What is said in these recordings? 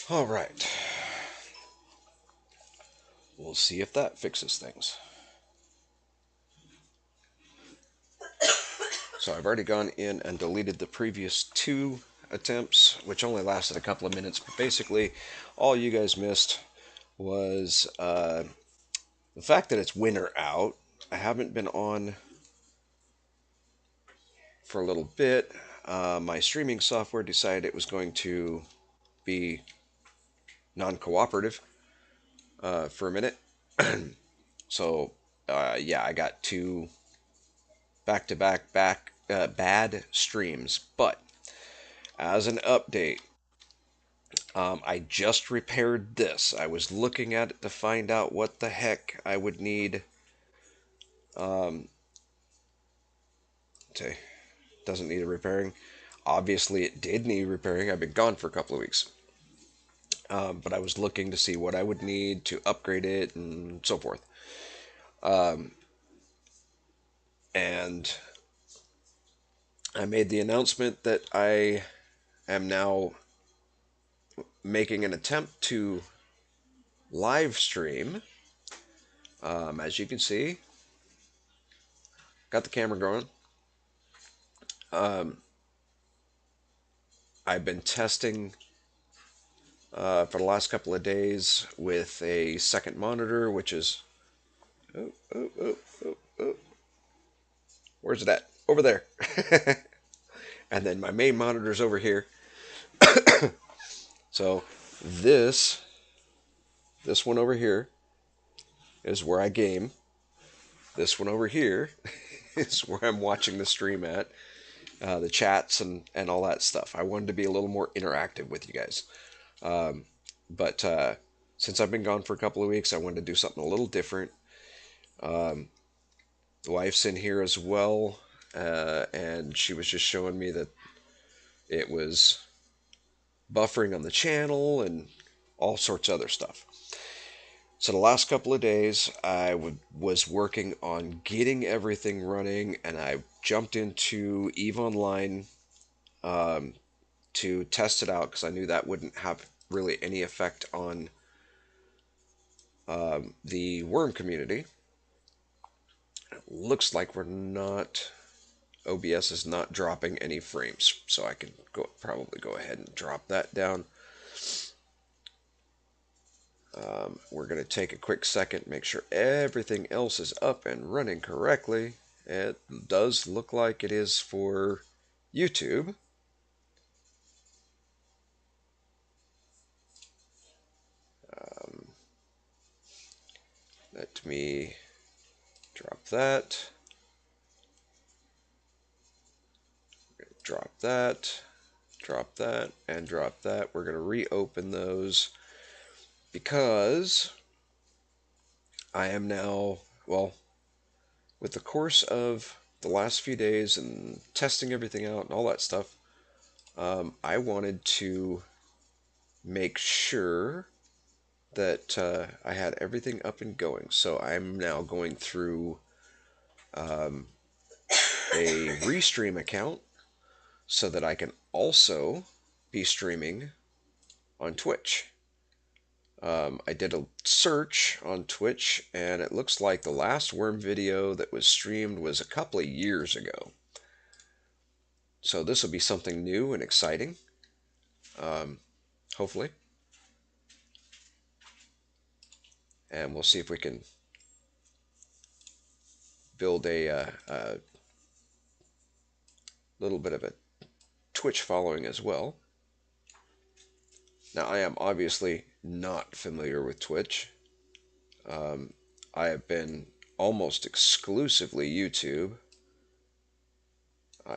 All right. We'll see if that fixes things. So I've already gone in and deleted the previous two attempts, which only lasted a couple of minutes. But basically, all you guys missed was the fact that it's winter out. I haven't been on for a little bit. My streaming software decided it was going to be non-cooperative for a minute. So yeah, I got two back-to-back bad streams. But as an update, I just repaired this. I was looking at it to find out what the heck I would need. Um, to, doesn't need a repairing. Obviously, it did need repairing. I've been gone for a couple of weeks. But I was looking to see what I would need to upgrade it and so forth. Um, and I made the announcement that I am now making an attempt to live stream. As you can see, got the camera going. Um, I've been testing for the last couple of days with a second monitor, which is oh, oh, oh, oh, oh. Where's it at? Over there. And then my main monitor's over here. So this this one over here is where I game. This one over here is where I'm watching the stream at, the chats and all that stuff. I wanted to be a little more interactive with you guys. Um, but since I've been gone for a couple of weeks, I wanted to do something a little different. Um, the wife's in here as well, and she was just showing me that it was buffering on the channel and all sorts of other stuff. So the last couple of days, was working on getting everything running, and I jumped into EVE Online um, to test it out because I knew that wouldn't have really any effect on the Wurm community. Looks like we're not. OBS is not dropping any frames, so I can probably go ahead and drop that down. We're going to take a quick second, make sure everything else is up and running correctly. It does look like it is for YouTube. Um, Let me drop that, drop that, drop that, and drop that. We're going to reopen those because I am now, well, with the course of the last few days and testing everything out and all that stuff, I wanted to make sure that I had everything up and going. So I'm now going through um, a restream account so that I can also be streaming on Twitch. I did a search on Twitch, and it looks like the last Wurm video that was streamed was a couple of years ago. So this will be something new and exciting, hopefully. And we'll see if we can build a little bit of a Twitch following as well. Now, I am obviously not familiar with Twitch. I have been almost exclusively YouTube.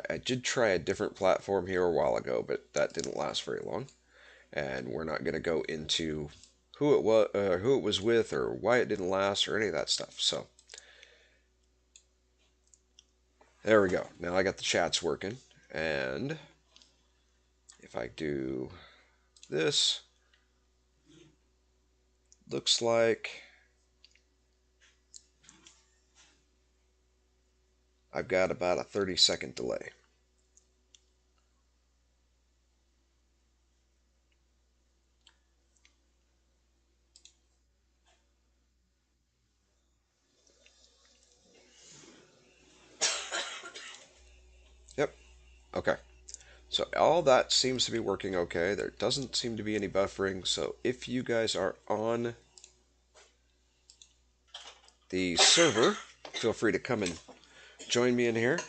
I did try a different platform here a while ago, but that didn't last very long. And we're not going to go into who it was with, or why it didn't last, or any of that stuff. So there we go. Now I got the chats working, and if I do this, looks like I've got about a 30-second delay. Okay. So all that seems to be working okay. There doesn't seem to be any buffering. So if you guys are on the server, feel free to come and join me in here.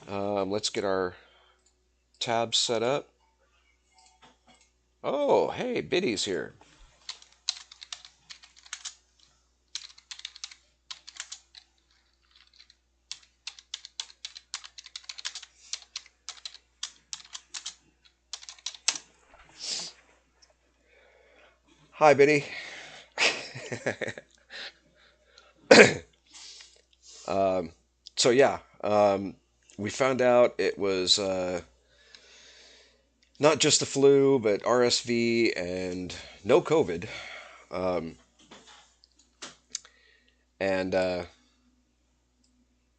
Let's get our tabs set up. Oh, hey, Biddy's here. Hi, Biddy. So yeah, we found out it was not just the flu, but RSV and no COVID, um, and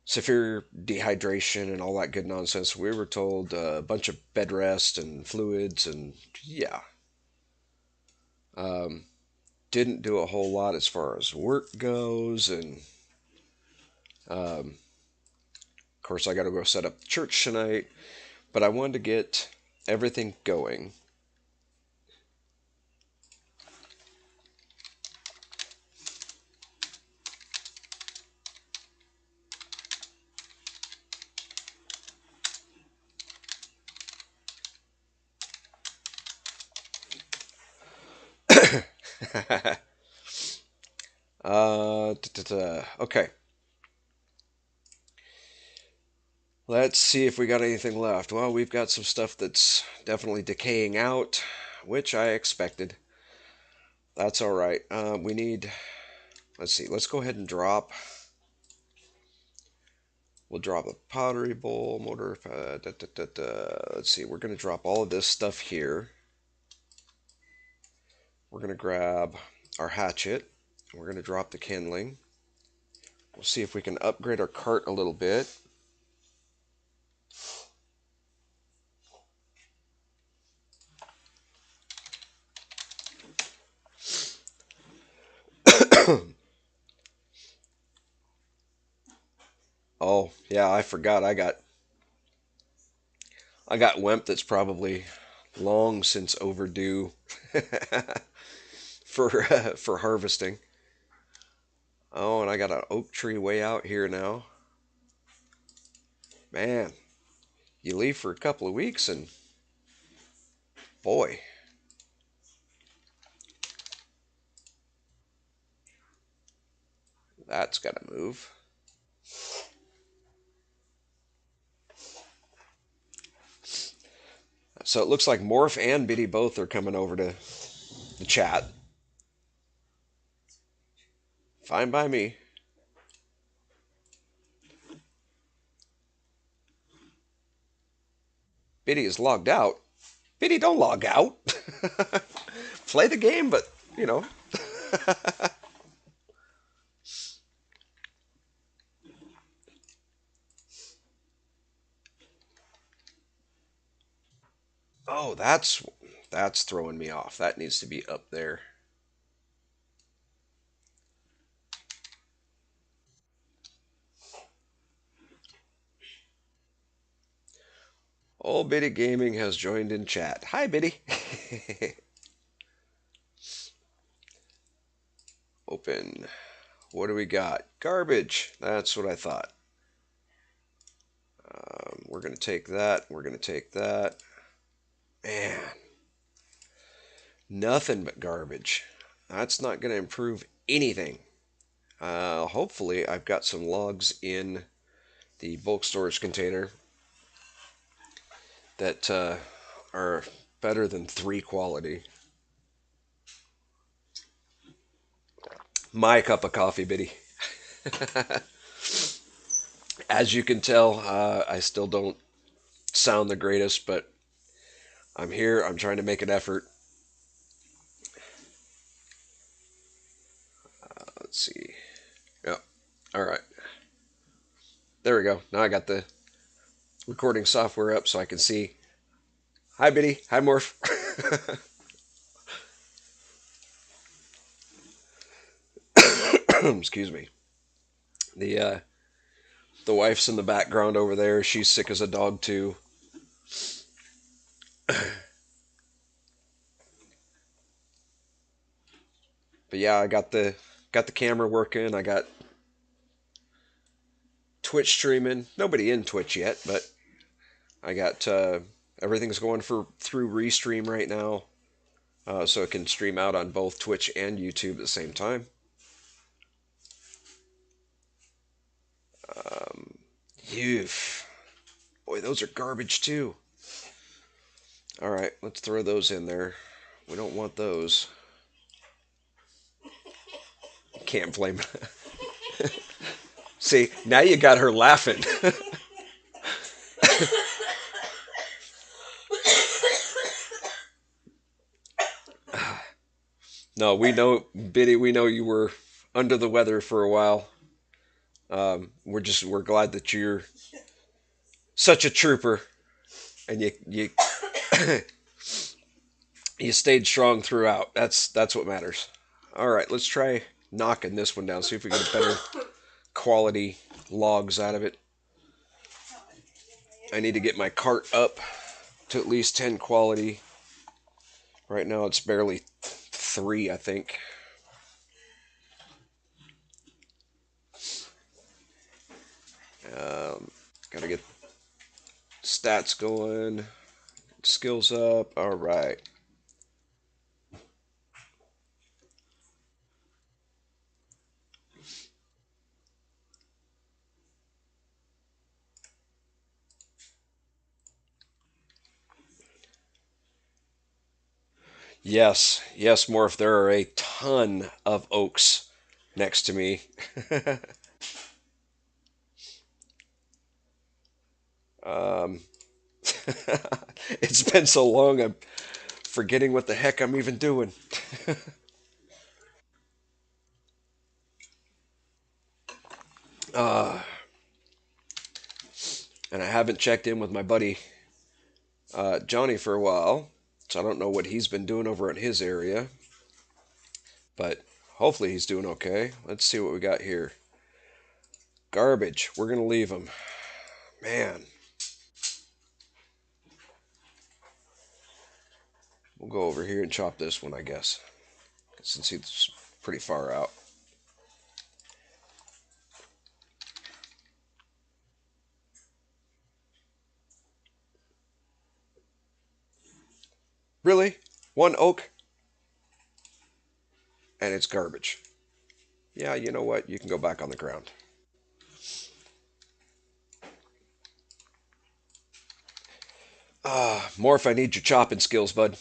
severe dehydration and all that good nonsense. We were told a bunch of bed rest and fluids, and yeah, um, didn't do a whole lot as far as work goes. And of course, I got to go set up church tonight, but I wanted to get everything going. Okay, let's see if we got anything left. Well, we've got some stuff that's definitely decaying out, which I expected. That's all right. We need, let's see, let's go ahead and drop. We'll drop a pottery bowl, motor. Let's see, we're going to drop all of this stuff here. We're going to grab our hatchet. We're going to drop the kindling. We'll see if we can upgrade our cart a little bit. Oh, yeah, I forgot. I got Wimp that's probably long since overdue for harvesting. Oh, and I got an oak tree way out here now. Man, you leave for a couple of weeks and boy, that's got to move. So it looks like Morph and Biddy both are coming over to the chat. Fine by me. Biddy is logged out. Biddy, don't log out. Play the game, but you know. Oh, that's throwing me off. That needs to be up there. Old Biddy Gaming has joined in chat. Hi, Biddy. Open. What do we got? Garbage. That's what I thought. We're going to take that. We're going to take that. Man, nothing but garbage. That's not going to improve anything. Hopefully, I've got some logs in the bulk storage container that are better than 3 quality. My cup of coffee, Biddy. As you can tell, I still don't sound the greatest, but I'm here. I'm trying to make an effort. Let's see. Yeah. All right. There we go. Now I got the recording software up so I can see. Hi, Biddy. Hi, Morph. Excuse me. The The wife's in the background over there. She's sick as a dog too. But yeah, I got the camera working. I got Twitch streaming. Nobody in Twitch yet, but I got everything's going for through Restream right now, so it can stream out on both Twitch and YouTube at the same time. Youth, boy, those are garbage too. All right, let's throw those in there. We don't want those. Can't blame. See, now you got her laughing. No, we know, Biddy. We know you were under the weather for a while. We're glad that you're such a trooper, and you stayed strong throughout. That's what matters. All right, let's try knocking this one down. See if we get a better quality logs out of it. I need to get my cart up to at least 10 quality. Right now it's barely 3, I think. Gotta get stats going, skills up. All right. Yes, yes, Morph. There are a ton of oaks next to me. um, it's been so long, I'm forgetting what the heck I'm even doing. Uh, and I haven't checked in with my buddy Johnny for a while, so I don't know what he's been doing over in his area, but hopefully he's doing okay. Let's see what we got here. Garbage. We're gonna leave him. Man, we'll go over here and chop this one, I guess, since he's pretty far out. Really? One oak and it's garbage. Yeah, you know what? You can go back on the ground. Morph, I need your chopping skills, bud.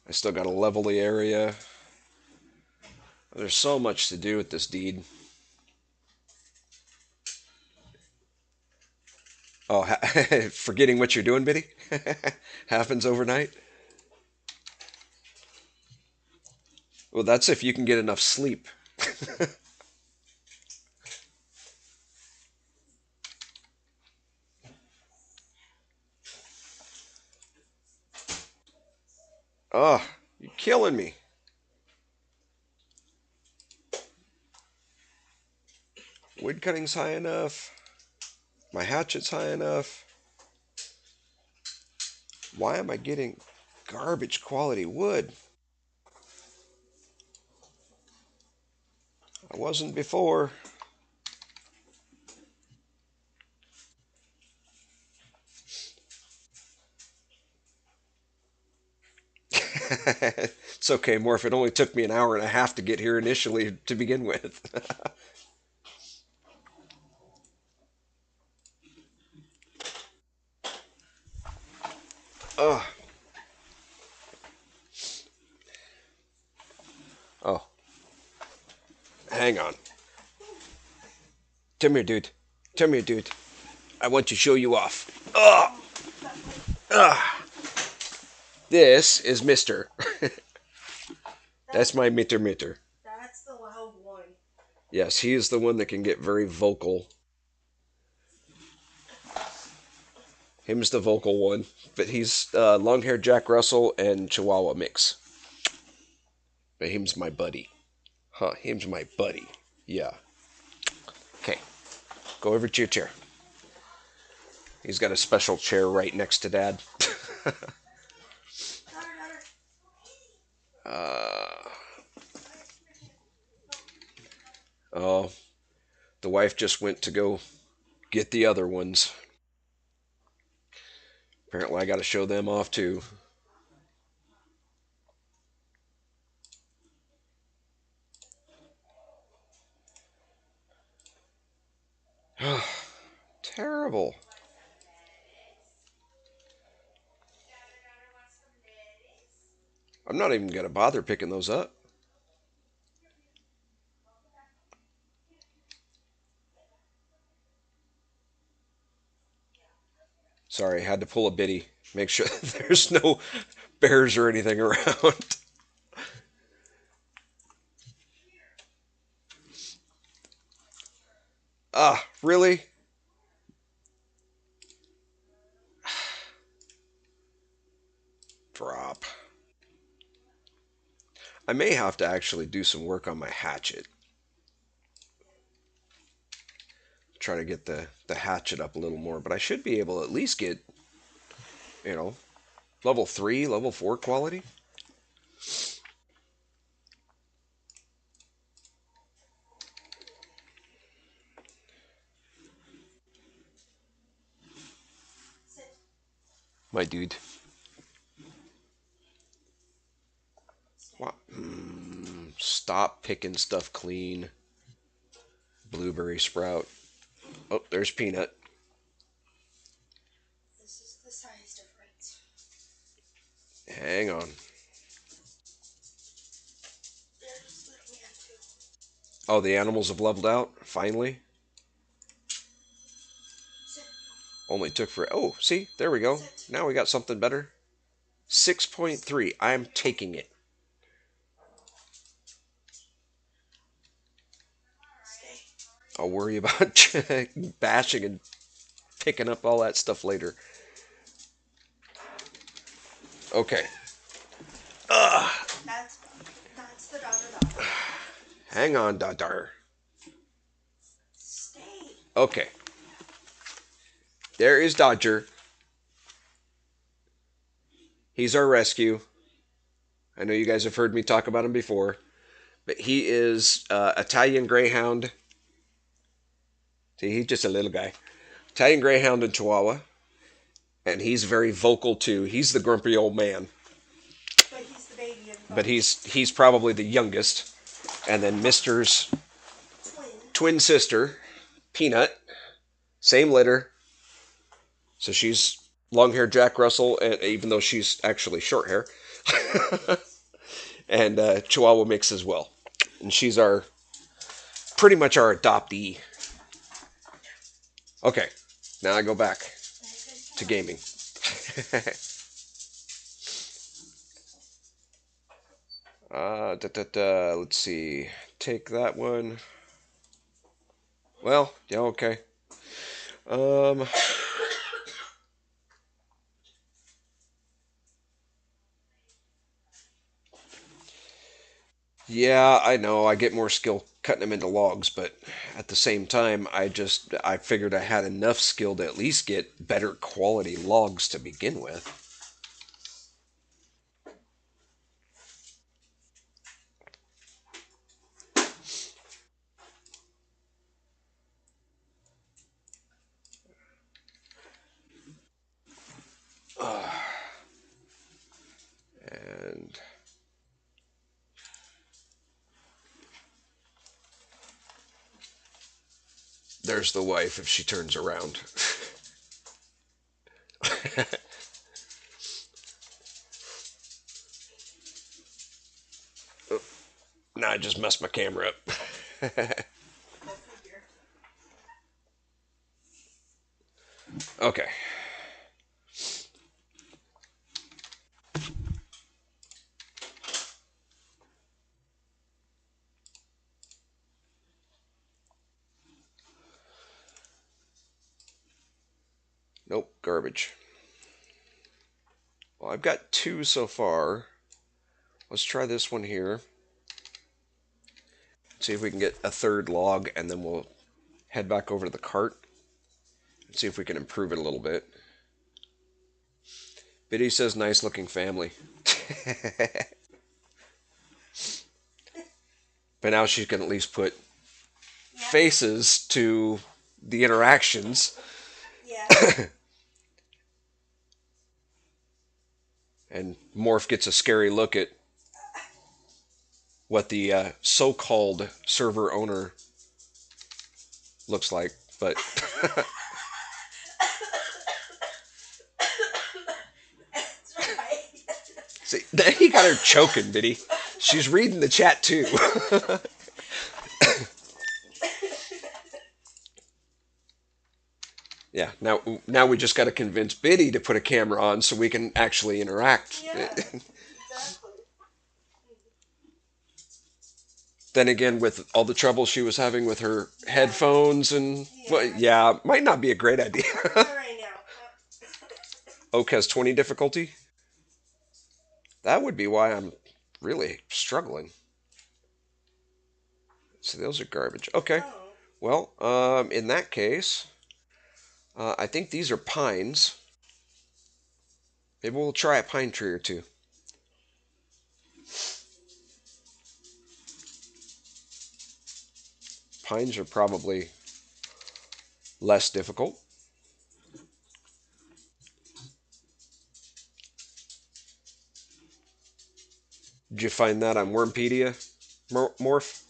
I still got to level the area. There's so much to do with this deed. Oh, forgetting what you're doing, Biddy? Happens overnight? Well, that's if you can get enough sleep. Oh, you're killing me. Wood cutting's high enough. My hatchet's high enough. Why am I getting garbage quality wood? I wasn't before. It's okay, Morph. It only took me an hour and a half to get here initially to begin with. Oh, oh, hang on. Come here, dude. Come here, dude. I want to show you off. Oh, ah. This is Mister. That's my Mitter. That's the loud one. Yes, he is the one that can get very vocal. Him's the vocal one, but he's long-haired Jack Russell and Chihuahua mix. But him's my buddy. Huh? Him's my buddy. Yeah. Okay. Go over to your chair. He's got a special chair right next to Dad. uh, oh, the wife just went to go get the other ones. Apparently, I got to show them off too. Terrible. I'm not even going to bother picking those up. Sorry, had to pull a bitty. Make sure there's no bears or anything around. Ah, really? Drop. I may have to actually do some work on my hatchet. Try to get the hatchet up a little more, but I should be able to at least get, you know, level 3, level 4 quality. My dude. Wow. Stop picking stuff clean. Blueberry sprout. Oh, there's peanut. This is the size difference. Hang on. There's little man too. Oh, the animals have leveled out, finally. Sit. Only took for. Oh, see, there we go. Sit. Now we got something better. 6.3. I'm taking it. Stay. I'll worry about bashing and picking up all that stuff later. Okay. That's the daughter. Hang on, Dadar. Stay. Okay. There is Dodger. He's our rescue. I know you guys have heard me talk about him before, but he is Italian Greyhound. See, he's just a little guy. Italian Greyhound and Chihuahua, and he's very vocal too. He's the grumpy old man, But he's the baby in the but he's probably the youngest. And then Mister's twin sister, Peanut, same litter. So she's long-haired Jack Russell, and even though she's actually short hair, and Chihuahua mix as well. And she's our pretty much our adoptee. Okay, now I go back to gaming. Let's see. Take that one. Well, yeah, okay. Um, yeah, I know. I get more skill cutting them into logs, but at the same time, I figured I had enough skill to at least get better quality logs to begin with. And there's the wife if she turns around. Now I just messed my camera up. Okay. Nope, garbage. Well, I've got two so far. Let's try this one here. See if we can get a third log, and then we'll head back over to the cart and see if we can improve it a little bit. Biddy says, nice looking family. But now she can at least put Yeah. faces to the interactions. Yeah. And Morph gets a scary look at what the so-called server owner looks like. But That's right. see, he got her choking, Biddy. She's reading the chat too. Yeah, now we just got to convince Biddy to put a camera on so we can actually interact. Yeah. Exactly. Then again, with all the trouble she was having with her Yeah. headphones and well, Yeah. yeah, might not be a great idea. Not right now. Oak has 20 difficulty. That would be why I'm really struggling. So those are garbage. Okay. Oh. Well, in that case, I think these are pines. Maybe we'll try a pine tree or two. Pines are probably less difficult. Did you find that on Wormpedia, Morph?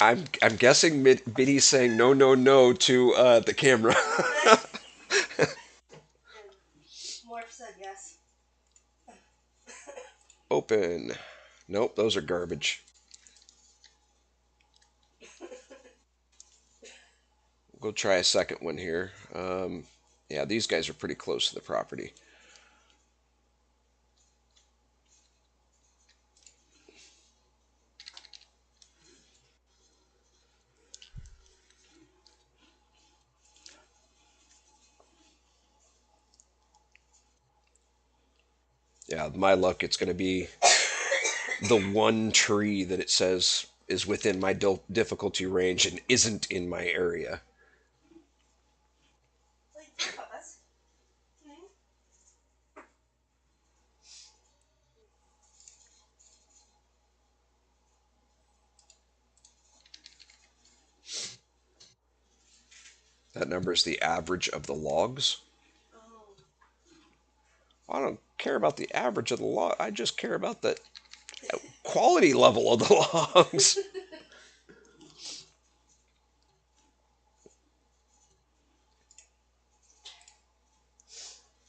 I'm guessing Biddy's saying no, no, no to the camera. Morph said yes. Open. Nope, those are garbage. We'll go try a second one here. Yeah, these guys are pretty close to the property. Yeah, my luck, it's going to be the one tree that it says is within my difficulty range and isn't in my area. Like, pause. Hmm? That number is the average of the logs. Oh. I don't care about the average of the log. I just care about the quality level of the logs.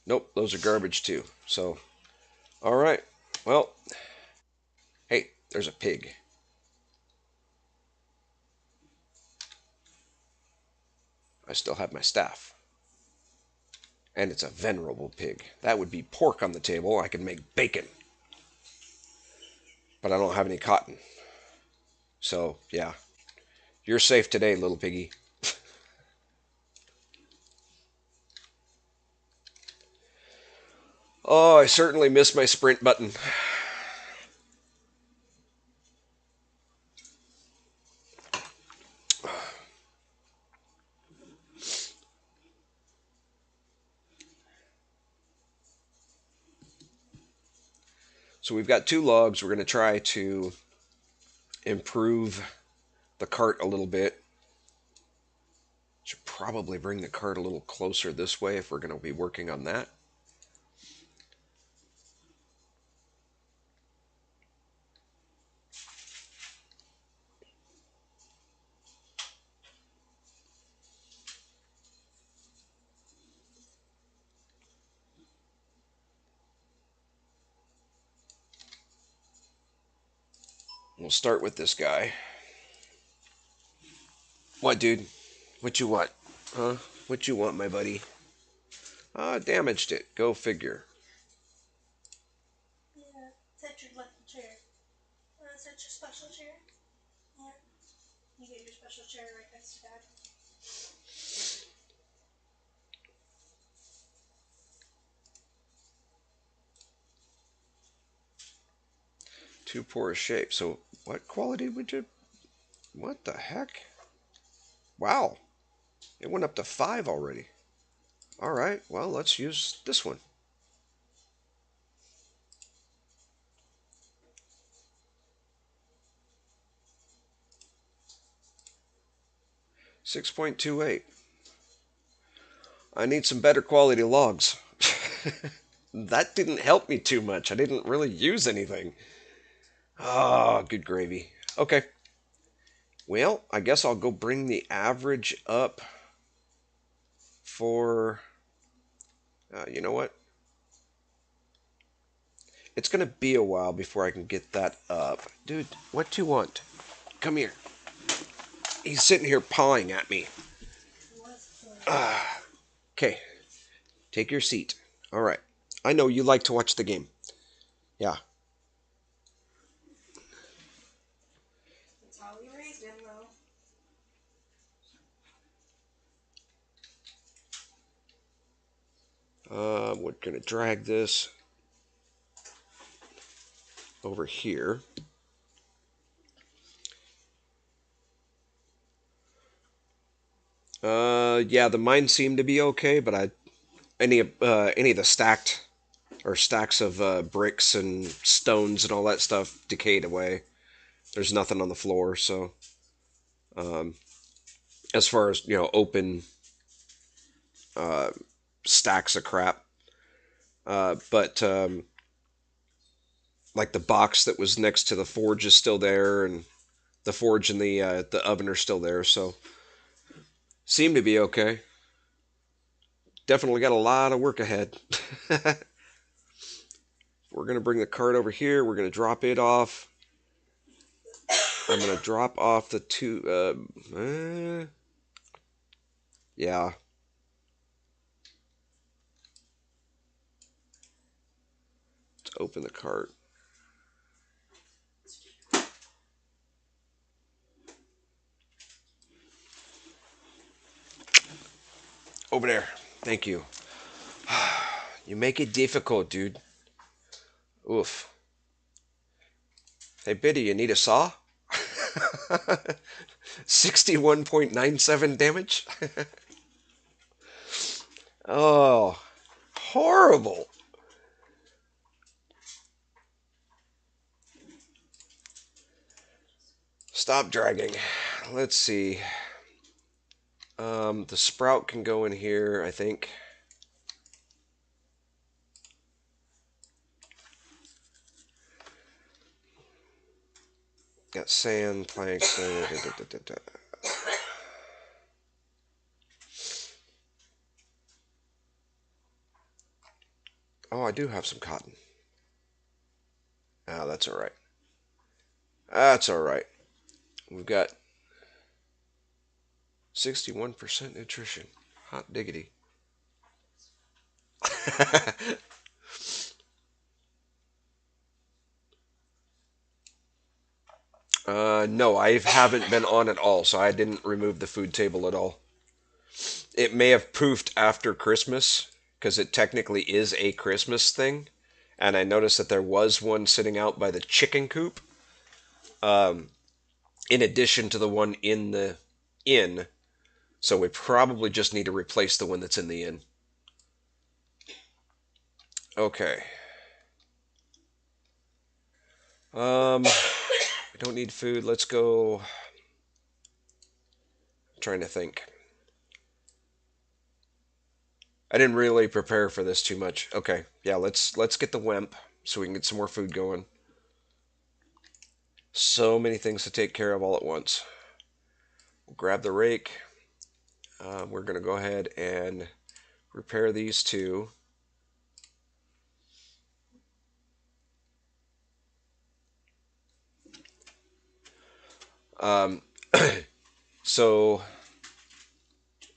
Nope, those are garbage too. So, all right. Well, hey, there's a pig. I still have my staff. And it's a venerable pig. That would be pork on the table. I could make bacon. But I don't have any cotton. So, yeah. You're safe today, little piggy. Oh, I certainly missed my sprint button. So we've got two logs. We're going to try to improve the cart a little bit. Should probably bring the cart a little closer this way if we're going to be working on that. We'll start with this guy. What, dude? What you want? Huh? What you want, my buddy? Ah, damaged it. Go figure. Yeah. Set your lucky chair. Set your special chair. Yeah. You get your special chair right next to Dad. Too poor a shape. So, what quality would you? What the heck? Wow, it went up to 5 already. All right, well, let's use this one. 6.28. I need some better quality logs. That didn't help me too much. I didn't really use anything. Oh, good gravy. Okay. Well, I guess I'll go bring the average up for. You know what? It's going to be a while before I can get that up. Dude, what do you want? Come here. He's sitting here pawing at me. Okay, take your seat. All right. I know you like to watch the game. Yeah. That's how we raised him, though. We're going to drag this over here. Yeah, the mines seem to be okay, but any of the stacks of bricks and stones and all that stuff decayed away. There's nothing on the floor, so um, as far as open uh, stacks of crap, but like the box that was next to the forge is still there, and the forge and the oven are still there, so seem to be okay. Definitely got a lot of work ahead. We're gonna bring the cart over here. We're gonna drop it off. I'm gonna drop off the two. Yeah. Let's open the cart. Over there. Thank you. You make it difficult, dude. Oof. Hey, Biddy, you need a saw? 61.97 damage? Oh, horrible. Stop dragging. Let's see. The sprout can go in here, I think. Got sand, planks. Oh, I do have some cotton. Oh, that's all right. That's all right. We've got 61% nutrition. Hot diggity. No, I haven't been on at all, so I didn't remove the food table at all. It may have poofed after Christmas, because it technically is a Christmas thing. And I noticed that there was one sitting out by the chicken coop, in addition to the one in the inn. So we probably just need to replace the one that's in the inn. Okay. We don't need food. Let's go. I'm trying to think. I didn't really prepare for this too much. Okay, yeah, let's get the wimp so we can get some more food going. So many things to take care of all at once. We'll grab the rake. We're gonna go ahead and repair these two. Um, So,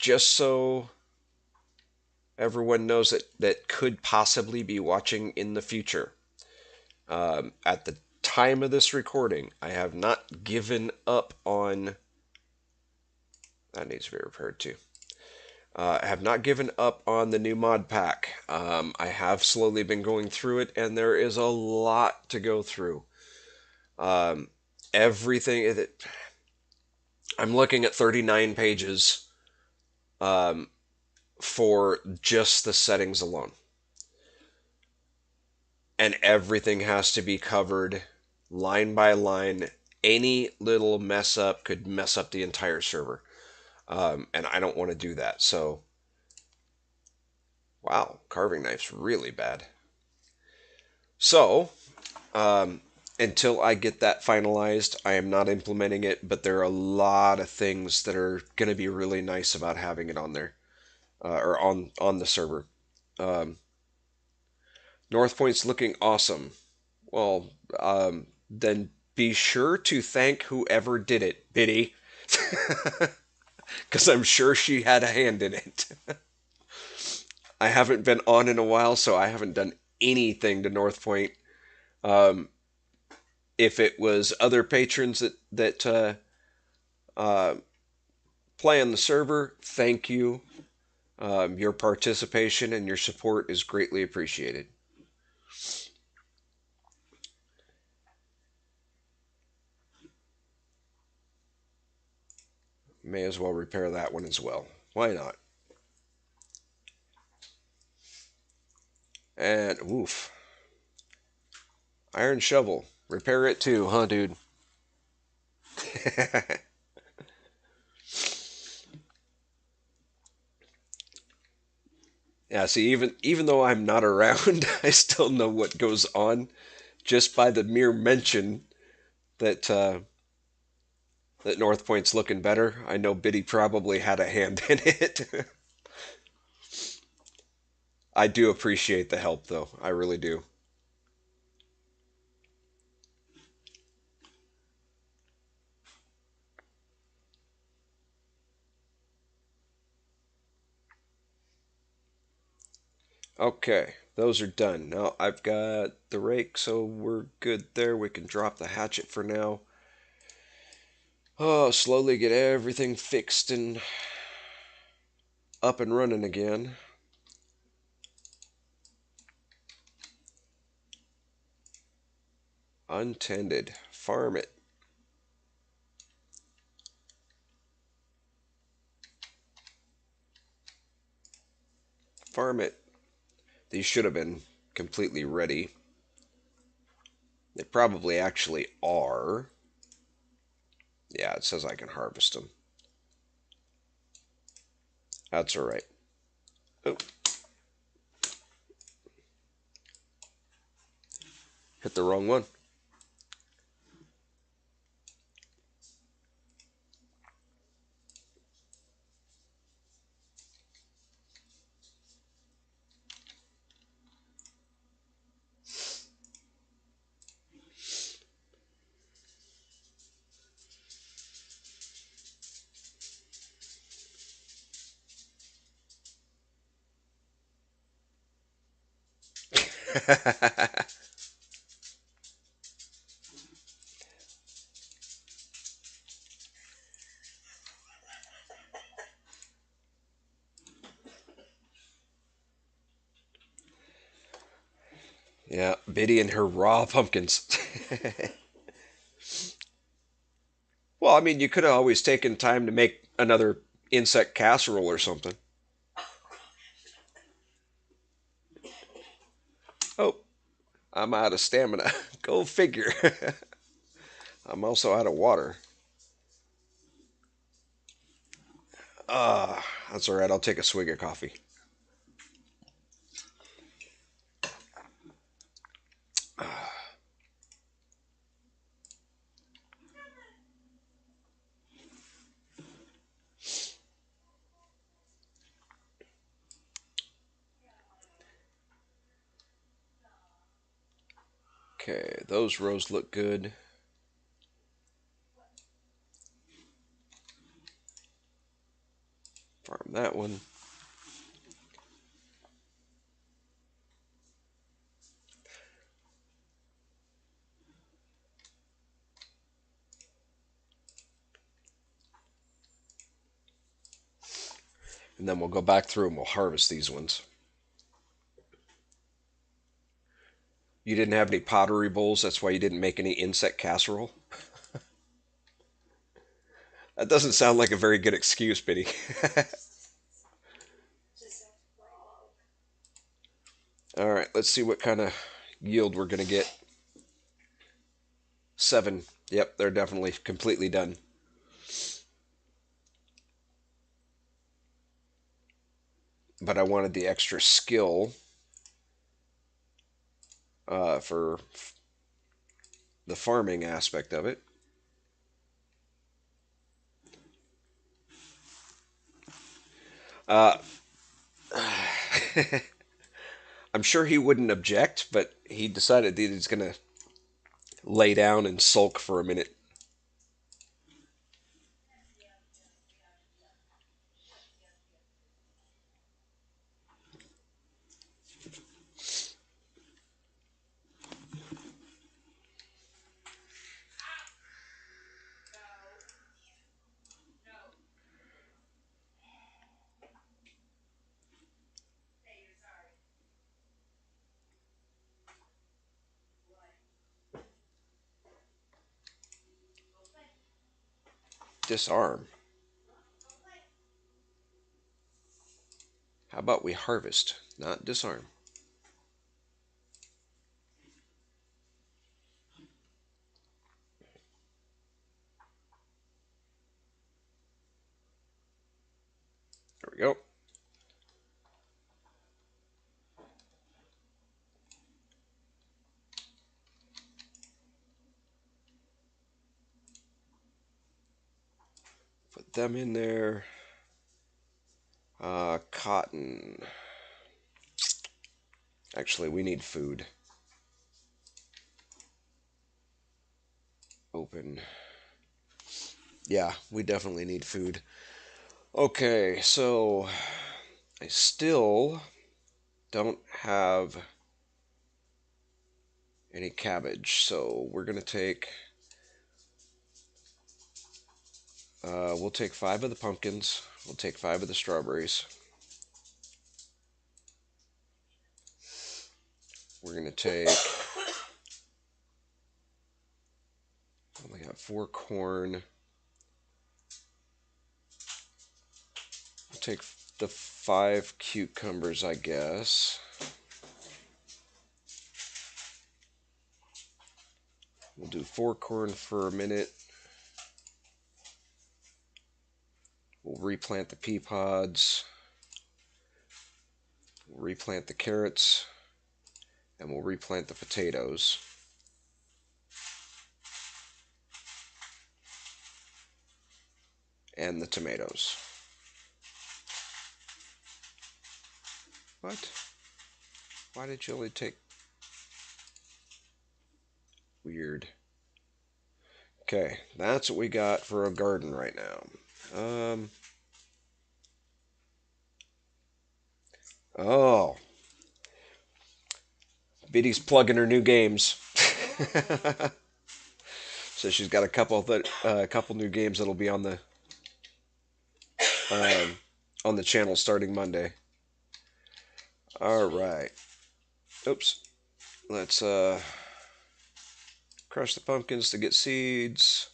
just so everyone knows that could possibly be watching in the future, at the time of this recording, I have not given up on. That needs to be repaired too. I have not given up on the new mod pack. I have slowly been going through it, and there is a lot to go through. Um, everything. I'm looking at 39 pages for just the settings alone. And everything has to be covered line by line. Any little mess up could mess up the entire server. And I don't want to do that. So, wow, carving knife's really bad. So, um, until I get that finalized, I am not implementing it, but there are a lot of things that are going to be really nice about having it on there, or on the server. Um, North Point's looking awesome. Well, then be sure to thank whoever did it, Biddy, because I'm sure she had a hand in it. I haven't been on in a while, so I haven't done anything to North Point. Um, if it was other patrons that uh, play on the server, thank you. Your participation and your support is greatly appreciated. May as well repair that one as well. Why not? And woof, iron shovel. Repair it too, huh, dude? Yeah, see, even though I'm not around, I still know what goes on just by the mere mention that that North Point's looking better. I know Biddy probably had a hand in it. I do appreciate the help, though. I really do. Okay, those are done. Now I've got the rake, so we're good there. We can drop the hatchet for now. Oh, slowly get everything fixed and up and running again. Untended. Farm it. Farm it. These should have been completely ready. They probably actually are. Yeah, it says I can harvest them. That's all right. Oh, hit the wrong one. Yeah, Biddy and her raw pumpkins. Well, I mean, you could have always taken time to make another insect casserole or something. Oh, I'm out of stamina. Go figure. I'm also out of water. That's all right. I'll take a swig of coffee. Okay, those rows look good. Farm that one. And then we'll go back through and we'll harvest these ones. You didn't have any pottery bowls, that's why you didn't make any insect casserole? That doesn't sound like a very good excuse, Biddy. Just wrong. All right, let's see what kind of yield we're going to get. 7. Yep, they're definitely completely done. But I wanted the extra skill for the farming aspect of it. Uh, I'm sure he wouldn't object, but he decided that he's going to lay down and sulk for a minute. Disarm. How about we harvest, not disarm? There we go. Put them in there. Cotton. Actually, we need food. Open. Yeah, we definitely need food. Okay, so I still don't have any cabbage, so we're gonna take. We'll take 5 of the pumpkins. We'll take 5 of the strawberries. We're gonna take. Only got 4 corn. We'll take the 5 cucumbers, I guess. We'll do 4 corn for a minute. We'll replant the pea pods. We'll replant the carrots. And we'll replant the potatoes. And the tomatoes. What? Why did you only take... Weird. Okay, that's what we got for a garden right now. Oh, Biddy's plugging her new games. So she's got a couple new games that'll be um, on the channel starting Monday. All right. Oops. Let's crush the pumpkins to get seeds.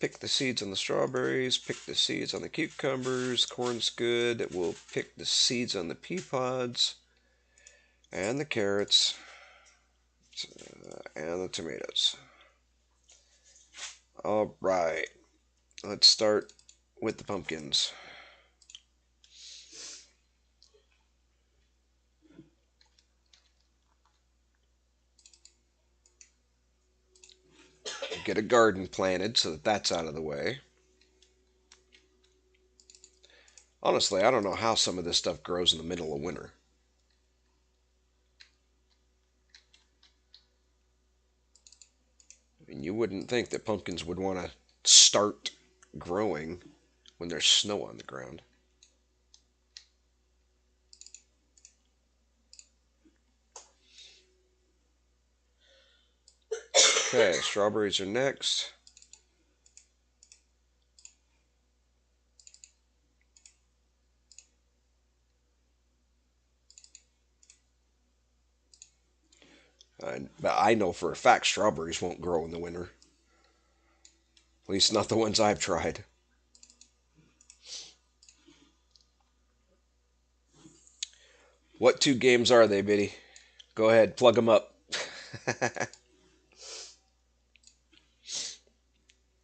Pick the seeds on the strawberries. Pick the seeds on the cucumbers. Corn's good. We'll pick the seeds on the pea pods and the carrots and the tomatoes. All right. Let's start with the pumpkins. Get a garden planted so that that's out of the way. Honestly, I don't know how some of this stuff grows in the middle of winter. I mean, you wouldn't think that pumpkins would want to start growing when there's snow on the ground. Okay, strawberries are next. But I know for a fact strawberries won't grow in the winter. At least not the ones I've tried. What two games are they, Biddy? Go ahead, plug them up.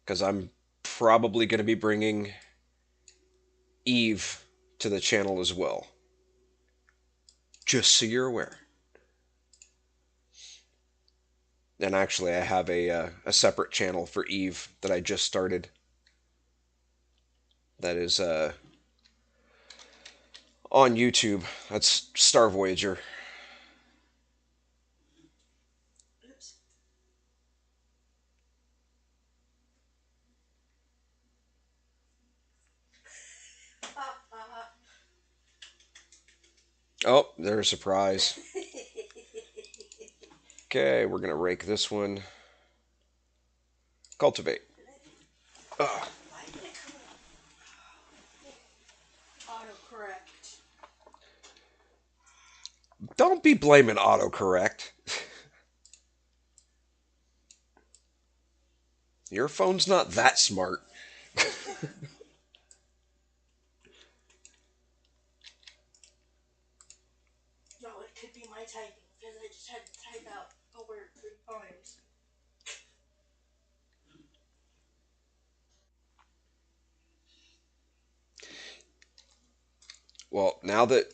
Because I'm probably going to be bringing Eve to the channel as well. Just so you're aware. And actually, I have a separate channel for Eve that I just started. That is on YouTube. That's Star Voyager. Oops. Oh, there's a surprise. Okay, we're gonna rake this one. Cultivate. Ugh. Why did it come up? Autocorrect. Don't be blaming autocorrect. Your phone's not that smart. No, it could be my typing because I just had to type out a word 3 times. Well, now that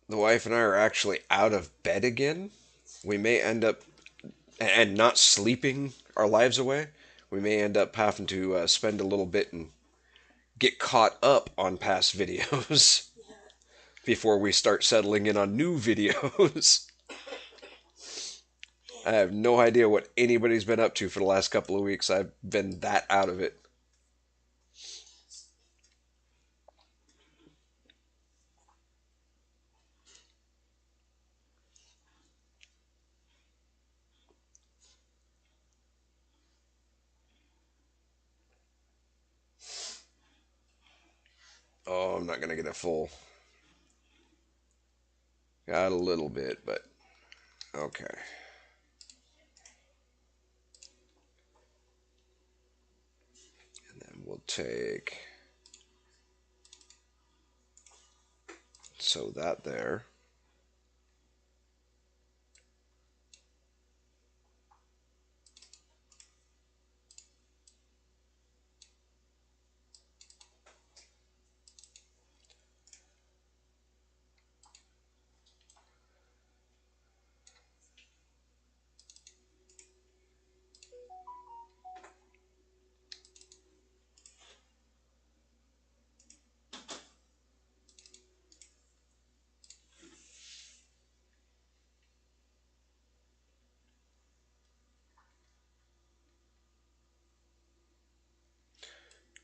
the wife and I are actually out of bed again, we may end up, and not sleeping our lives away, we may end up having to spend a little bit and get caught up on past videos Yeah. before we start settling in on new videos. I have no idea what anybody's been up to for the last couple of weeks. I've been that out of it. Oh, I'm not going to get it full. Got a little bit, but okay. And then we'll take, so that there.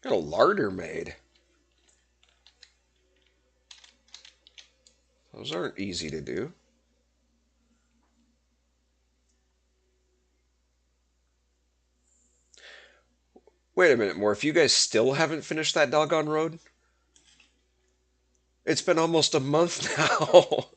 Got a larder made. Those aren't easy to do. Wait a minute, more. If you guys still haven't finished that doggone road, it's been almost a month now.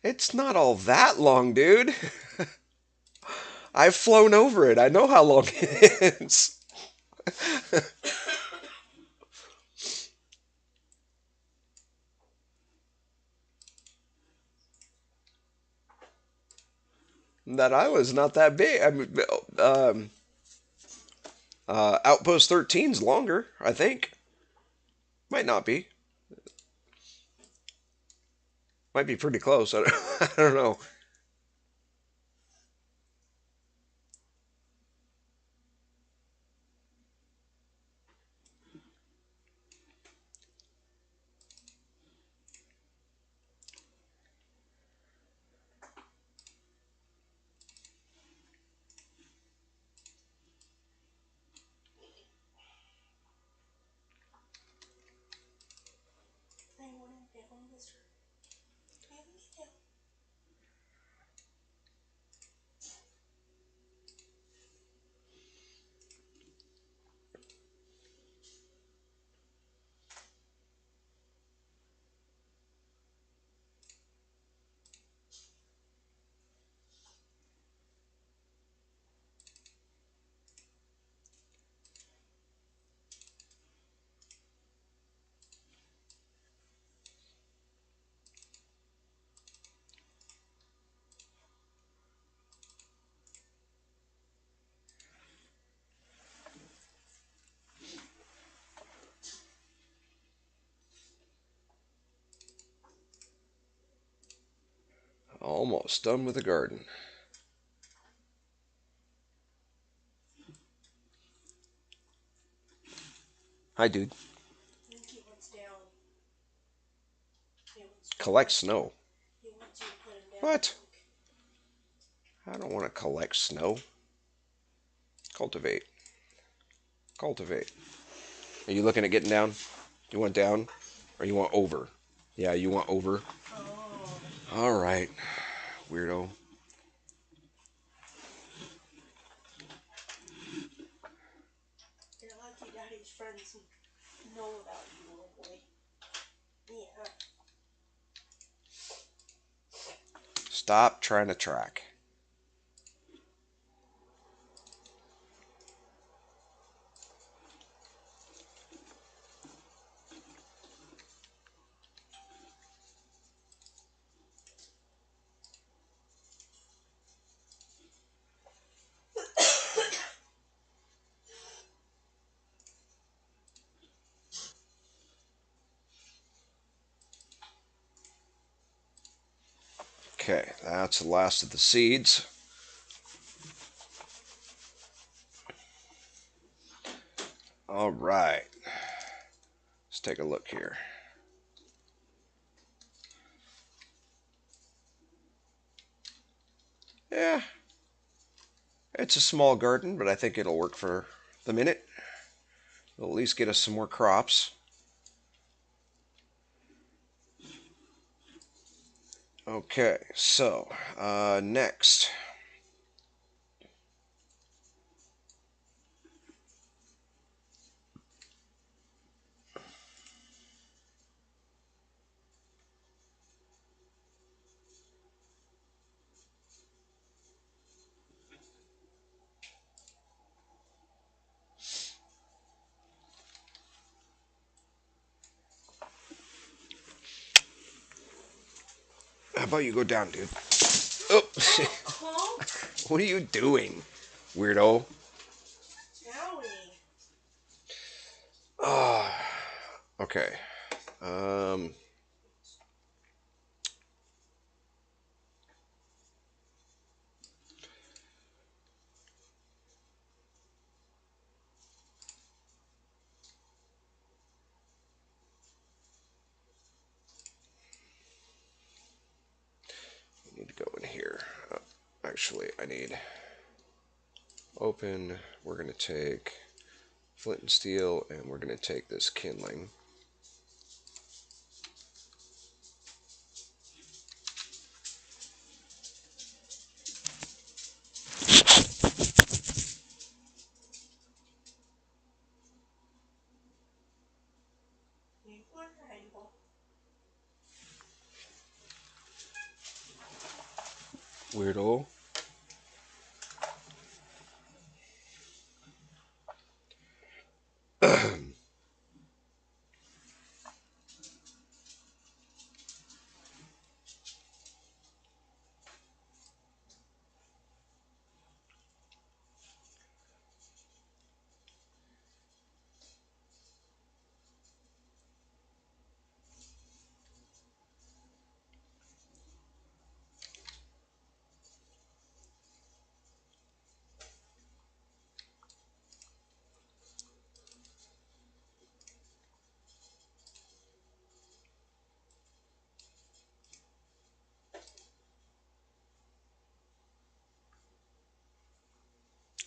It's not all that long, dude. I've flown over it. I know how long it is. That I was not that big. I mean, Outpost 13's longer, I think. Might not be. Might be pretty close. I don't know. I want to get on this room. I need to. Almost done with the garden. Hi, dude. I think he wants down. He wants Collect down. snow. He wants you to put him down. I What? think. I don't want to collect snow. Cultivate. Cultivate. Are you looking at getting down? You want down? Or you want over? Yeah, you want over. Oh. All right, weirdo. You're lucky Daddy's friends know about you, little boy. Yeah. Stop trying to track. Okay, that's the last of the seeds. All right, let's take a look here. Yeah, it's a small garden, but I think it'll work for the minute. It'll at least get us some more crops. Okay, so next. How about you go down, dude? Oh, Honk. what are you doing, weirdo? Dowie. Ah, okay. Um, I need to go in here. Actually, I need open. We're gonna take flint and steel, and we're gonna take this kindling. Maple or triangle? Weirdo.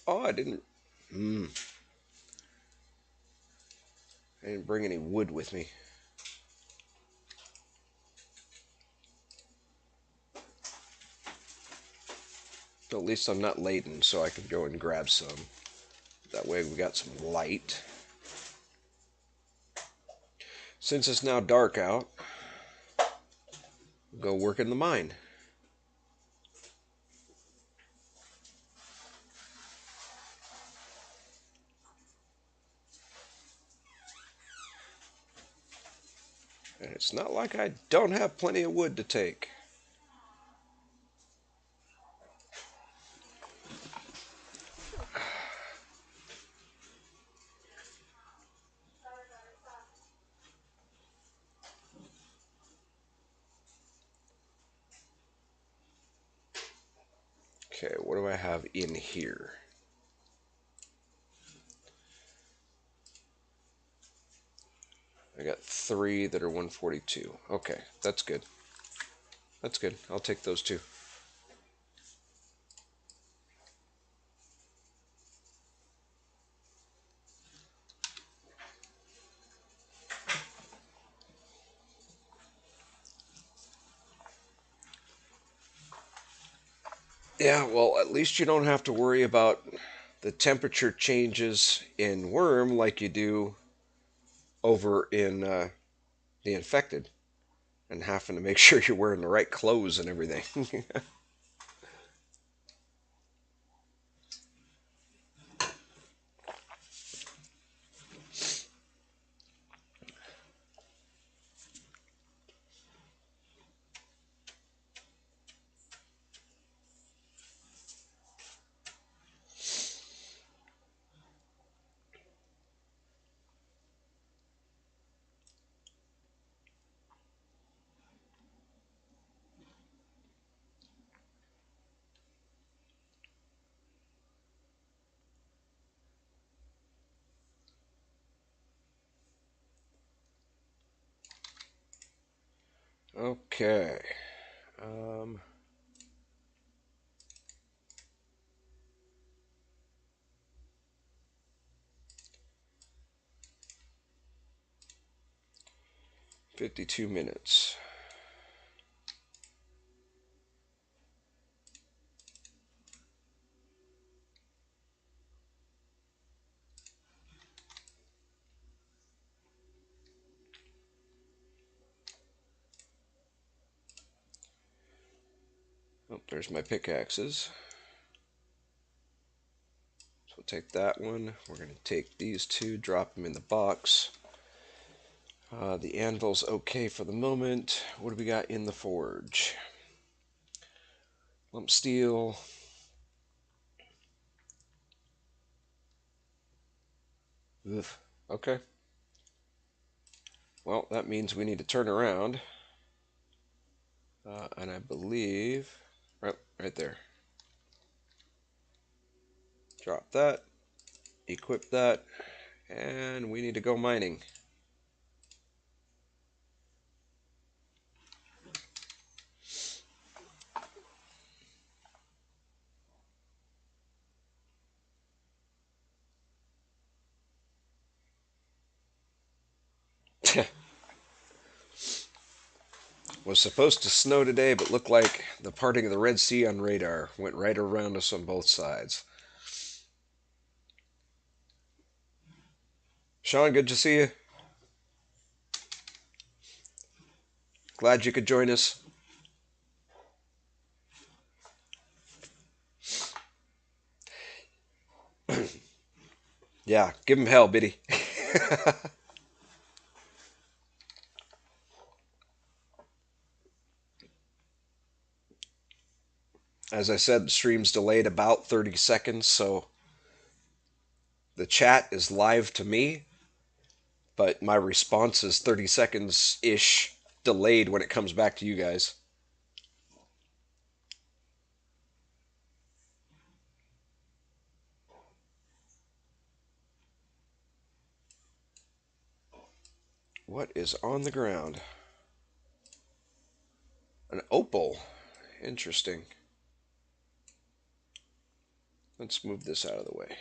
Oh, I didn't. I didn't bring any wood with me. But at least I'm not laden, so I can go and grab some. That way we got some light. Since it's now dark out, we'll go work in the mine. And it's not like I don't have plenty of wood to take. Okay, what do I have in here? I got 3 that are 142. Okay, that's good. That's good. I'll take those 2. Yeah, well, at least you don't have to worry about the temperature changes in Wurm like you do over in the infected, and having to make sure you're wearing the right clothes and everything. Okay. Um, 52 minutes. Oh, there's my pickaxes. So we'll take that one. We're going to take these 2, drop them in the box. The anvil's okay for the moment. What do we got in the forge? Lump steel. Ugh. Okay. Well, that means we need to turn around. And I believe... right there. Drop that. Equip that. And we need to go mining. Was supposed to snow today, but looked like the parting of the Red Sea on radar went right around us on both sides. Sean, good to see you. Glad you could join us. Yeah, give him hell, Biddy. As I said, the stream's delayed about 30 seconds, so the chat is live to me, but my response is 30 seconds ish delayed when it comes back to you guys. What is on the ground? An opal. Interesting. Let's move this out of the way.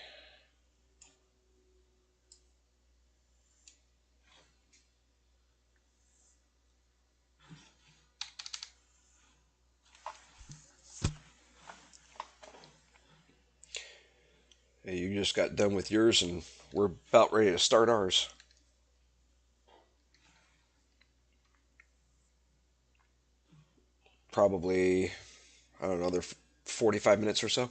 Hey, you just got done with yours, and we're about ready to start ours. Probably, I don't know, another 45 minutes or so.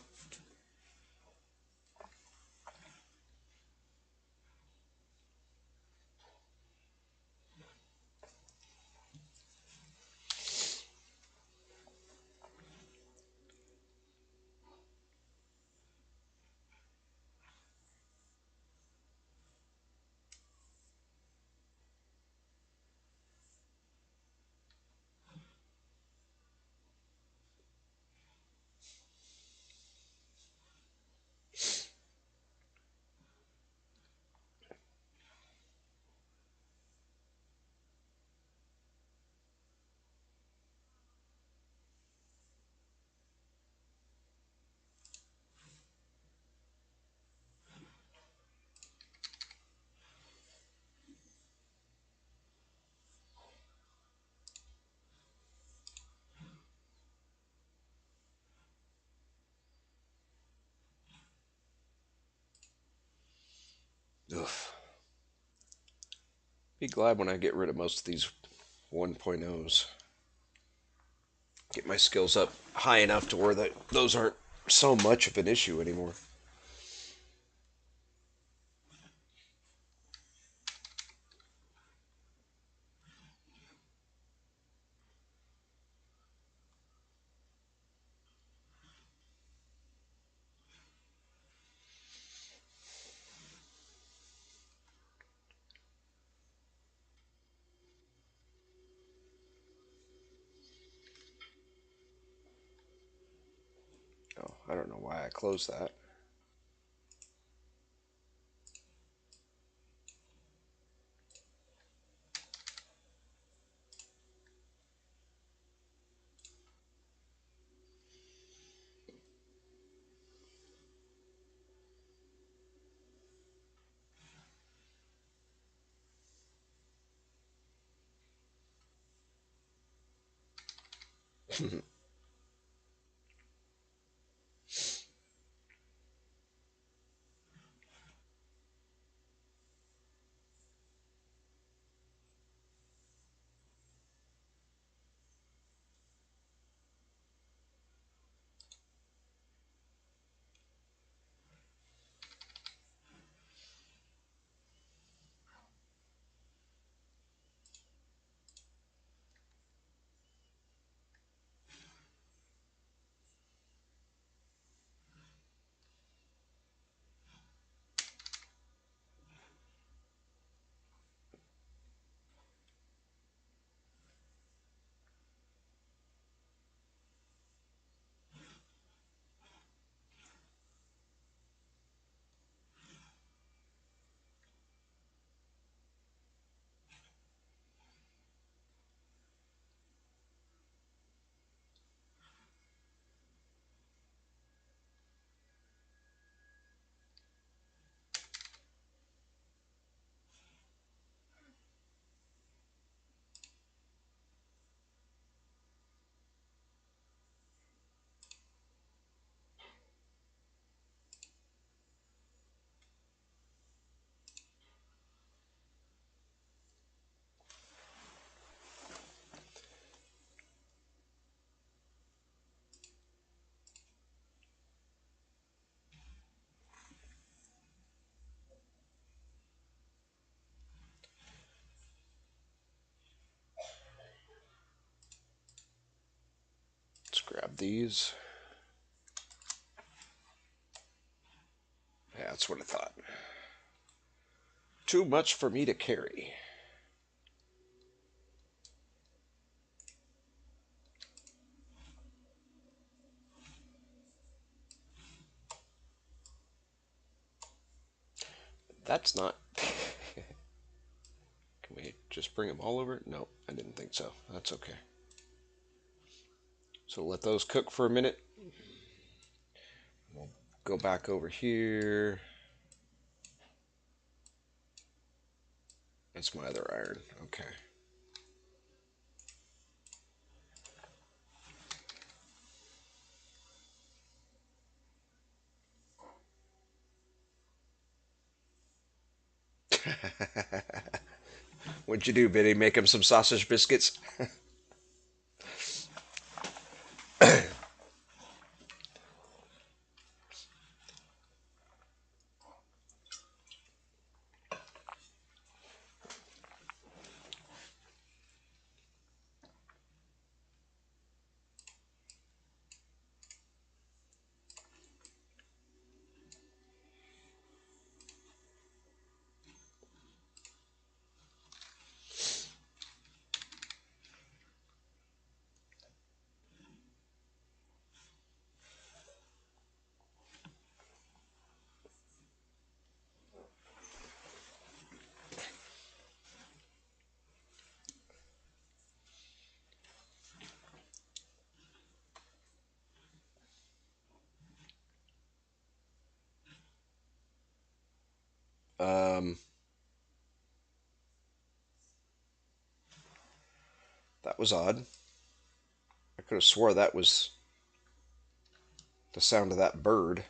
Oof. Be glad when I get rid of most of these 1.0s. Get my skills up high enough to where those aren't so much of an issue anymore. Oh, I don't know why I closed that. Let's grab these. Yeah, that's what I thought. Too much for me to carry. That's not. Can we just bring them all over? No, I didn't think so. That's okay. So let those cook for a minute. Go back over here. That's my other iron. Okay. What'd you do, Biddy? Make him some sausage biscuits? Um, that was odd. I could have swore that was the sound of that bird.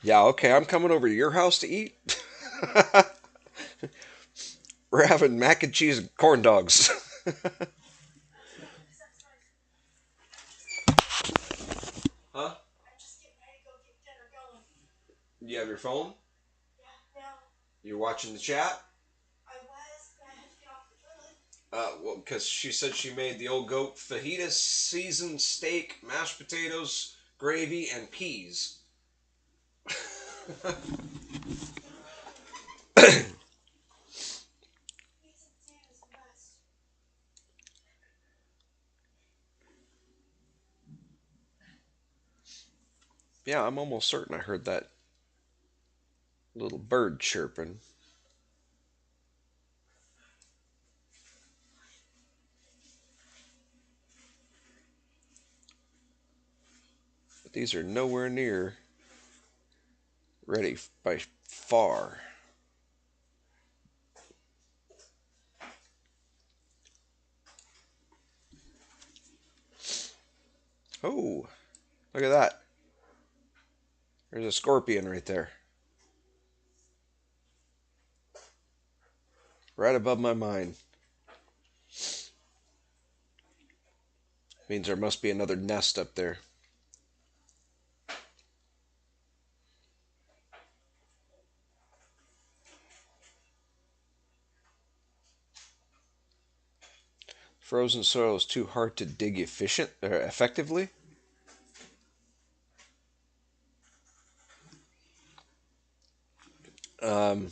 Yeah, okay, I'm coming over to your house to eat. We're having mac and cheese and corn dogs. That's good because that's nice. Huh? I'm just getting ready to go get dinner going. You have your phone? Yeah, no. You're watching the chat? I was, but I had to get off the toilet. Well, because she said she made the old goat fajitas, seasoned steak, mashed potatoes, gravy, and peas. Pizza and potatoes are the best. Yeah, I'm almost certain I heard that little bird chirping. But these are nowhere near ready by far. Oh, look at that. There's a scorpion right there. Right above my mind. Means there must be another nest up there. Frozen soil is too hard to dig effectively. Um,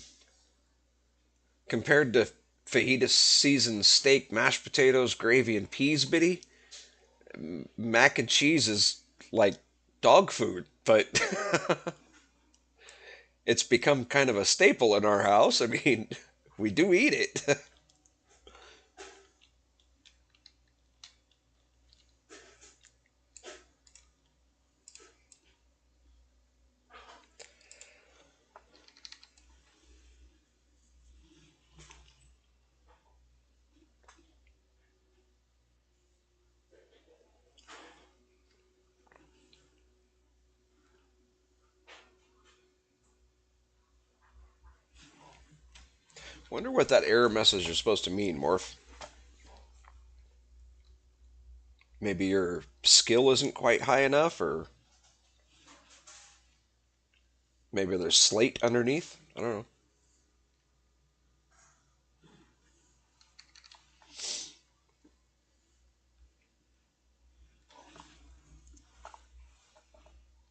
Compared to fajita seasoned steak, mashed potatoes, gravy, and peas, Biddy, mac and cheese is like dog food, but it's become kind of a staple in our house. I mean, we do eat it. Wonder what that error message is supposed to mean, Morph. Maybe your skill isn't quite high enough, or maybe there's slate underneath. I don't know.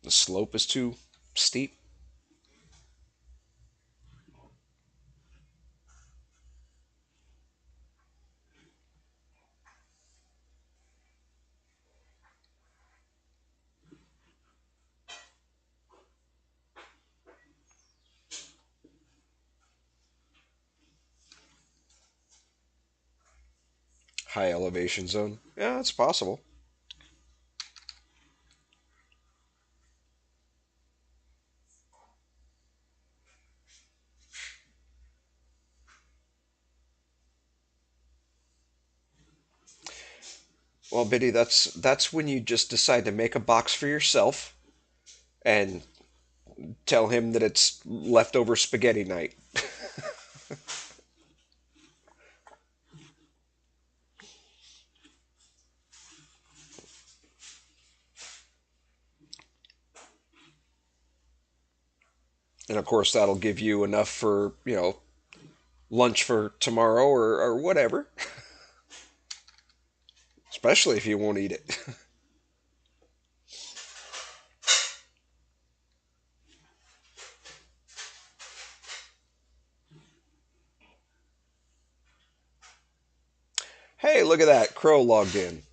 The slope is too steep. High elevation zone. Yeah, it's possible. Well, Biddy, that's when you just decide to make a box for yourself and tell him that it's leftover spaghetti night. And of course, that'll give you enough for, lunch for tomorrow or whatever, especially if you won't eat it. Hey, look at that. Crow logged in.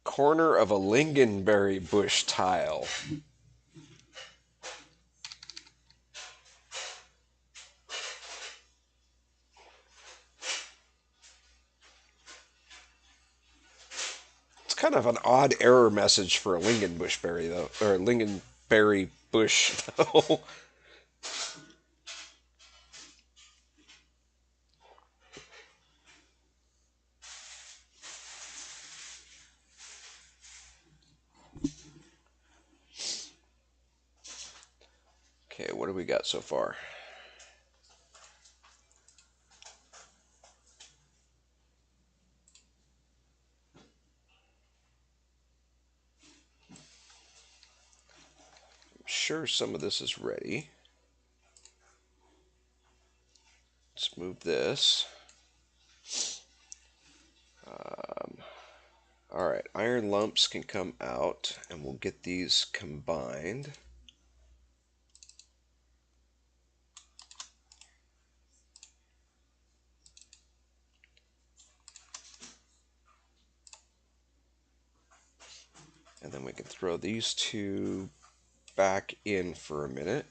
Corner of a lingonberry bush tile. It's kind of an odd error message for a lingonbushberry, though, or a lingonberry bush, though. Okay, what do we got so far? I'm sure some of this is ready. Let's move this. All right, iron lumps can come out, and we'll get these combined. And then we can throw these two back in for a minute.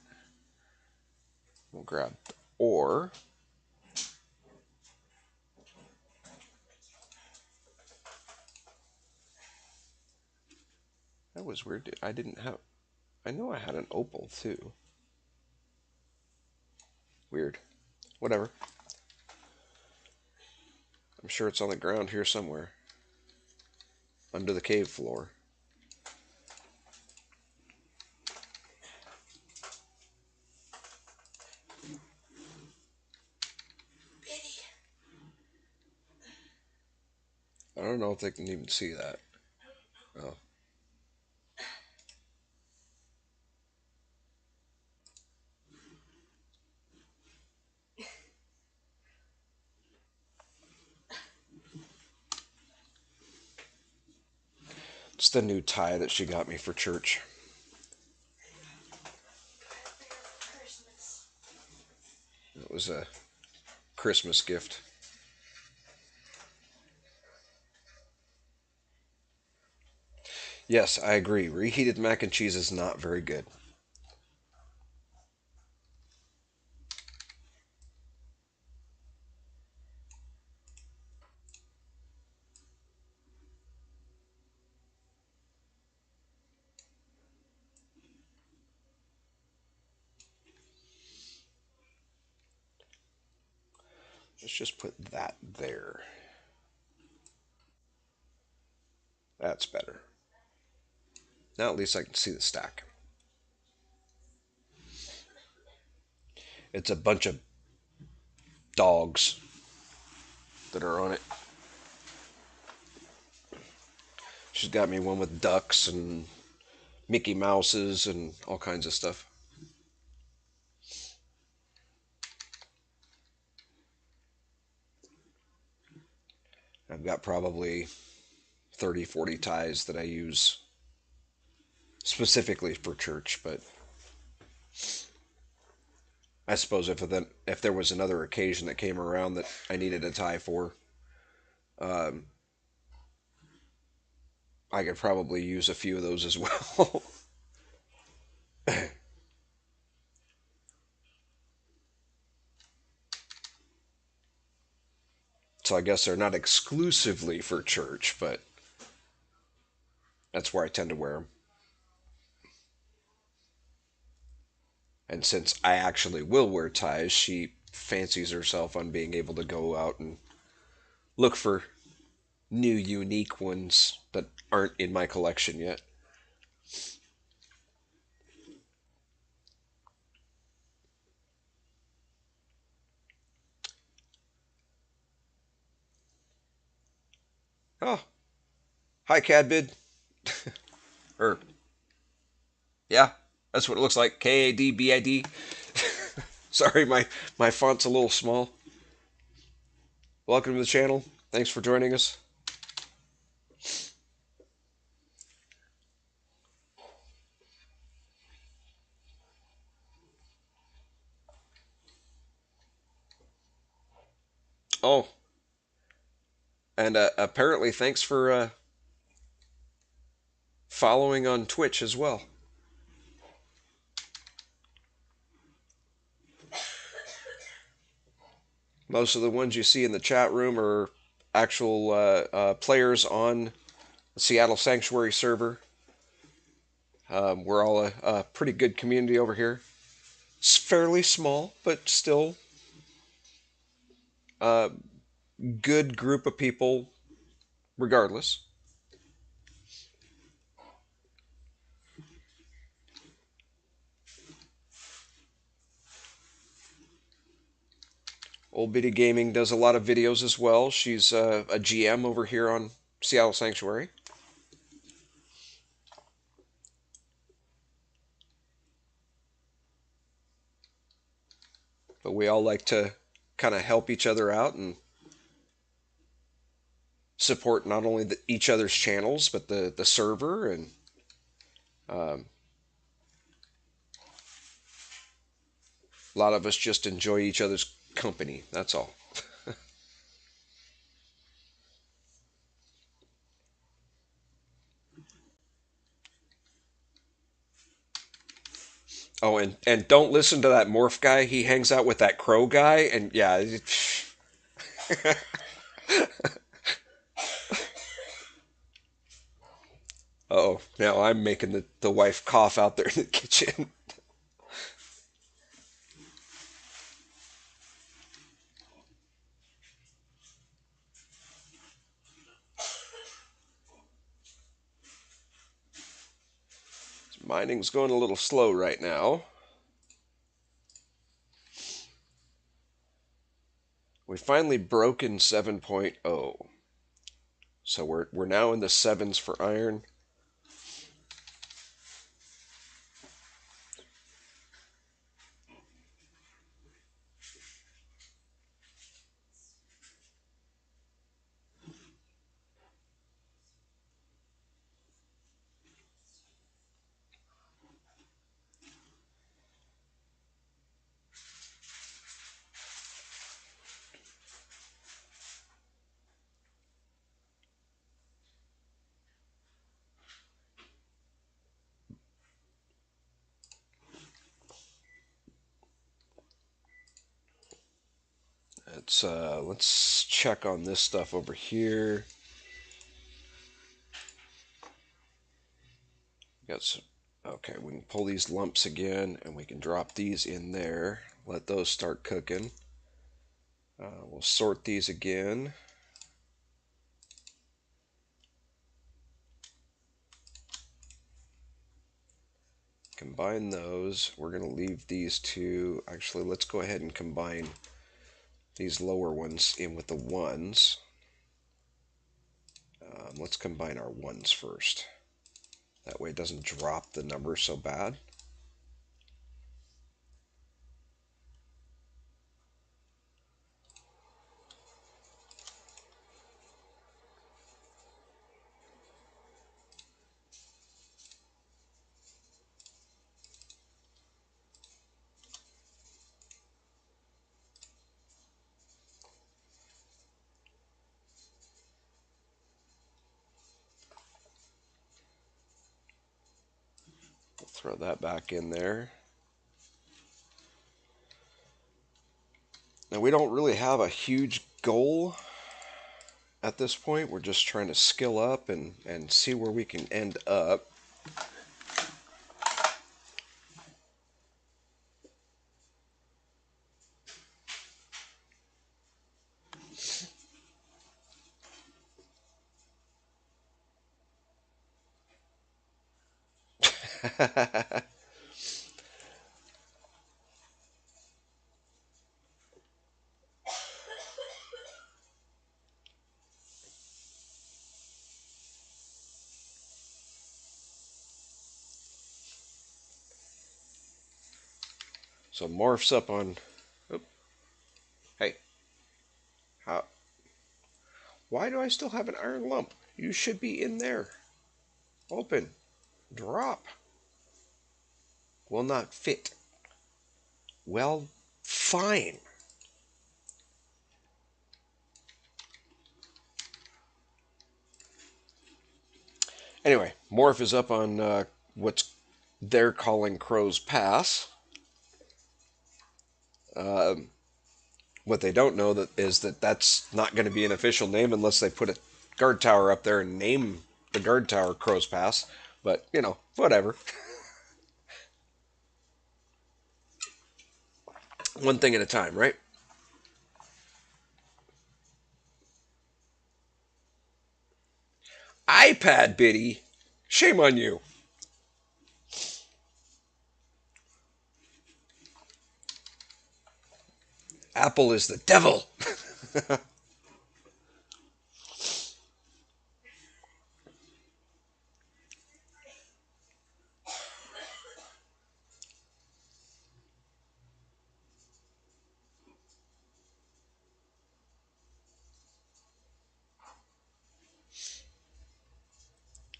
We'll grab the ore. That was weird. I didn't have. I know I had an opal too. Weird. Whatever. I'm sure it's on the ground here somewhere. Under the cave floor. Pity. I don't know if they can even see that. Oh. It's the new tie that she got me for church. Christmas. It was a Christmas gift. Yes, I agree. Reheated mac and cheese is not very good. Let's just put that there. That's better. Now at least I can see the stack. It's a bunch of dogs that are on it. She's got me one with ducks and Mickey Mouses and all kinds of stuff. I've got probably 30, 40 ties that I use specifically for church, but I suppose if there was another occasion that came around that I needed a tie for, um, I could probably use a few of those as well. So I guess they're not exclusively for church, but that's where I tend to wear them. And since I actually will wear ties, she fancies herself on being able to go out and look for new, unique ones that aren't in my collection yet. Oh, hi, Cadbid. Or, yeah, that's what it looks like. Kadbid. Sorry, my font's a little small. Welcome to the channel. Thanks for joining us. Oh, and apparently thanks for following on Twitch as well. Most of the ones you see in the chat room are actual players on the Seattle Sanctuary server. We're all a pretty good community over here. It's fairly small, but still a good group of people regardless. Old Biddy Gaming does a lot of videos as well. She's a GM over here on Seattle Sanctuary. But we all like to kind of help each other out and support not only each other's channels, but the server. And um, a lot of us just enjoy each other's company. That's all. Oh, and don't listen to that morph guy. He hangs out with that crow guy, and yeah. Oh, now I'm making the wife cough out there in the kitchen. Mining's going a little slow right now. We finally broken 7.0. So we're now in the sevens for iron. Let's check on this stuff over here. Got some, okay, we can pull these lumps again, and we can drop these in there. Let those start cooking. We'll sort these again. Combine those. We're going to leave these two. Actually, let's go ahead and combine these lower ones in with the ones. Let's combine our ones first. That way it doesn't drop the number so bad. We'll throw that back in there. Now we don't really have a huge goal at this point. We're just trying to skill up and see where we can end up. So morphs up on. Oop, hey, how? Why do I still have an iron lump? You should be in there. Open. Drop. Will not fit. Well, fine. Anyway, morph is up on what's they're calling Crow's Pass. Um, what they don't know is that that's not going to be an official name unless they put a guard tower up there and name the guard tower Crow's Pass. But whatever. One thing at a time, right? iPad Biddy, shame on you. Apple is the devil.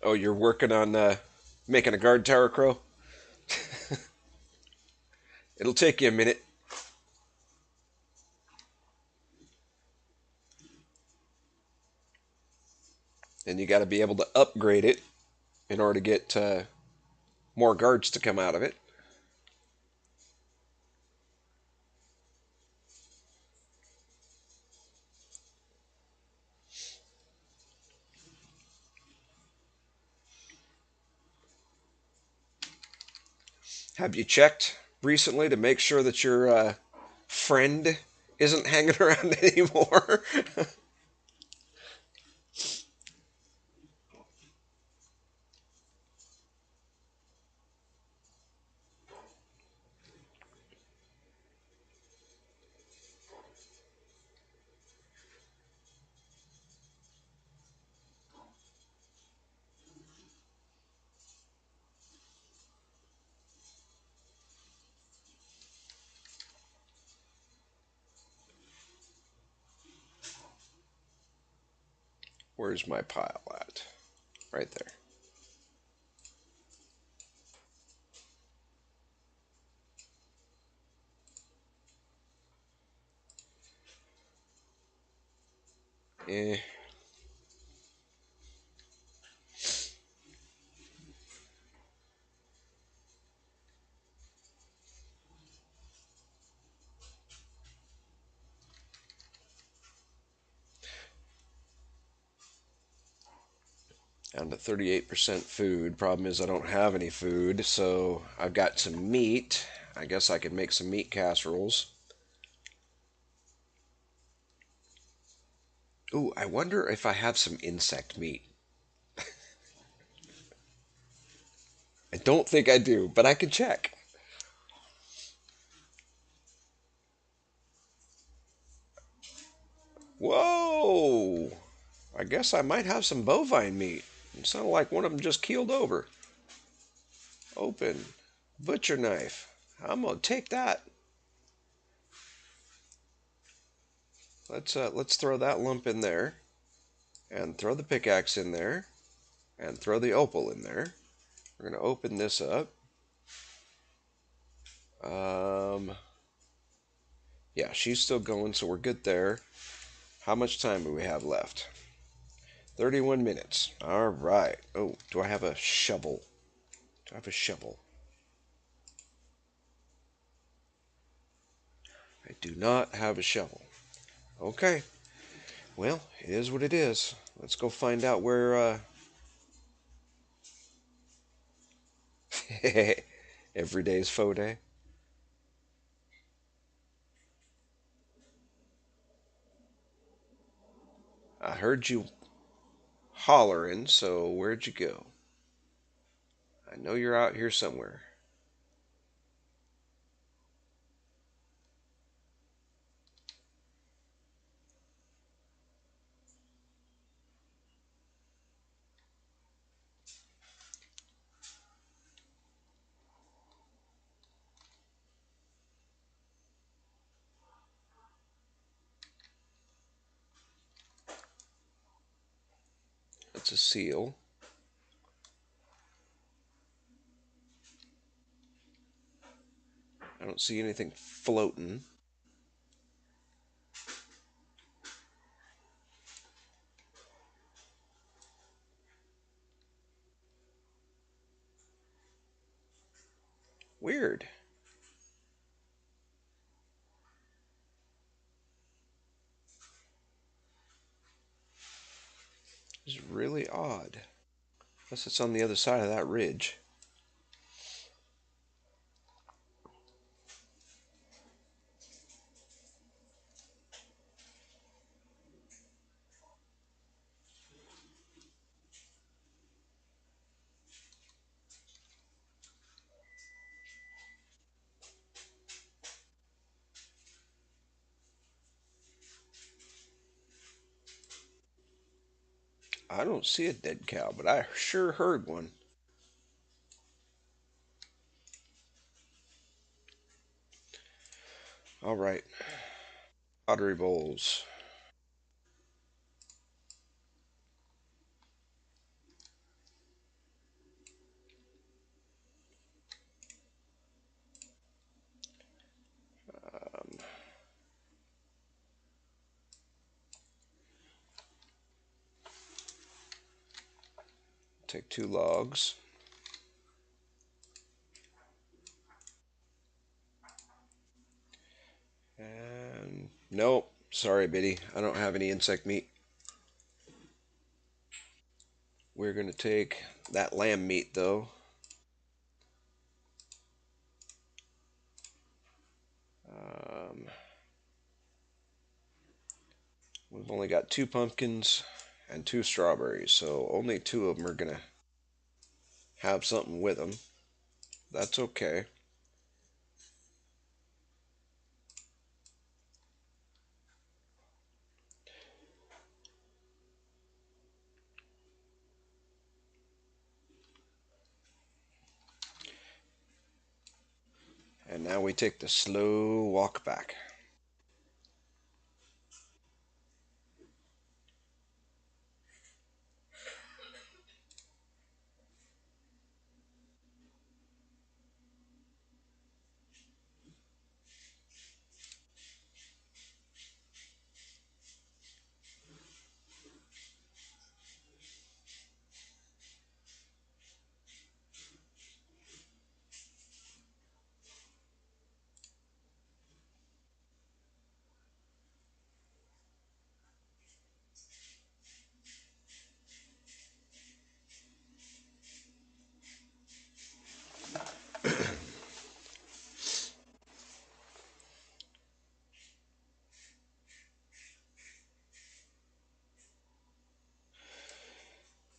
Oh, you're working on making a guard tower, Crow? It'll take you a minute. And you got to be able to upgrade it in order to get more guards to come out of it. Have you checked recently to make sure that your friend isn't hanging around anymore? Where's my pile at? Right there. Eh. Down to 38% food. Problem is I don't have any food, so I've got some meat. I guess I could make some meat casseroles. Ooh, I wonder if I have some insect meat. I don't think I do, but I can check. Whoa! I guess I might have some bovine meat. It sounded like one of them just keeled over. Open. Butcher knife. I'm gonna take that. Let's throw that lump in there, and throw the pickaxe in there, and throw the opal in there. We're gonna open this up. Um, yeah, she's still going, so we're good there. How much time do we have left? 31 minutes. All right. Oh, do I have a shovel? Do I have a shovel? I do not have a shovel. Okay. Well, it is what it is. Let's go find out where. Every day is faux day. I heard you hollering, so where'd you go? I know you're out here somewhere. That's a seal. I don't see anything floating. Weird. It's really odd. Unless it's on the other side of that ridge. I don't see a dead cow, but I sure heard one. All right, pottery bowls. Um, take 2 logs. And nope, sorry, Biddy. I don't have any insect meat. We're gonna take that lamb meat though. Um, we've only got 2 pumpkins and 2 strawberries, so only 2 of them are gonna have something with them. That's okay. And now we take the slow walk back.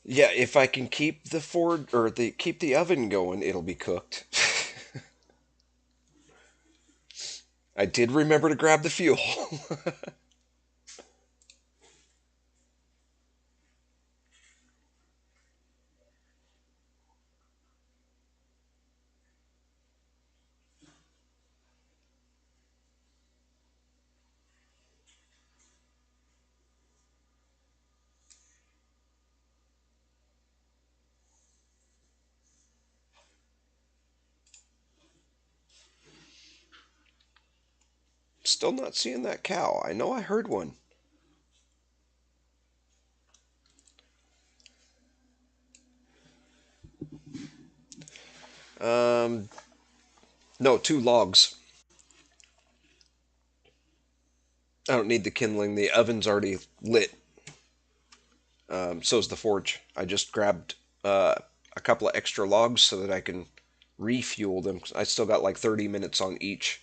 Yeah, if I can keep the keep the oven going, it'll be cooked. I did remember to grab the fuel. Still not seeing that cow. I know I heard one. Um, no, 2 logs. I don't need the kindling. The oven's already lit. So is the forge. I just grabbed a couple of extra logs so that I can refuel them. I still got like 30 minutes on each.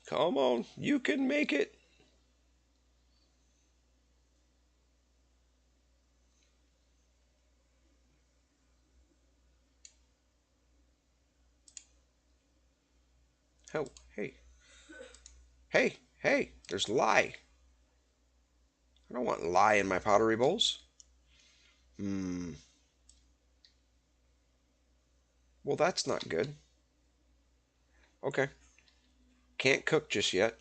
Come on, you can make it. Oh, hey, hey, there's lye. I don't want lye in my pottery bowls. Hmm, well, that's not good. Okay, can't cook just yet.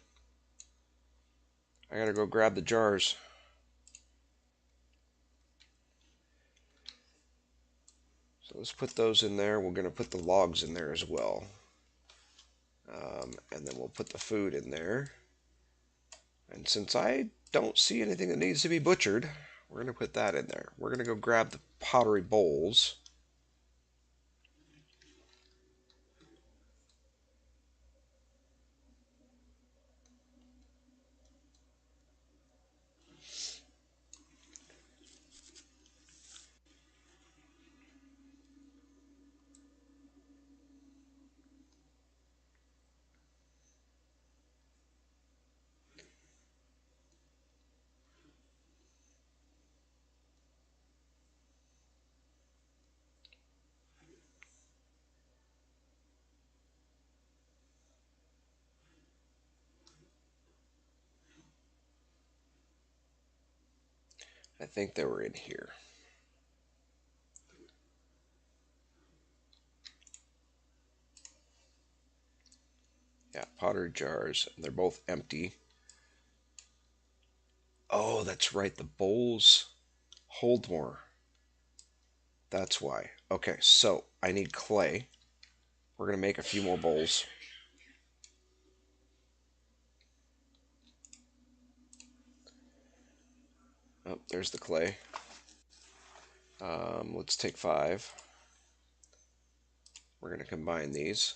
I gotta go grab the jars. So let's put those in there. We're gonna put the logs in there as well. And then we'll put the food in there. And since I don't see anything that needs to be butchered, we're going to put that in there. We're going to go grab the pottery bowls. I think they were in here. Yeah, pottery jars. And they're both empty. Oh, that's right. The bowls hold more. That's why. Okay, so I need clay. We're going to make a few more bowls. Oh, there's the clay. Let's take 5. We're going to combine these.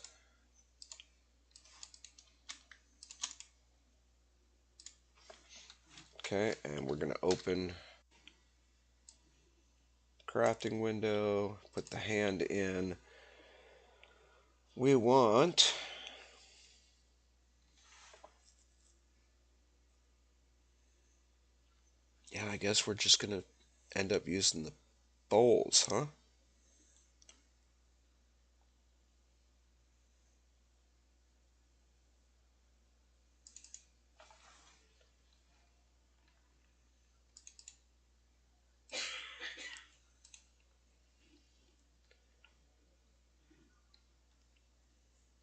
Okay, and we're going to open crafting window, put the hand in. We want, yeah, I guess we're just going to end up using the bowls, huh?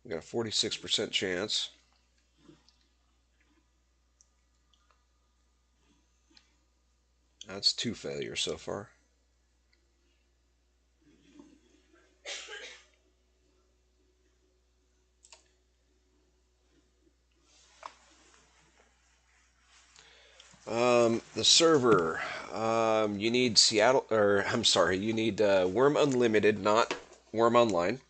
We got a 46% chance. That's 2 failures so far. The server. You need Seattle, or I'm sorry, you need Worm Unlimited, not Worm Online.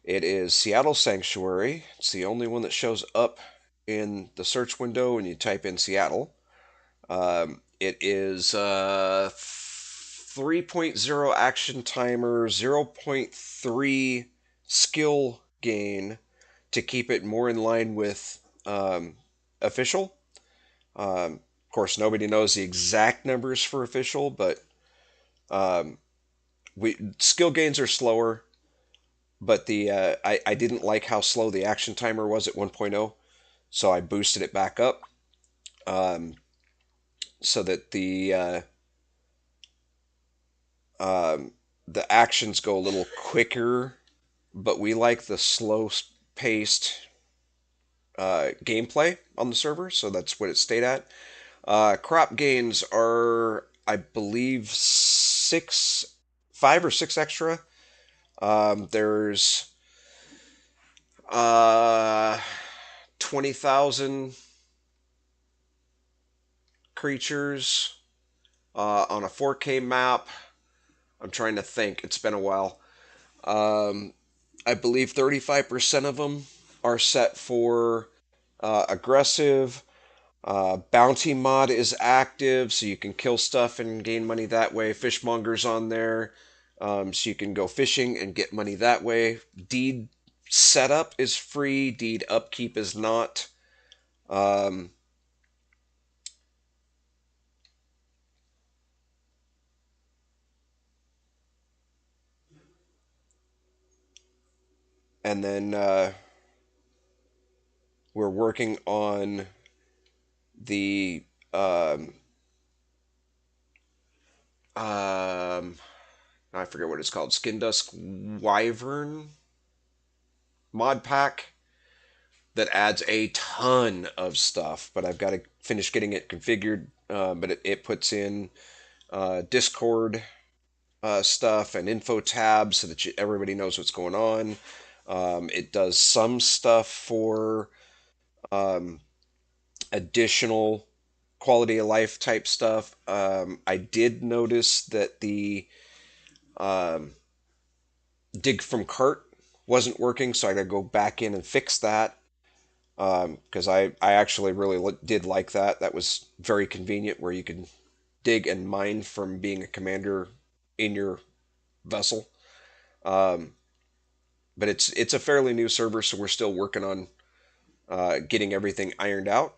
It is Seattle Sanctuary. It's the only one that shows up in the search window when you type in Seattle. It is 3.0 action timer, zero point 0.3 skill gain to keep it more in line with official. Of course, nobody knows the exact numbers for official, but we skill gains are slower. But I didn't like how slow the action timer was at 1.0, so I boosted it back up. Um, so that um, the actions go a little quicker, but we like the slow paced gameplay on the server, so that's what it stayed at. Crop gains are, I believe, six, 5 or 6 extra. There's uh, 20,000 creatures on a 4K map. I'm trying to think. It's been a while. Um, I believe 35% of them are set for aggressive. Bounty mod is active, so you can kill stuff and gain money that way. Fishmonger's on there, so you can go fishing and get money that way. Deed setup is free. Deed upkeep is not. Um, and then we're working on the um, um, I forget what it's called. Skin Dusk Wyvern mod pack that adds a ton of stuff, but I've got to finish getting it configured. But it puts in Discord stuff and info tabs so that everybody knows what's going on. It does some stuff for um, additional quality of life type stuff. I did notice that the um, dig from cart wasn't working, so I got to go back in and fix that. Because I actually really did like that. That was very convenient where you can dig and mine from being a commander in your vessel. Um, but it's a fairly new server, so we're still working on getting everything ironed out.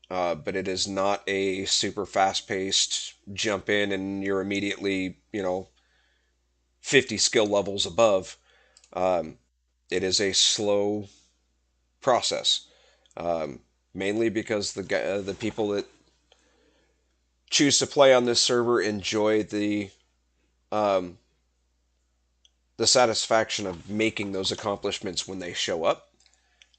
But it is not a super fast paced jump in and you're immediately 50 skill levels above. Um, it is a slow process, um, mainly because the people that choose to play on this server enjoy um, the satisfaction of making those accomplishments when they show up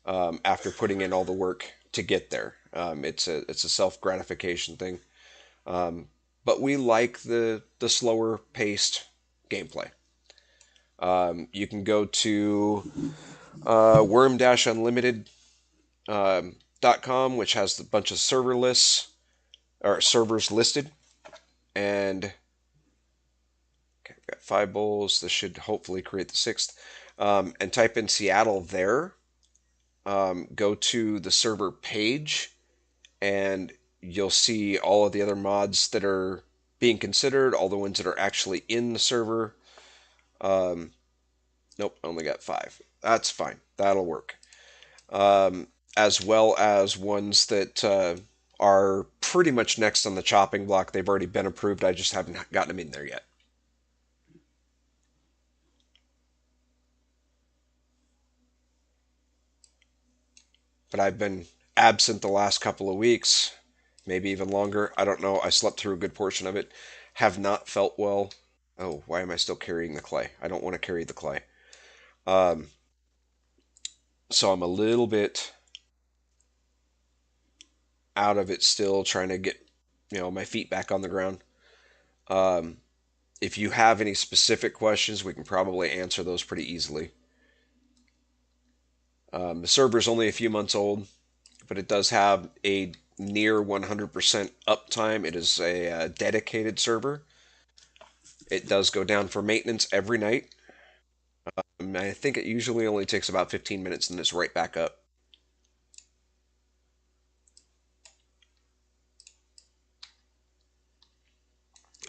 after putting in all the work to get there. It's a self gratification thing, but we like the slower paced gameplay. You can go to Wurm-Unlimited .com, which has a bunch of server lists or servers listed, and okay, we've got 5 bowls. This should hopefully create the sixth. And type in Seattle there. Go to the server page, and you'll see all of the other mods that are being considered, all the ones that are actually in the server. Um, nope, only got 5. That's fine. That'll work. As well as ones that are pretty much next on the chopping block. They've already been approved. I just haven't gotten them in there yet. But I've been absent the last couple of weeks, maybe even longer. I don't know. I slept through a good portion of it. Have not felt well. Oh, why am I still carrying the clay? I don't want to carry the clay. Um, so I'm a little bit out of it still, trying to get my feet back on the ground. Um, if you have any specific questions, we can probably answer those pretty easily. The server is only a few months old, but it does have a near 100% uptime. It is a dedicated server. It does go down for maintenance every night. I think it usually only takes about 15 minutes and it's right back up.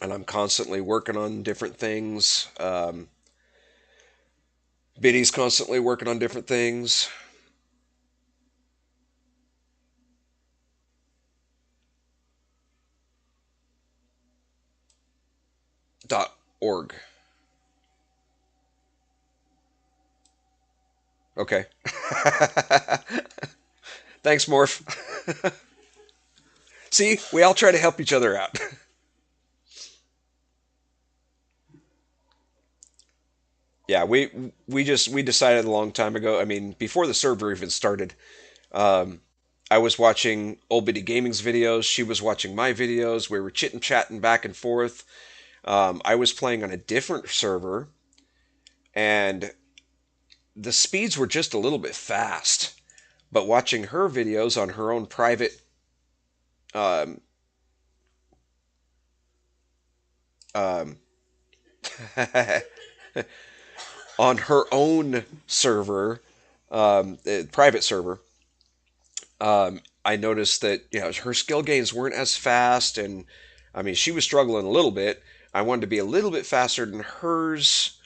And I'm constantly working on different things. Biddy's constantly working on different things. .org. Okay. Thanks, Morph. See, we all try to help each other out. Yeah, we decided a long time ago. I mean, before the server even started, um, I was watching Old Bitty Gaming's videos. She was watching my videos. We were chit chatting back and forth. I was playing on a different server, and the speeds were just a little bit fast. But watching her videos on her own private, um, um, on her own server, private server, I noticed that her skill gains weren't as fast, and I mean she was struggling a little bit. I wanted to be a little bit faster than hers,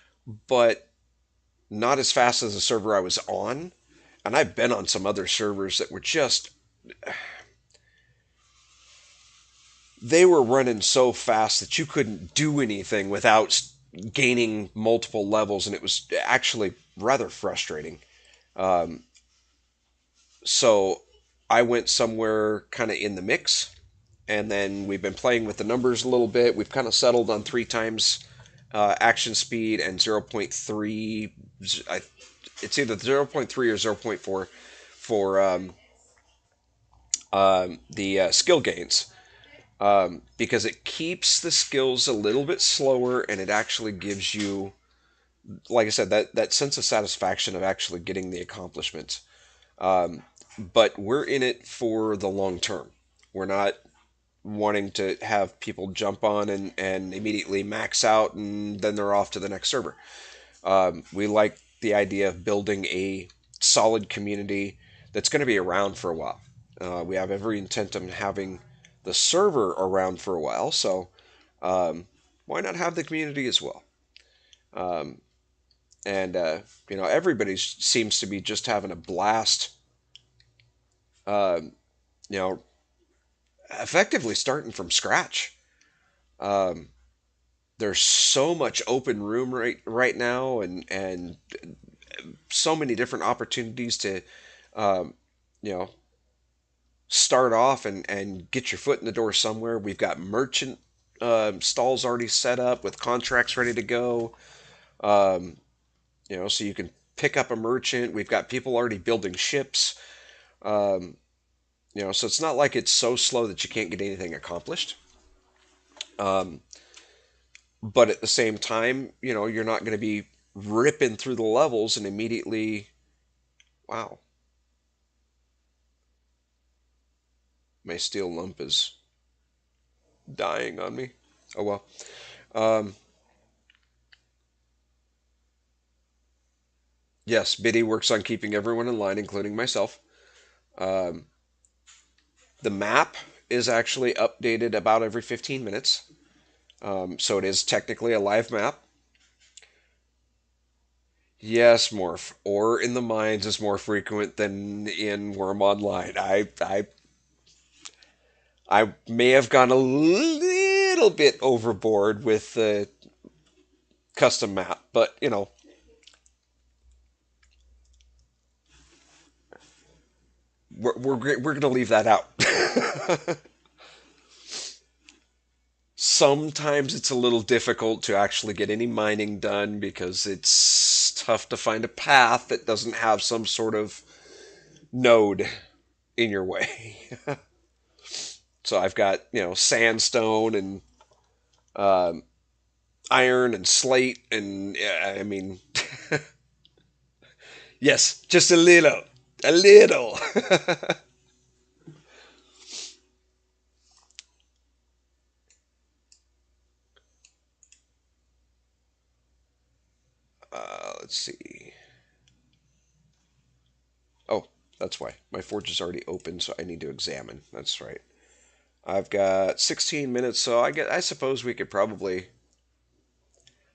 but not as fast as the server I was on. And I've been on some other servers that were just they were running so fast that you couldn't do anything without gaining multiple levels, and it was actually rather frustrating. Um, so I went somewhere kind of in the mix, and then we've been playing with the numbers a little bit. We've kind of settled on 3 times action speed and zero point 0.3. It's either zero point 0.3 or zero point 0.4 for the skill gains, because it keeps the skills a little bit slower, and it actually gives you, like I said, that sense of satisfaction of actually getting the accomplishment. Um, but we're in it for the long term. We're not wanting to have people jump on and immediately max out and then they're off to the next server. We like the idea of building a solid community that's going to be around for a while. We have every intent on having the server around for a while, so why not have the community as well? Um, and everybody seems to be just having a blast. Uh, you know, effectively starting from scratch. Um, there's so much open room right now, and so many different opportunities to um, you know start off and get your foot in the door somewhere. We've got merchant stalls already set up with contracts ready to go. Um, so you can pick up a merchant. We've got people already building ships. Um, so it's not like it's so slow that you can't get anything accomplished. Um, but at the same time, you're not going to be ripping through the levels and immediately, wow, my steel lump is dying on me. Oh well. Um, yes, Biddy works on keeping everyone in line, including myself. Um, the map is actually updated about every 15 minutes. So it is technically a live map. Yes, Morph. Or in the mines is more frequent than in Wurm Online. I may have gone a little bit overboard with the custom map, but we're going to leave that out. Sometimes it's a little difficult to actually get any mining done because it's tough to find a path that doesn't have some sort of node in your way. So I've got, sandstone and um, iron and slate, and I mean, yes, just a little, a little. Let's see. Oh, that's why my forge is already open, so I need to examine. That's right. I've got 16 minutes, so I suppose we could probably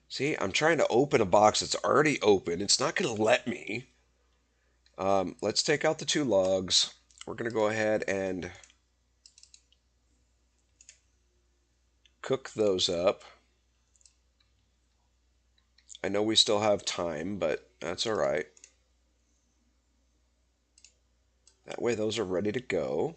see. I'm trying to open a box that's already open. It's not going to let me. Let's take out the 2 logs. We're going to go ahead and cook those up. I know we still have time, but that's all right. That way those are ready to go.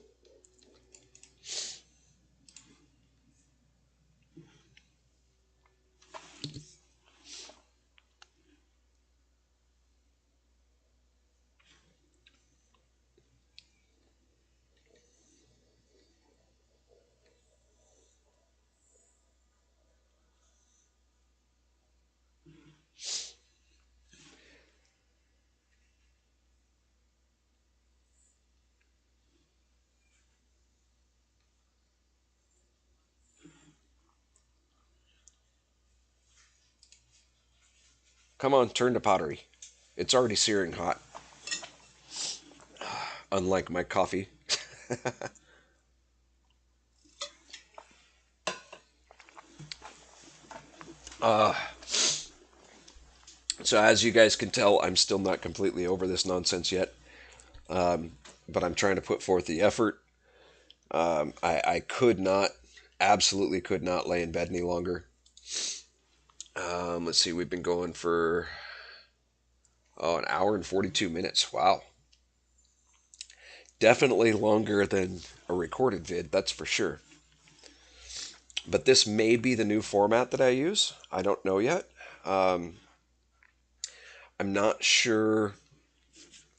Come on, turn to pottery. It's already searing hot, unlike my coffee. So as you guys can tell, I'm still not completely over this nonsense yet, but I'm trying to put forth the effort. I could not, absolutely could not lay in bed any longer. Let's see, we've been going for an hour and 42 minutes. Wow. Definitely longer than a recorded vid, that's for sure. But this may be the new format that I use. I don't know yet. Um, I'm not sure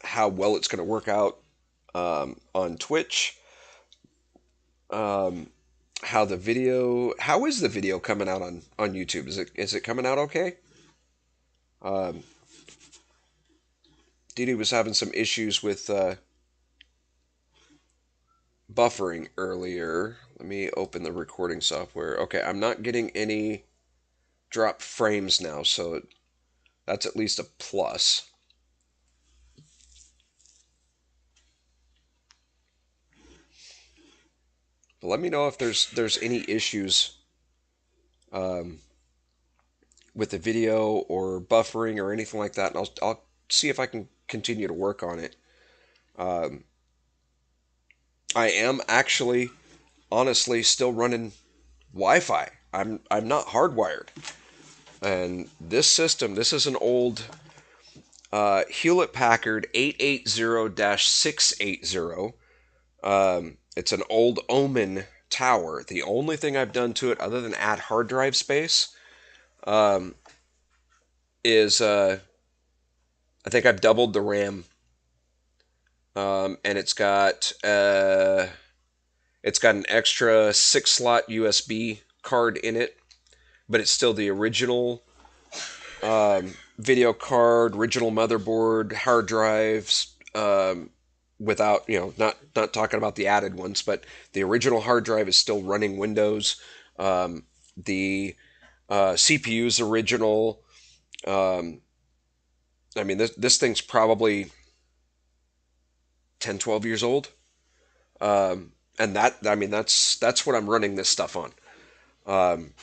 how well it's going to work out on Twitch. Um, how is the video coming out on YouTube? Is it coming out okay? Um, Didi was having some issues with buffering earlier. Let me open the recording software. Okay, I'm not getting any drop frames now, so that's at least a plus. But let me know if there's any issues um, with the video or buffering or anything like that, and I'll see if I can continue to work on it. Um, I am actually, honestly, still running Wi-Fi. I'm not hardwired, and this is an old Hewlett Packard 880-680. It's an old Omen tower. The only thing I've done to it, other than add hard drive space, um, is I think I've doubled the RAM, and it's got an extra 6 slot USB card in it, but it's still the original video card, original motherboard, hard drives, without, not talking about the added ones, but the original hard drive is still running Windows. The CPU is original. Um, I mean, this thing's probably 10, 12 years old. And I mean, that's what I'm running this stuff on. Um,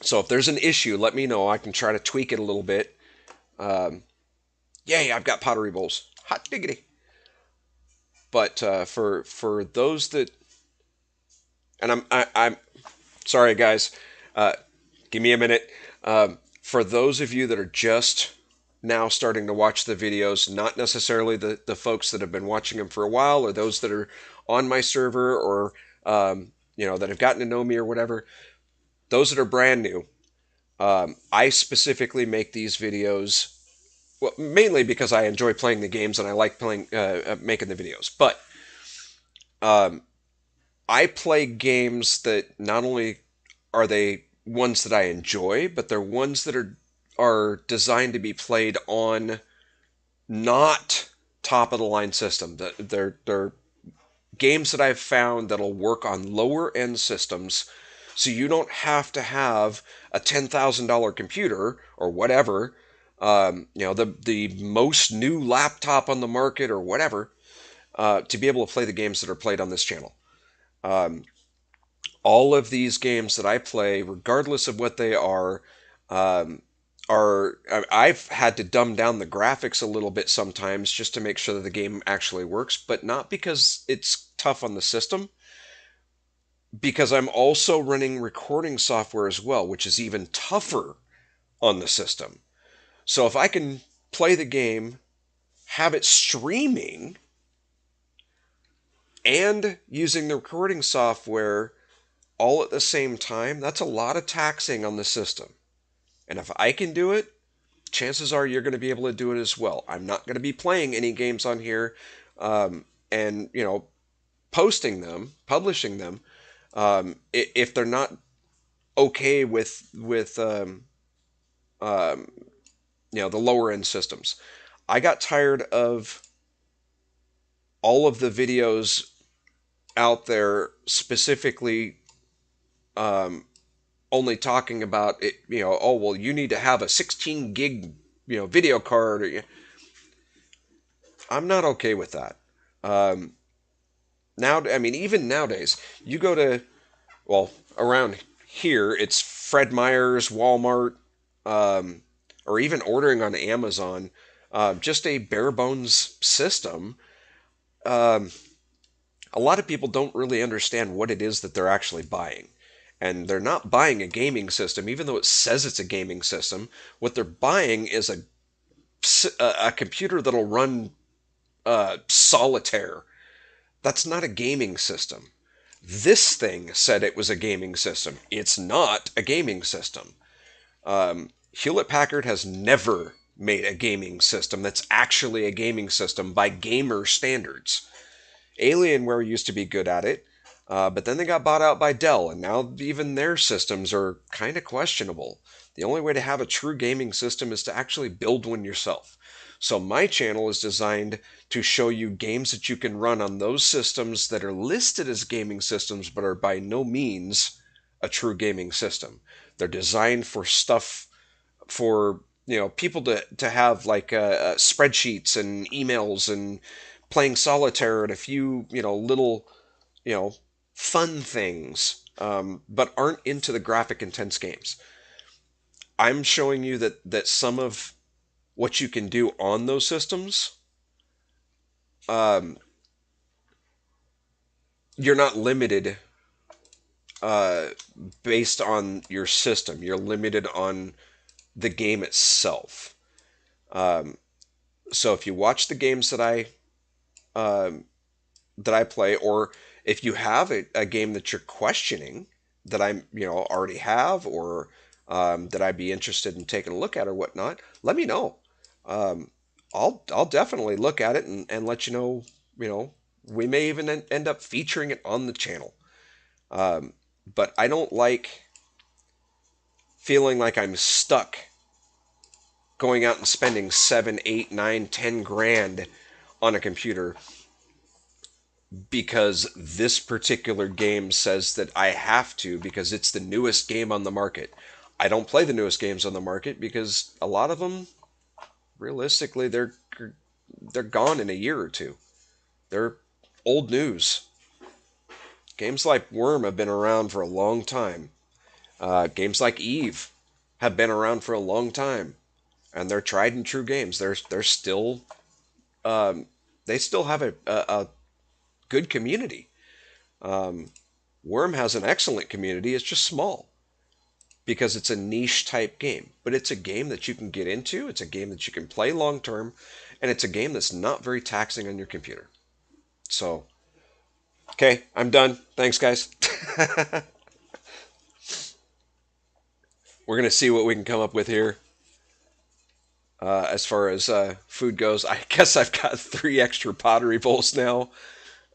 so if there's an issue, let me know. I can try to tweak it a little bit. Um, Yay, I've got pottery bowls. Hot diggity. But for those that, and I'm sorry, guys. Uh, Give me a minute. For those of you that are just now starting to watch the videos, not necessarily the folks that have been watching them for a while, or those that are on my server, or that have gotten to know me or whatever. Those that are brand new, I specifically make these videos. Well, mainly because I enjoy playing the games and I like making the videos. But um, I play games that not only are they ones that I enjoy, but they're ones that are designed to be played on not top of the line system. They're games that I've found that'll work on lower end systems, so you don't have to have a $10,000 computer or whatever. The most new laptop on the market or whatever, to be able to play the games that are played on this channel. Um, all of these games that I play, regardless of what they um, I've had to dumb down the graphics a little bit sometimes just to make sure that the game actually works, but not because it's tough on the system, because I'm also running recording software as well, which is even tougher on the system. So if I can play the game, have it streaming, and using the recording software all at the same time, that's a lot of taxing on the system. And if I can do it, chances are you're going to be able to do it as well. I'm not going to be playing any games on here, and posting them, publishing them, if they're not okay with um, the lower end systems. I got tired of all of the videos out there specifically only talking about it. Oh well, you need to have a 16 gig video card. I'm not okay with that. Um, Now, I mean, even nowadays, you go to, well, around here, it's Fred Meyer's, Walmart, um, or even ordering on Amazon, just a bare bones system. Um, a lot of people don't really understand what it is that they're actually buying. And they're not buying a gaming system, even though it says it's a gaming system. What they're buying is a computer that'll run solitaire. That's not a gaming system. This thing said it was a gaming system. It's not a gaming system. Hewlett Packard has never made a gaming system that's actually a gaming system by gamer standards. Alienware used to be good at it, but then they got bought out by Dell, and now even their systems are kind of questionable. The only way to have a true gaming system is to actually build one yourself. So my channel is designed to show you games that you can run on those systems that are listed as gaming systems, but are by no means a true gaming system. They're designed for stuff for people to have like spreadsheets and emails and playing solitaire and a few little you know fun things, but aren't into the graphic intense games. I'm showing you that some of what you can do on those systems, um, you're not limited uh, based on your system. You're limited on the game itself. Um, so if you watch the games um, that I play, or if you have a game that you're questioning that I'm already have, or that I'd be interested in taking a look at or whatnot, let me know. Um, I'll definitely look at it and let you know. You know, we may even end up featuring it on the channel. Um, but I don't like feeling like I'm stuck going out and spending 7, 8, 9, 10 grand on a computer because this particular game says that I have to because it's the newest game on the market. I don't play the newest games on the market because a lot of them, realistically, they're gone in a year or two. They're old news. Games like Wurm have been around for a long time. Games like Eve have been around for a long time, and they're tried and true games. They're still they still have a good community. Um, Worm has an excellent community. It's just small because it's a niche type game. But it's a game that you can get into, it's a game that you can play long term, and it's a game that's not very taxing on your computer. So, okay, I'm done. Thanks, guys. We're going to see what we can come up with here as far as food goes. I guess I've got 3 extra pottery bowls now.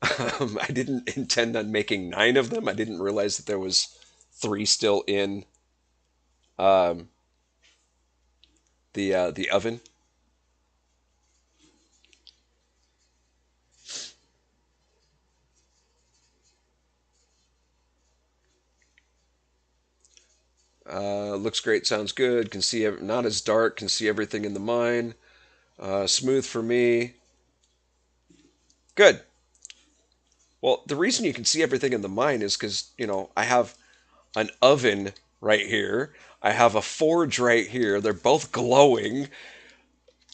I didn't intend on making 9 of them. I didn't realize that there was 3 still in um, the oven. Looks great, sounds good. Can see not as dark. Can see everything in the mine. Smooth for me. Good. Well, the reason you can see everything in the mine is because I have an oven right here. I have a forge right here. They're both glowing.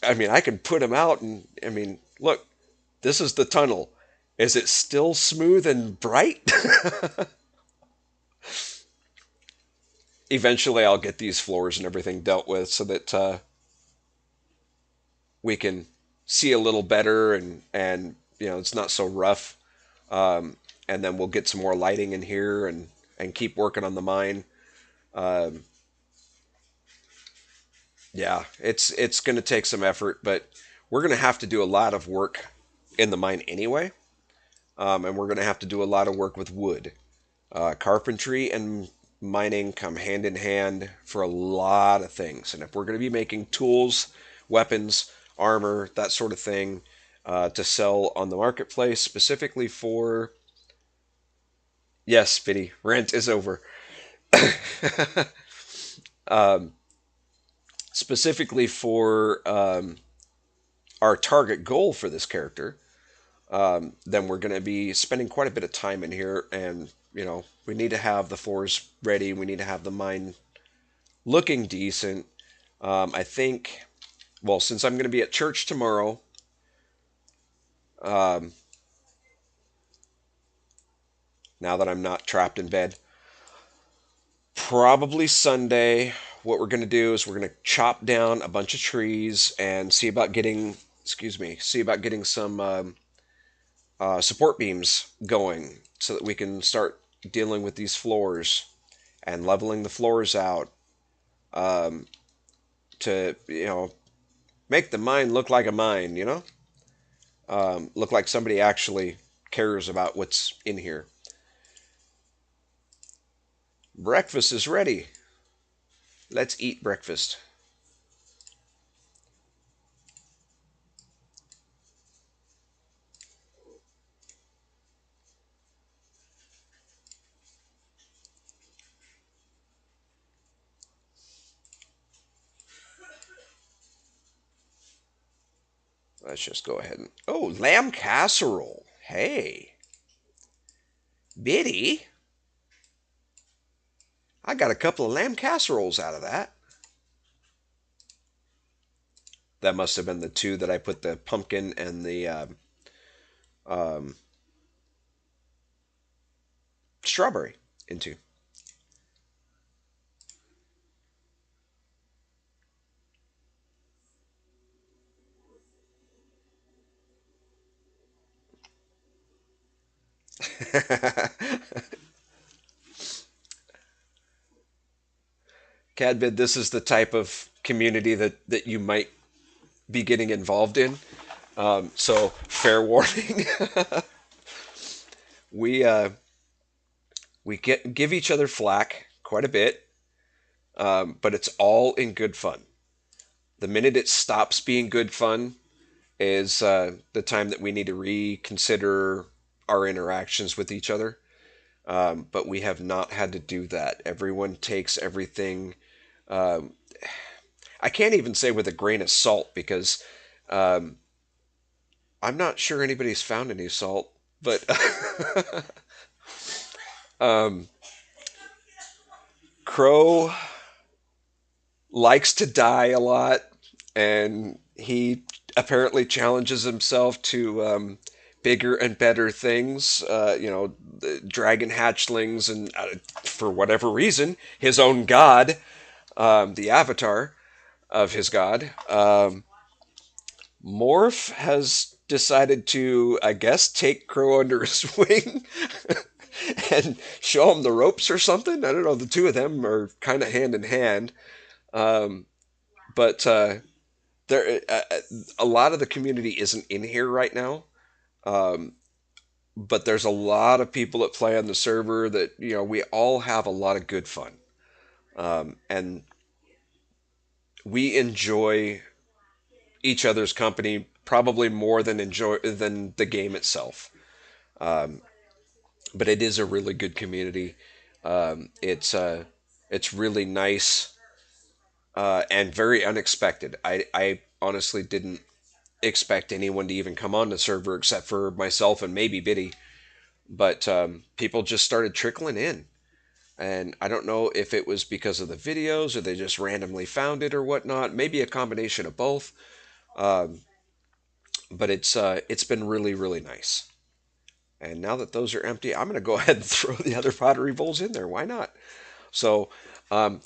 I mean, I can put them out, and I mean, look, this is the tunnel. Is it still smooth and bright? Eventually, I'll get these floors and everything dealt with so that we can see a little better, and it's not so rough. And then we'll get some more lighting in here and keep working on the mine. Um, yeah, it's going to take some effort, but we're going to have to do a lot of work in the mine anyway, and we're going to have to do a lot of work with wood. Carpentry and mining come hand in hand for a lot of things, and if we're going to be making tools, weapons, armor, that sort of thing, to sell on the marketplace, specifically for yes, Biddy, rent is over. um, specifically for our target goal for this character, then we're going to be spending quite a bit of time in here. And, we need to have the floors ready. We need to have the mine looking decent. I think, well, since I'm going to be at church tomorrow, um, now that I'm not trapped in bed, probably Sunday, what we're going to do is we're going to chop down a bunch of trees and see about getting, excuse me, see about getting some support beams going so that we can start dealing with these floors and leveling the floors out, um, to, make the mine look like a mine, look like somebody actually cares about what's in here. Breakfast is ready. Let's eat breakfast. Let's just go ahead and. Oh, lamb casserole. Hey, Biddy, I got a couple of lamb casseroles out of that. That must have been the two that I put the pumpkin and the um, strawberry into. Cadbid, this is the type of community that you might be getting involved in. So, fair warning. we we give each other flack quite a bit, but it's all in good fun. The minute it stops being good fun is the time that we need to reconsider our interactions with each other. But we have not had to do that. Everyone takes everything. Um, I can't even say with a grain of salt because um, I'm not sure anybody's found any salt. But um, Crow likes to die a lot, and he apparently challenges himself to bigger and better things. The dragon hatchlings, and for whatever reason, his own god, the avatar of his god. Morph has decided to, I guess, take Crow under his wing and show him the ropes or something. I don't know. The two of them are kind of hand in hand. Um, but there, a lot of the community isn't in here right now. Um, but there's a lot of people that play on the server that, we all have a lot of good fun. And we enjoy each other's company probably more than the game itself. Um, but it is a really good community. It's really nice, and very unexpected. I honestly didn't expect anyone to even come on the server except for myself and maybe Biddy. But people just started trickling in. And I don't know if it was because of the videos or they just randomly found it or whatnot. Maybe a combination of both. Um, but it's been really, really nice. And now that those are empty, I'm going to go ahead and throw the other pottery bowls in there. Why not? So,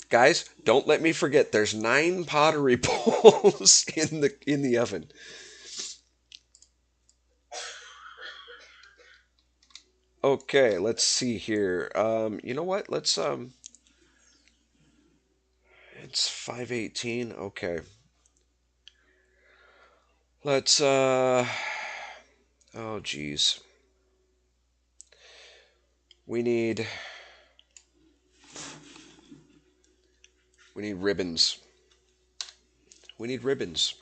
guys, don't let me forget. There's 9 pottery bowls in the oven. Okay, let's see here. You know what? It's 5:18. Okay. Let's oh geez. We need we need ribbons. We need ribbons.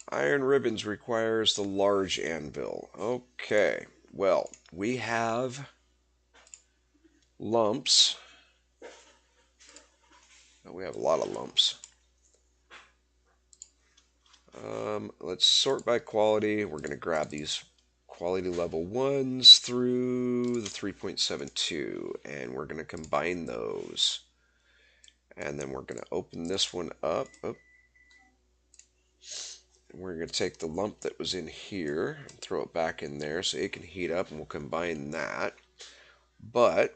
Iron ribbons requires the large anvil. Okay. Well, we have lumps Oh, we have a lot of lumps. Let's sort by quality. We're going to grab these quality level 1s through the 3.72, and we're going to combine those. And then we're going to open this one up. Oh, and we're going to take the lump that was in here and throw it back in there so it can heat up, and we'll combine that. But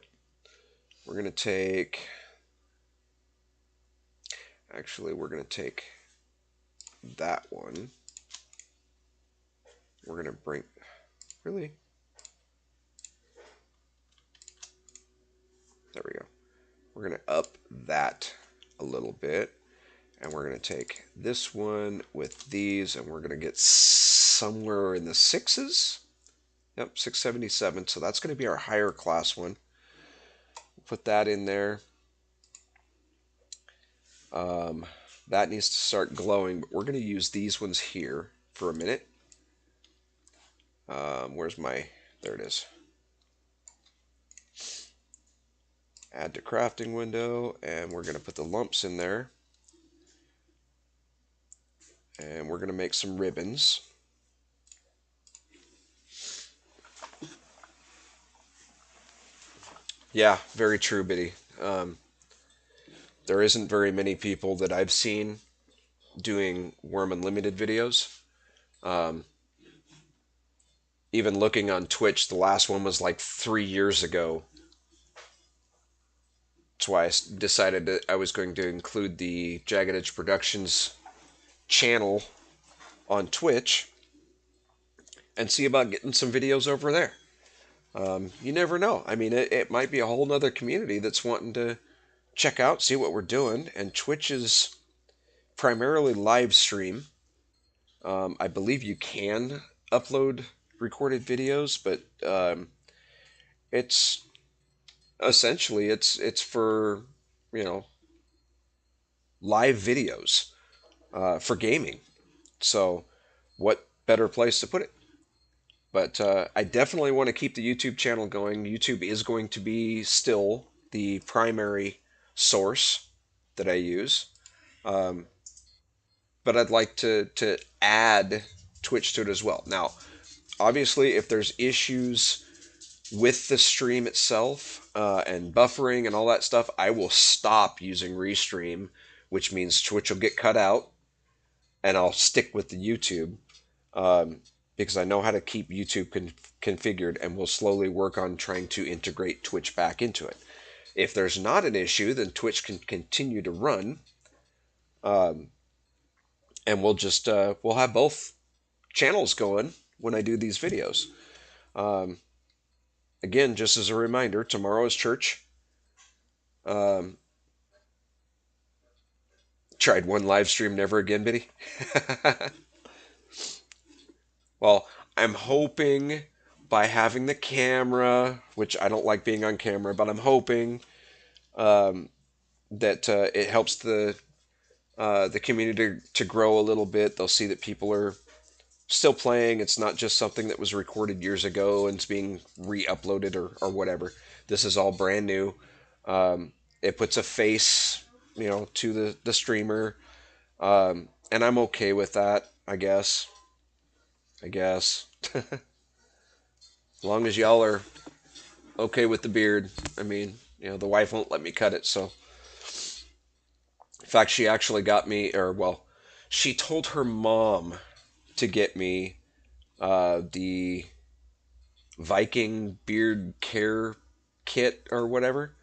we're going to take, actually, we're going to take that one. We're going to bring, really? There we go. We're going to up that a little bit. And we're going to take this one with these, and we're going to get somewhere in the sixes. Yep, 677. So that's going to be our higher class one. Put that in there. Um, that needs to start glowing, but we're going to use these ones here for a minute. Where's my, there it is. Add to crafting window, and we're going to put the lumps in there. And we're going to make some ribbons. Yeah, very true, Biddy. There isn't very many people that I've seen doing Wurm Unlimited videos. Um, Even looking on Twitch, the last one was like 3 years ago. That's why I decided that I was going to include the Jagged Edge Productions channel on Twitch and see about getting some videos over there. You never know. I mean, it might be a whole nother community that's wanting to check out, see what we're doing. And Twitch is primarily live stream. I believe you can upload recorded videos, but it's essentially it's for, you know, live videos for gaming. So what better place to put it? But I definitely want to keep the YouTube channel going. YouTube is going to be still the primary source that I use. Um, but I'd like to add Twitch to it as well. Now, obviously, if there's issues with the stream itself and buffering and all that stuff, I will stop using Restream, which means Twitch will get cut out, and I'll stick with the YouTube because I know how to keep YouTube configured, and we'll slowly work on trying to integrate Twitch back into it. If there's not an issue, then Twitch can continue to run, and we'll have both channels going when I do these videos. Again, just as a reminder, tomorrow is church. Um, Tried one live stream, never again, Biddy. Well, I'm hoping by having the camera, which I don't like being on camera, but I'm hoping that it helps the community to grow a little bit. They'll see that people are still playing. It's not just something that was recorded years ago and it's being re-uploaded or whatever. This is all brand new. It puts a face, you know, to the streamer, and I'm okay with that. I guess. I guess. As long as y'all are okay with the beard. I mean, you know, the wife won't let me cut it, so. In fact, she actually got me, or well, she told her mom to get me the Viking beard care kit or whatever.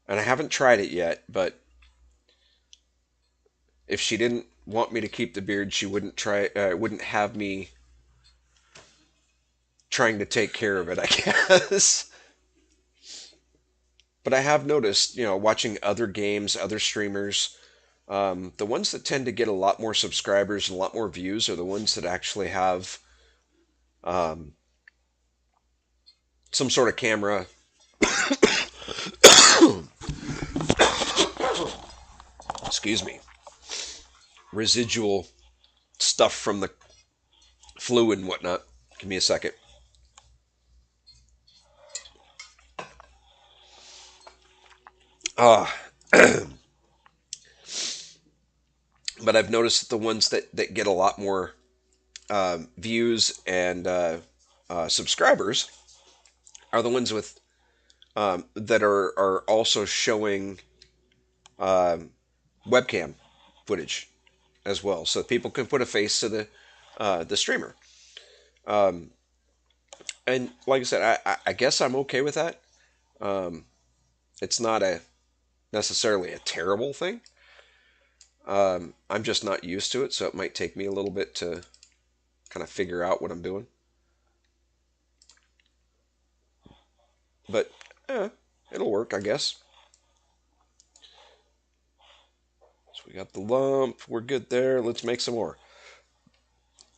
And I haven't tried it yet, but if she didn't want me to keep the beard, she wouldn't have me trying to take care of it, I guess. But I have noticed, you know, watching other games, other streamers, the ones that tend to get a lot more subscribers and a lot more views are the ones that actually have um, some sort of camera. Excuse me. Residual stuff from the flu and whatnot. Give me a second. Ah, But I've noticed that the ones that get a lot more views and subscribers are the ones with that are also showing webcam footage as well, so people can put a face to the streamer. Um, and like I said, I guess I'm okay with that. Um, it's not a necessarily a terrible thing. I'm just not used to it, so it might take me a little bit to kind of figure out what I'm doing. But eh, it'll work, I guess. So we got the lump. We're good there. Let's make some more.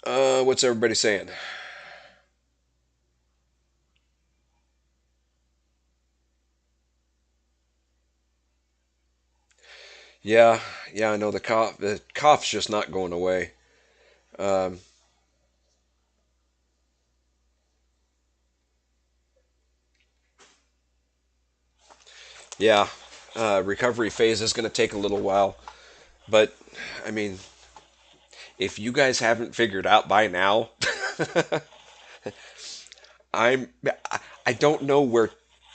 What's everybody saying? Yeah, yeah, I know the cough. The cough's just not going away. Um, yeah, recovery phase is going to take a little while, but I mean, if you guys haven't figured out by now, I'm I don't know where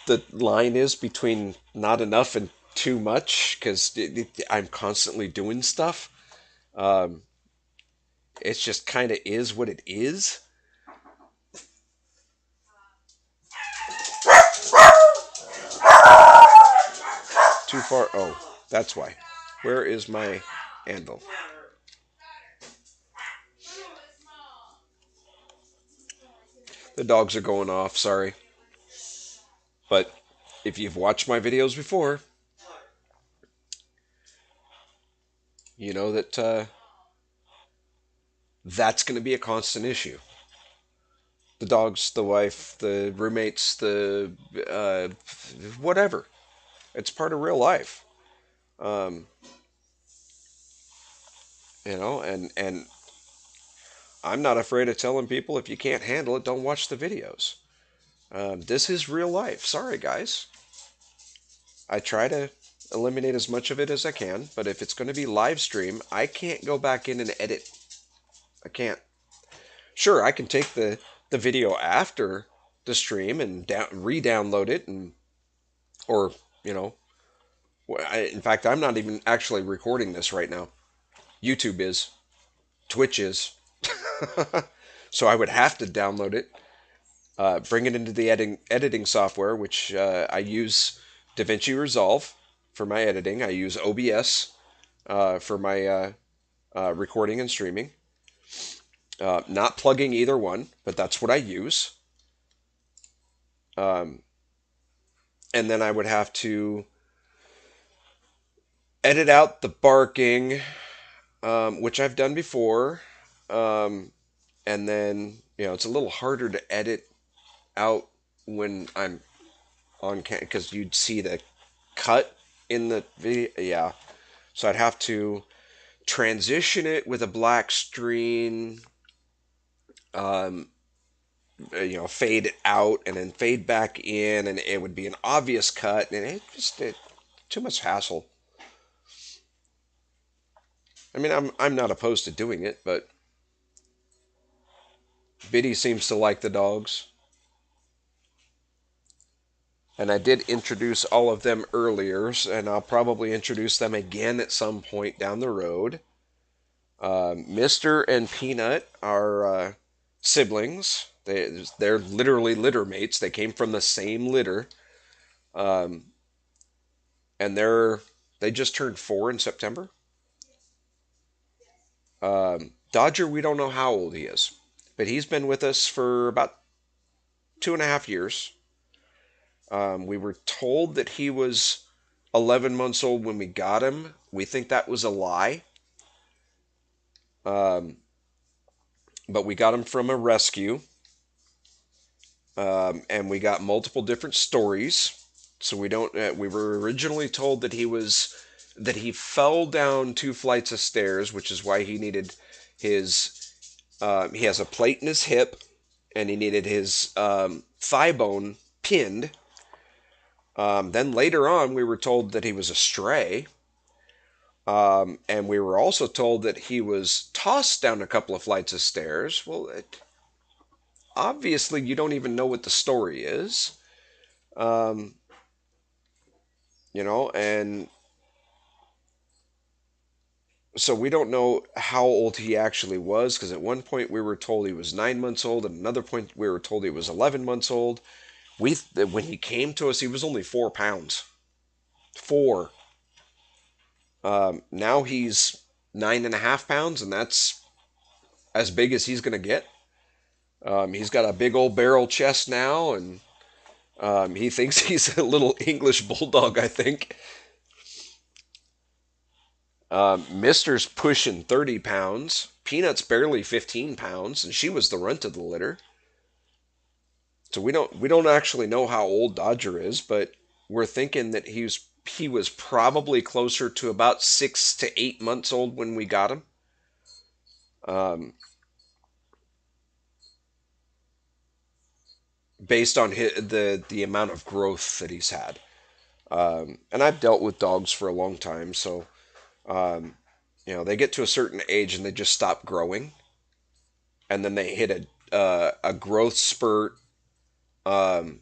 the line is between not enough and too much because I'm constantly doing stuff. Um, it's just kind of is what it is. Too far. Oh, that's why. Where is my anvil? The dogs are going off. Sorry, but if you've watched my videos before, you know that that's going to be a constant issue. The dogs, the wife, the roommates, the whatever. It's part of real life. Um, and I'm not afraid of telling people if you can't handle it, don't watch the videos. This is real life. Sorry, guys. I try to eliminate as much of it as I can, but if it's going to be live stream, I can't go back in and edit. I can't. Sure, I can take the video after the stream and re-download it, and or you know, in fact, I'm not even actually recording this right now. YouTube is, Twitch is, so I would have to download it, bring it into the editing software, which I use DaVinci Resolve for my editing. I use OBS for my recording and streaming. Not plugging either one, but that's what I use. Um, and then I would have to edit out the barking, which I've done before. Um, and then, it's a little harder to edit out when I'm on camera because you'd see the cut in the video. Yeah. So I'd have to transition it with a black screen, um, fade it out and then fade back in, and it would be an obvious cut, and too much hassle. I mean, I'm not opposed to doing it, but Biddy seems to like the dogs, and I did introduce all of them earlier, and I'll probably introduce them again at some point down the road. Mister and Peanut are siblings. They're literally litter mates. They came from the same litter, um, and they just turned 4 in September. Dodger, we don't know how old he is, but he's been with us for about 2.5 years. We were told that he was 11 months old when we got him. We think that was a lie, um, but we got him from a rescue, and we got multiple different stories. So we don't. We were originally told that he fell down 2 flights of stairs, which is why he needed his. He has a plate in his hip, and he needed his thigh bone pinned. Then later on, we were told that he was a stray. And we were also told that he was tossed down a couple of flights of stairs. Well, obviously, you don't even know what the story is. Um, and so we don't know how old he actually was because at one point we were told he was 9 months old, and another point we were told he was 11 months old. When he came to us, he was only 4 pounds. Four. Now he's 9.5 pounds, and that's as big as he's gonna get. He's got a big old barrel chest now, and he thinks he's a little English bulldog, I think. Mister's pushing 30 pounds. Peanut's barely 15 pounds, and she was the runt of the litter. So we don't actually know how old Dodger is, but we're thinking that he was probably closer to about 6 to 8 months old when we got him. Um, Based on the amount of growth that he's had. And I've dealt with dogs for a long time, so um, they get to a certain age and they just stop growing, and then they hit a growth spurt um,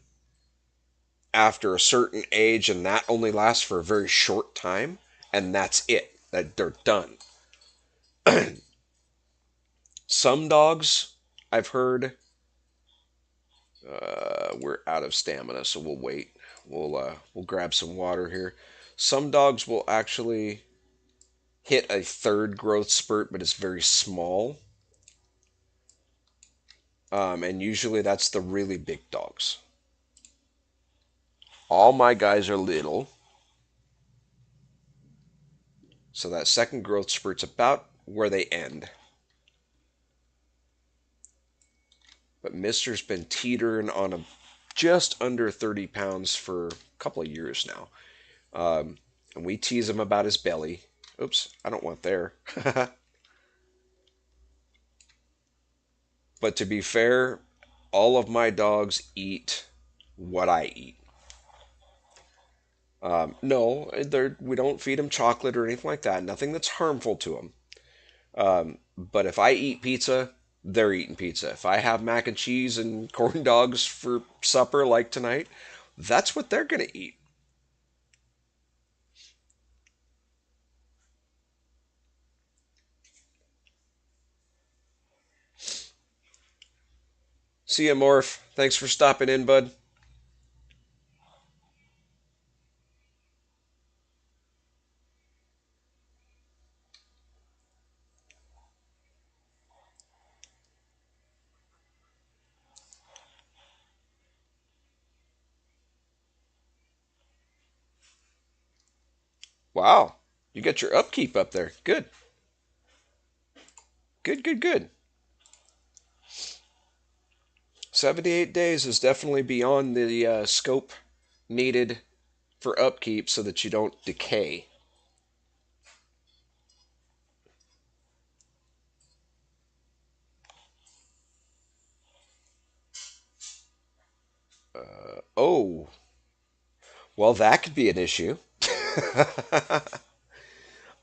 after a certain age, and that only lasts for a very short time, and that's it. That they're done. Some dogs, I've heard, we're out of stamina, so we'll wait. We'll grab some water here. Some dogs will actually hit a third growth spurt, but it's very small. And usually that's the really big dogs. All my guys are little, so that second growth spurt's about where they end. But Mister's been teetering on just under 30 pounds for a couple of years now. And we tease him about his belly. Oops, I don't want there. But to be fair, all of my dogs eat what I eat. No, we don't feed them chocolate or anything like that. Nothing that's harmful to them. But if I eat pizza, they're eating pizza. If I have mac and cheese and corn dogs for supper like tonight, that's what they're going to eat. See ya, Morph. Thanks for stopping in, bud. Wow. You got your upkeep up there. Good. Good, good, good. 78 days is definitely beyond the scope needed for upkeep so that you don't decay. Oh, well, that could be an issue.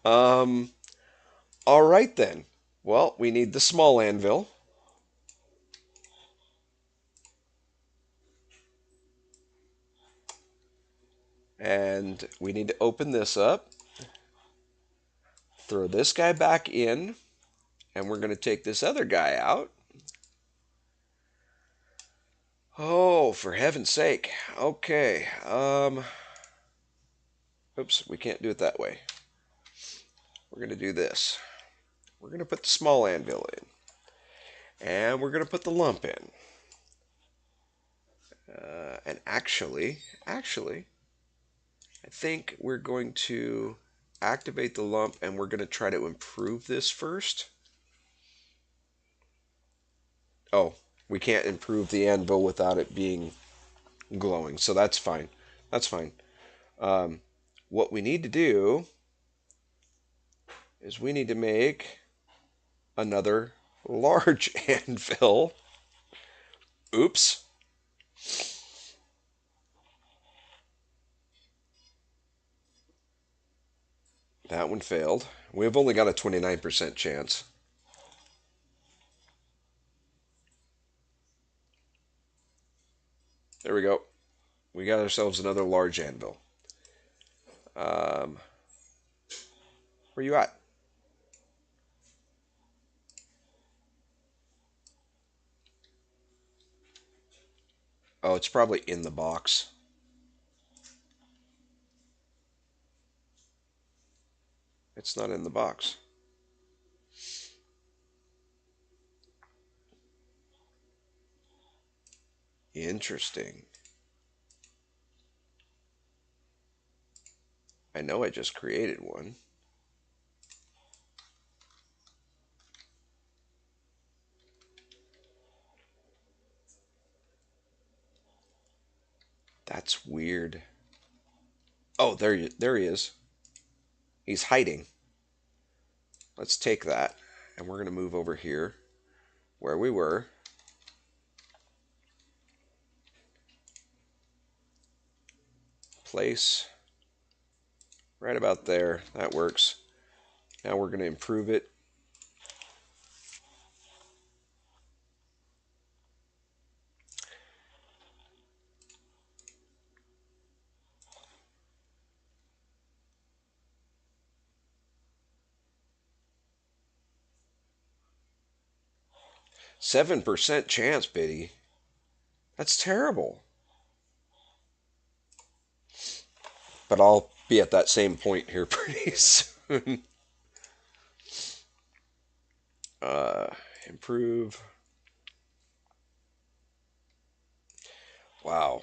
um, all right then. Well, we need the small anvil. And we need to open this up. Throw this guy back in. And we're going to take this other guy out. Oh, for heaven's sake. Okay. Oops, we can't do it that way. We're going to do this. We're going to put the small anvil in. And we're going to put the lump in. And actually, I think we're going to activate the lump and we're going to try to improve this first. Oh, we can't improve the anvil without it being glowing, so that's fine. That's fine. Um, what we need to do is we need to make another large anvil. Oops. That one failed. We've only got a 29% chance. There we go. We got ourselves another large anvil. Um, where you at? Oh, it's probably in the box. It's not in the box. Interesting. I know I just created one. That's weird. Oh, there he is. He's hiding. Let's take that, and we're going to move over here where we were. Place right about there. That works. Now we're going to improve it. %7 chance, Biddy. That's terrible. But I'll be at that same point here pretty soon. Uh, improve. Wow.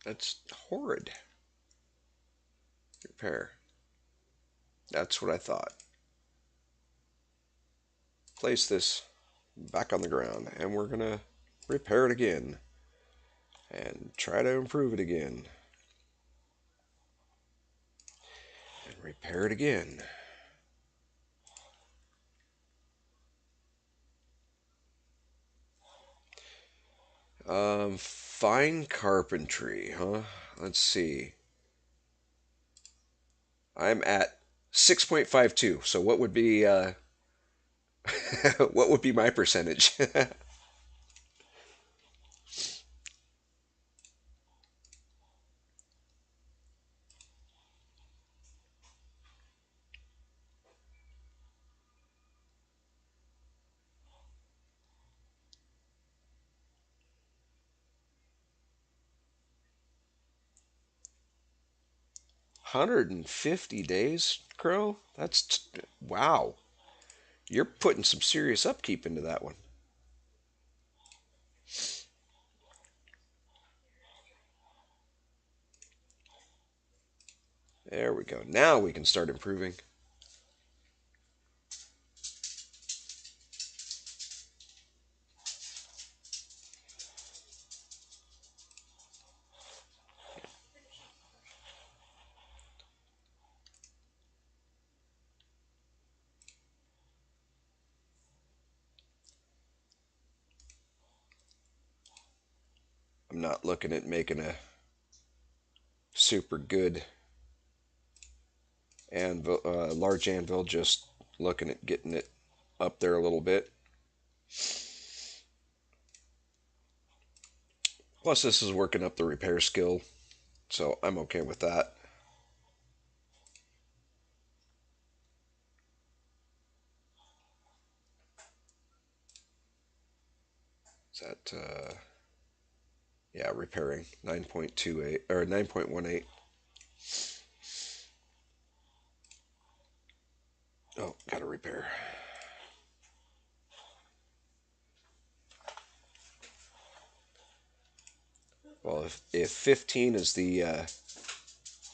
That's horrid. Repair. That's what I thought. Place this back on the ground, and we're going to repair it again and try to improve it again and repair it again. Fine carpentry, huh? Let's see. I'm at 6.52. So what would be what would be my percentage? 150 days, Crow? Wow. You're putting some serious upkeep into that one. There we go. Now we can start improving. I'm not looking at making a super good anvil, large anvil, just looking at getting it up there a little bit. Plus, this is working up the repair skill, so I'm okay with that. Is that, yeah, repairing 9.28 or 9.18. Oh, gotta repair. Well, if 15 is the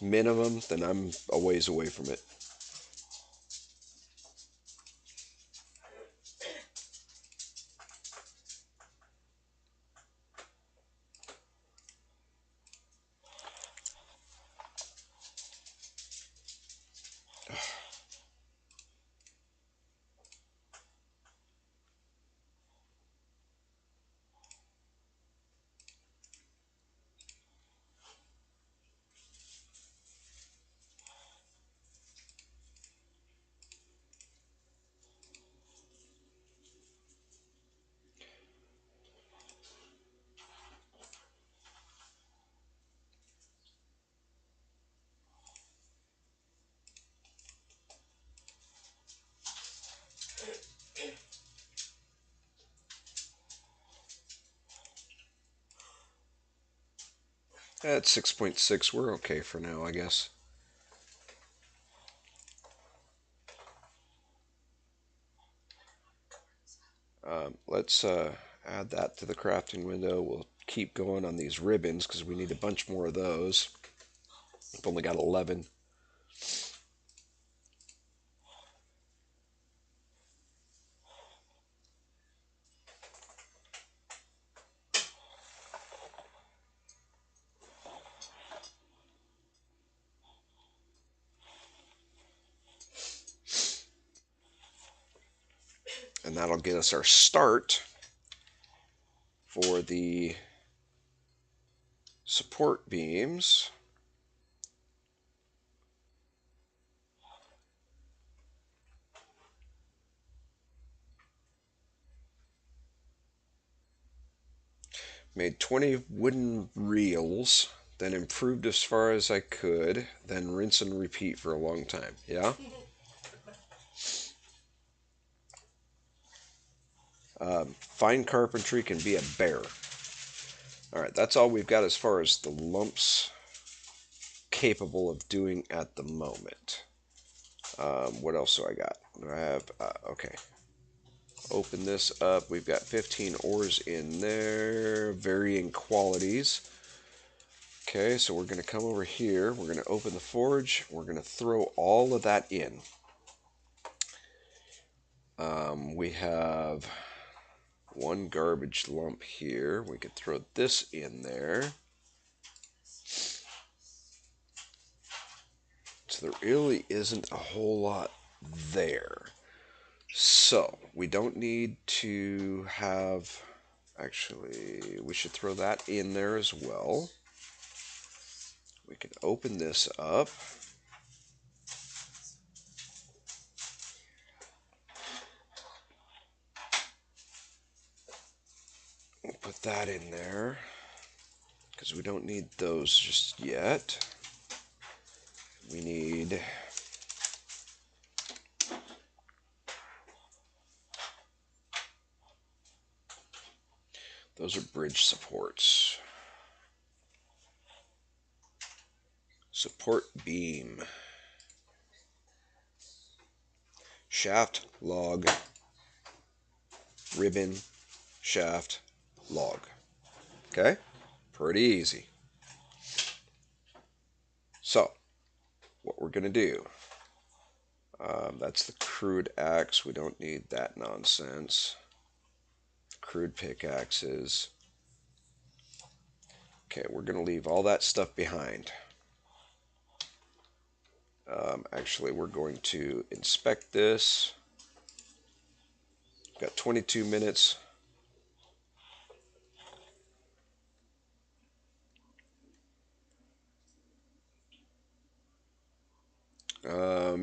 minimum, then I'm a ways away from it. At 6.6, we're okay for now, I guess. Let's add that to the crafting window. We'll keep going on these ribbons because we need a bunch more of those. We've only got 11. And that'll get us our start for the support beams. Made 20 wooden reels, then improved as far as I could, then rinse and repeat for a long time. Yeah? Fine carpentry can be a bear. Alright, that's all we've got as far as the lumps capable of doing at the moment. What else do I got? Do I have, okay. Open this up. We've got 15 ores in there, varying qualities. Okay, so we're going to come over here. We're going to open the forge. We're going to throw all of that in. We have one garbage lump here. We could throw this in there. So there really isn't a whole lot there. So we don't need to have, actually, we should throw that in there as well. We can open this up. We'll put that in there because we don't need those just yet. We need those are bridge supports. Support beam. Shaft, log, ribbon, shaft, log. Okay? Pretty easy. So, what we're going to do, that's the crude axe. We don't need that nonsense. Crude pickaxes. Okay, we're going to leave all that stuff behind. Actually, we're going to inspect this. Got 22 minutes.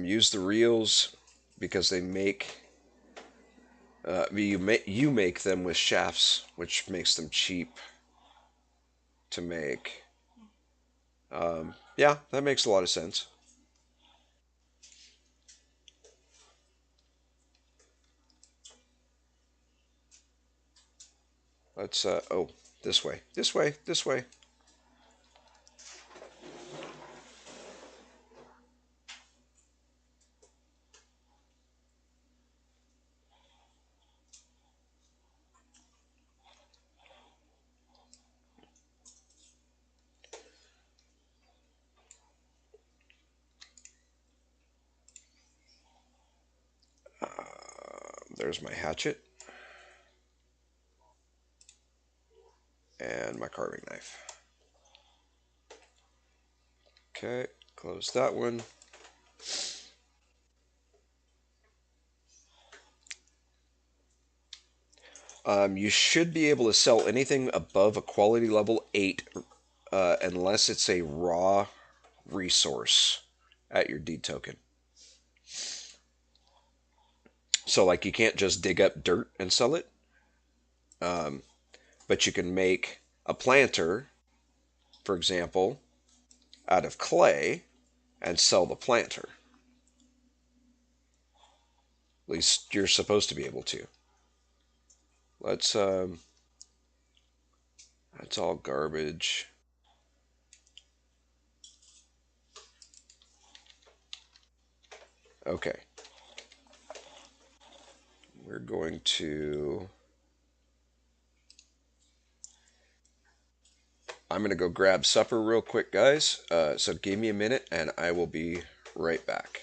Use the reels because they make you make them with shafts, which makes them cheap to make. Yeah, that makes a lot of sense. Let's oh, this way, this way, this way. There's my hatchet and my carving knife. Okay, close that one. You should be able to sell anything above a quality level 8 unless it's a raw resource at your D token. So, like, you can't just dig up dirt and sell it, but you can make a planter, for example, out of clay and sell the planter. At least you're supposed to be able to. Let's, that's all garbage. Okay, we're going to. I'm going to go grab supper real quick, guys. So give me a minute and I will be right back.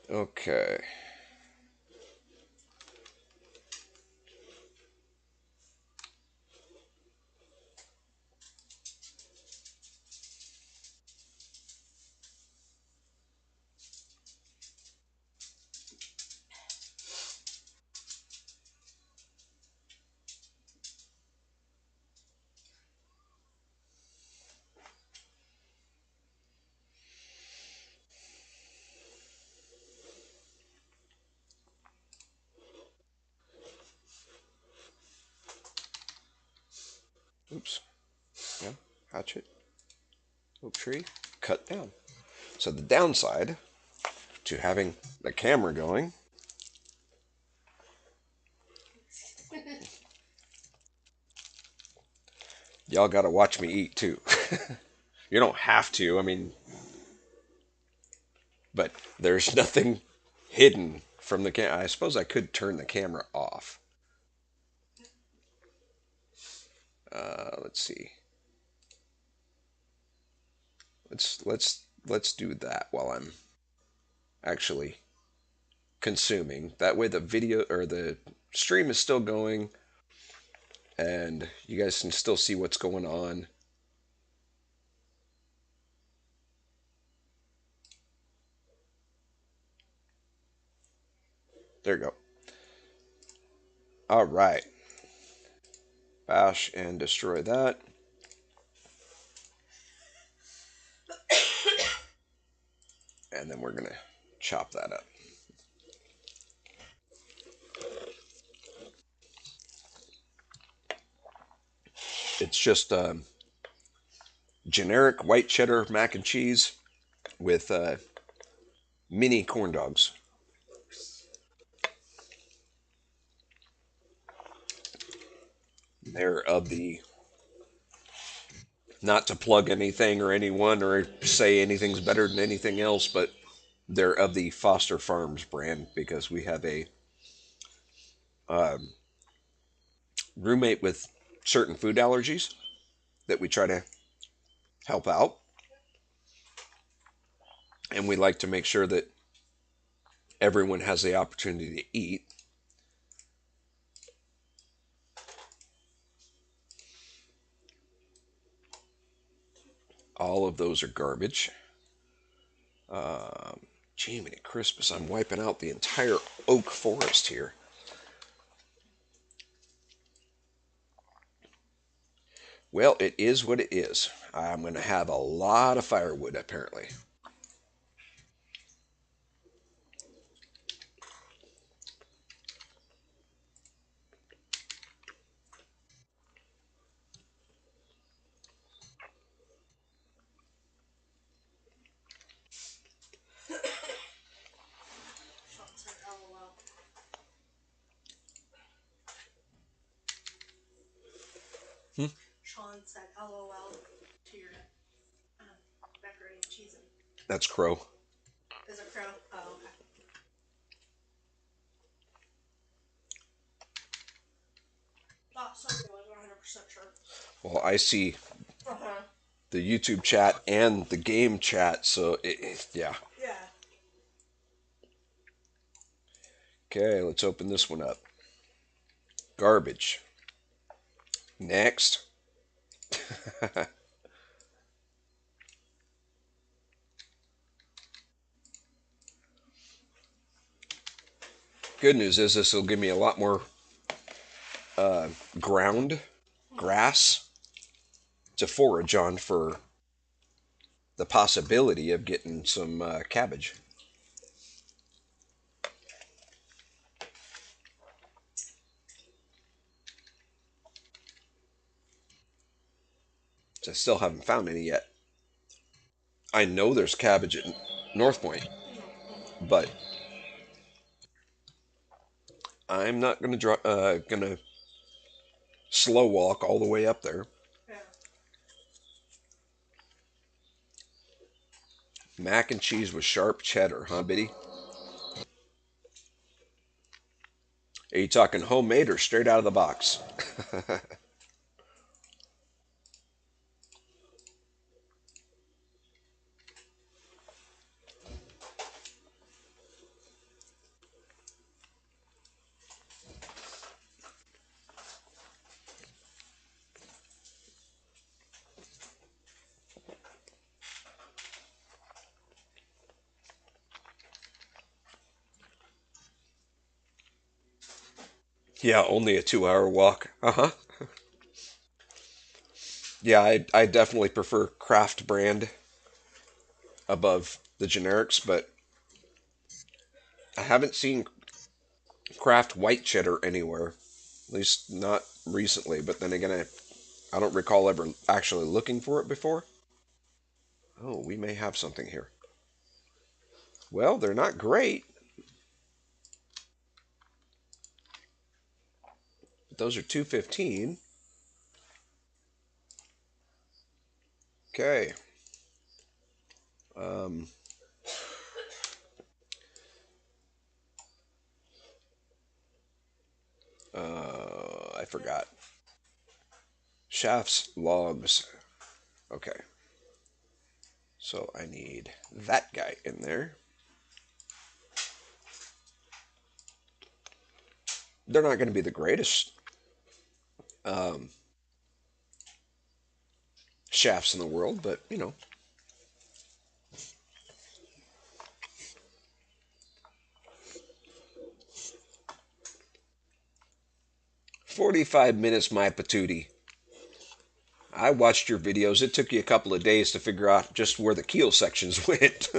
Okay. Oops. Yeah. Hatchet. Oak tree. Cut down. So the downside to having the camera going, y'all got to watch me eat too. You don't have to. I mean, but there's nothing hidden from the camera. I suppose I could turn the camera off. Let's see. Let's do that while I'm actually consuming. That way the video or the stream is still going and you guys can still see what's going on. There you go. All right. Bash and destroy that. And then we're going to chop that up. It's just generic white cheddar mac and cheese with Mini corn dogs. They're of the, not to plug anything or anyone or say anything's better than anything else, but they're of the Foster Farms brand because we have a roommate with certain food allergies that we try to help out, and we like to make sure that everyone has the opportunity to eat. All of those are garbage. Jiminy Christmas, I'm wiping out the entire oak forest here. Well, it is what it is. I'm going to have a lot of firewood, apparently. Sean said LOL. Hmm? Sean said LOL to your macaroni and cheese. That's crow. Is it crow? Oh, okay. Thought so, but I was 100% sure. Well, I see Uh-huh. the YouTube chat and the game chat, so yeah. Yeah. Okay, let's open this one up. Garbage. Next. Good news is this will give me a lot more ground, grass to forage on for the possibility of getting some cabbage. I still haven't found any yet. I know there's cabbage at North Point, but I'm not gonna slow walk all the way up there. Yeah. Mac and cheese with sharp cheddar, huh, Biddy? Are you talking homemade or straight out of the box? Yeah, only a 2 hour walk. Uh huh. Yeah, I definitely prefer craft brand above the generics, but I haven't seen craft white cheddar anywhere. At least not recently. But then again, I don't recall ever actually looking for it before. Oh, we may have something here. Well, they're not great. But those are 215. Okay. Um, I forgot. Shafts, logs. Okay. So I need that guy in there. They're not going to be the greatest um, shafts in the world, but 45 minutes, my patootie. I watched your videos. It took you a couple of days to figure out just where the keel sections went.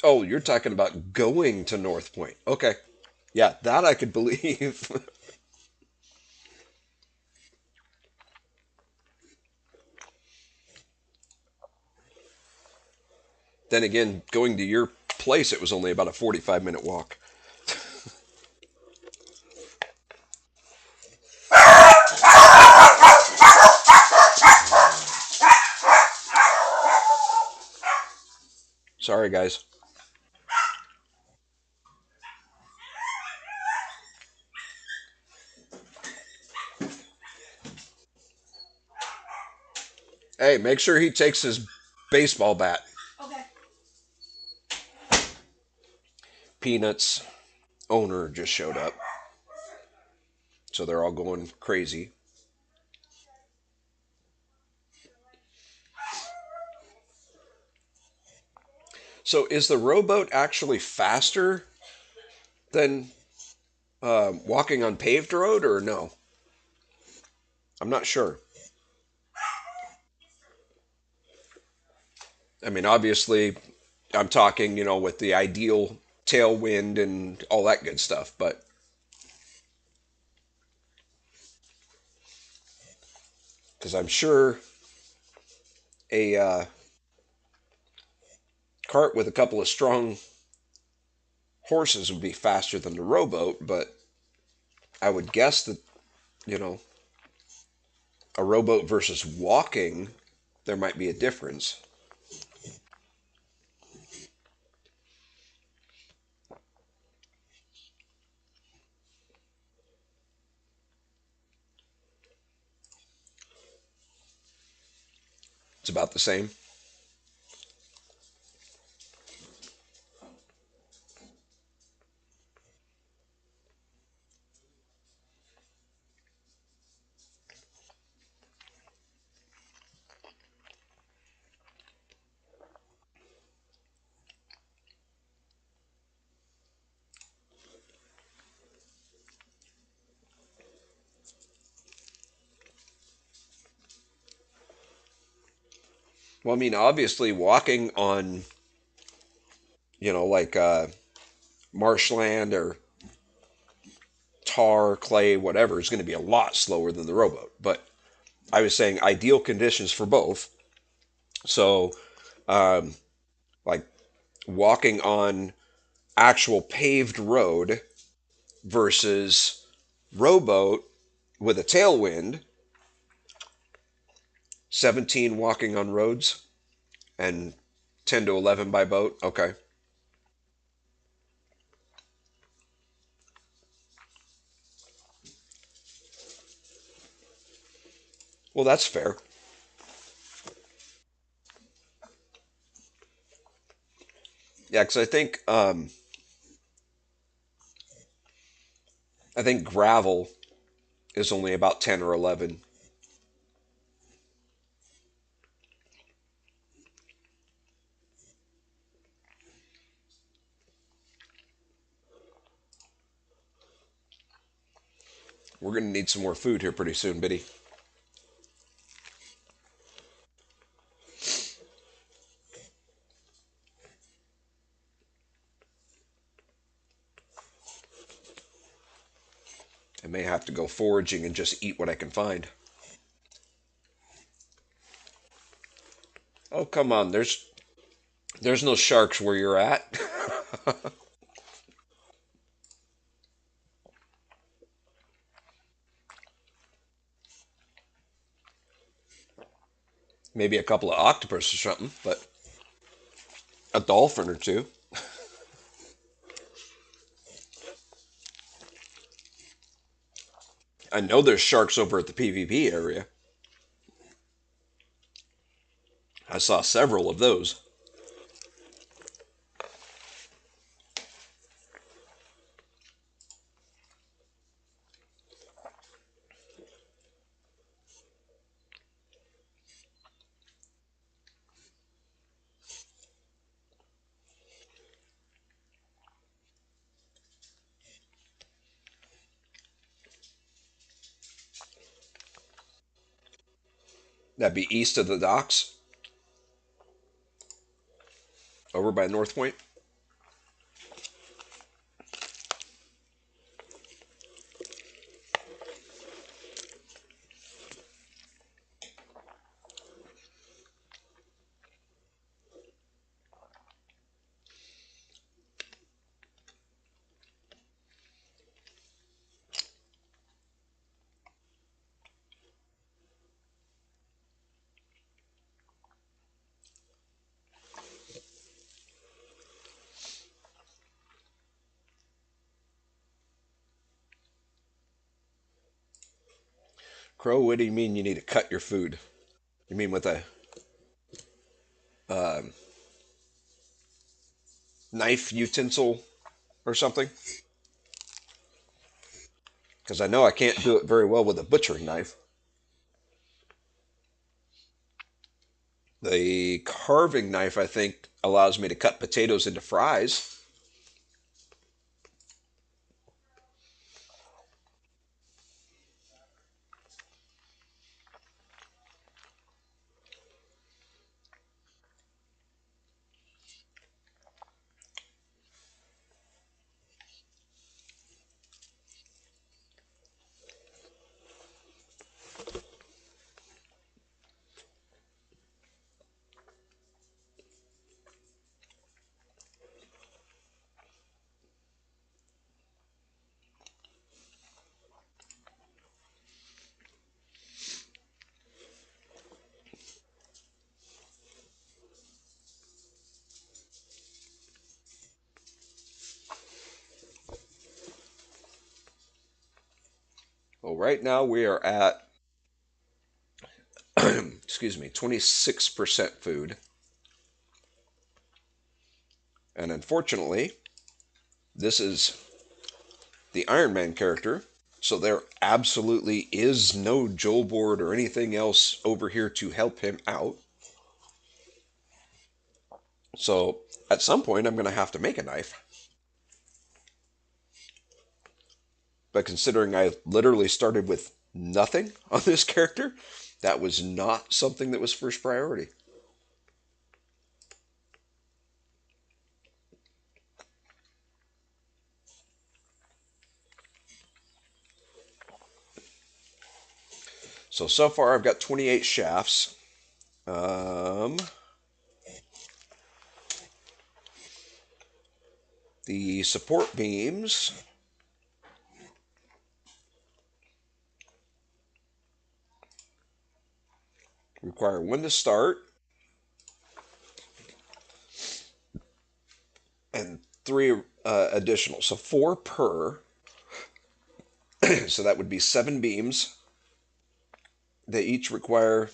Oh, you're talking about going to North Point. Okay. Yeah, that I could believe. Then again, going to your place, it was only about a 45-minute walk. Sorry, guys. Hey, make sure he takes his baseball bat. Okay. Peanuts owner just showed up, so they're all going crazy. So, is the rowboat actually faster than walking on paved road, or no? I'm not sure. I mean, obviously, I'm talking, with the ideal tailwind and all that good stuff, but because I'm sure a cart with a couple of strong horses would be faster than the rowboat, but I would guess that, you know, a rowboat versus walking, there might be a difference. It's about the same. Well, I mean, obviously, walking on, like marshland or tar, clay, whatever, is going to be a lot slower than the rowboat. But I was saying ideal conditions for both. So, um, like walking on actual paved road versus rowboat with a tailwind, 17 walking on roads and 10 to 11 by boat. Okay. Well, that's fair. Yeah, because I think gravel is only about 10 or 11. We're going to need some more food here pretty soon, Biddy. I may have to go foraging and just eat what I can find. Oh, come on. There's no sharks where you're at. Maybe a couple of octopus or something, but a dolphin or two. I know there's sharks over at the PvP area. I saw several of those. That'd be east of the docks, over by North Point. Crow, what do you mean you need to cut your food? You mean with a um knife utensil or something? Because I know I can't do it very well with a butchering knife. The carving knife, I think, allows me to cut potatoes into fries. Well, right now we are at, excuse me, 26% food. And unfortunately, this is the Ironman character. So there absolutely is no Joel board or anything else over here to help him out. So at some point, I'm going to have to make a knife. But considering I literally started with nothing on this character, that was not something that was first priority. So far I've got 28 shafts. Um, the support beams require one to start and three additional. So four per. So that would be seven beams. They each require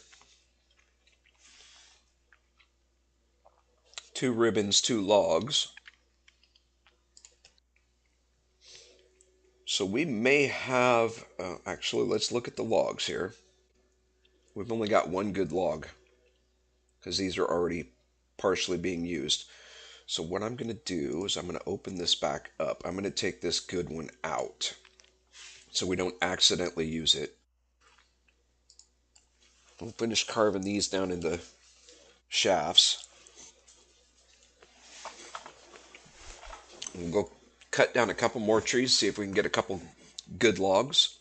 two ribbons, two logs. So we may have, actually, let's look at the logs here. We've only got one good log because these are already partially being used. So what I'm going to do is I'm going to open this back up. I'm going to take this good one out so we don't accidentally use it. We'll finish carving these down into shafts. We'll go cut down a couple more trees, see if we can get a couple good logs,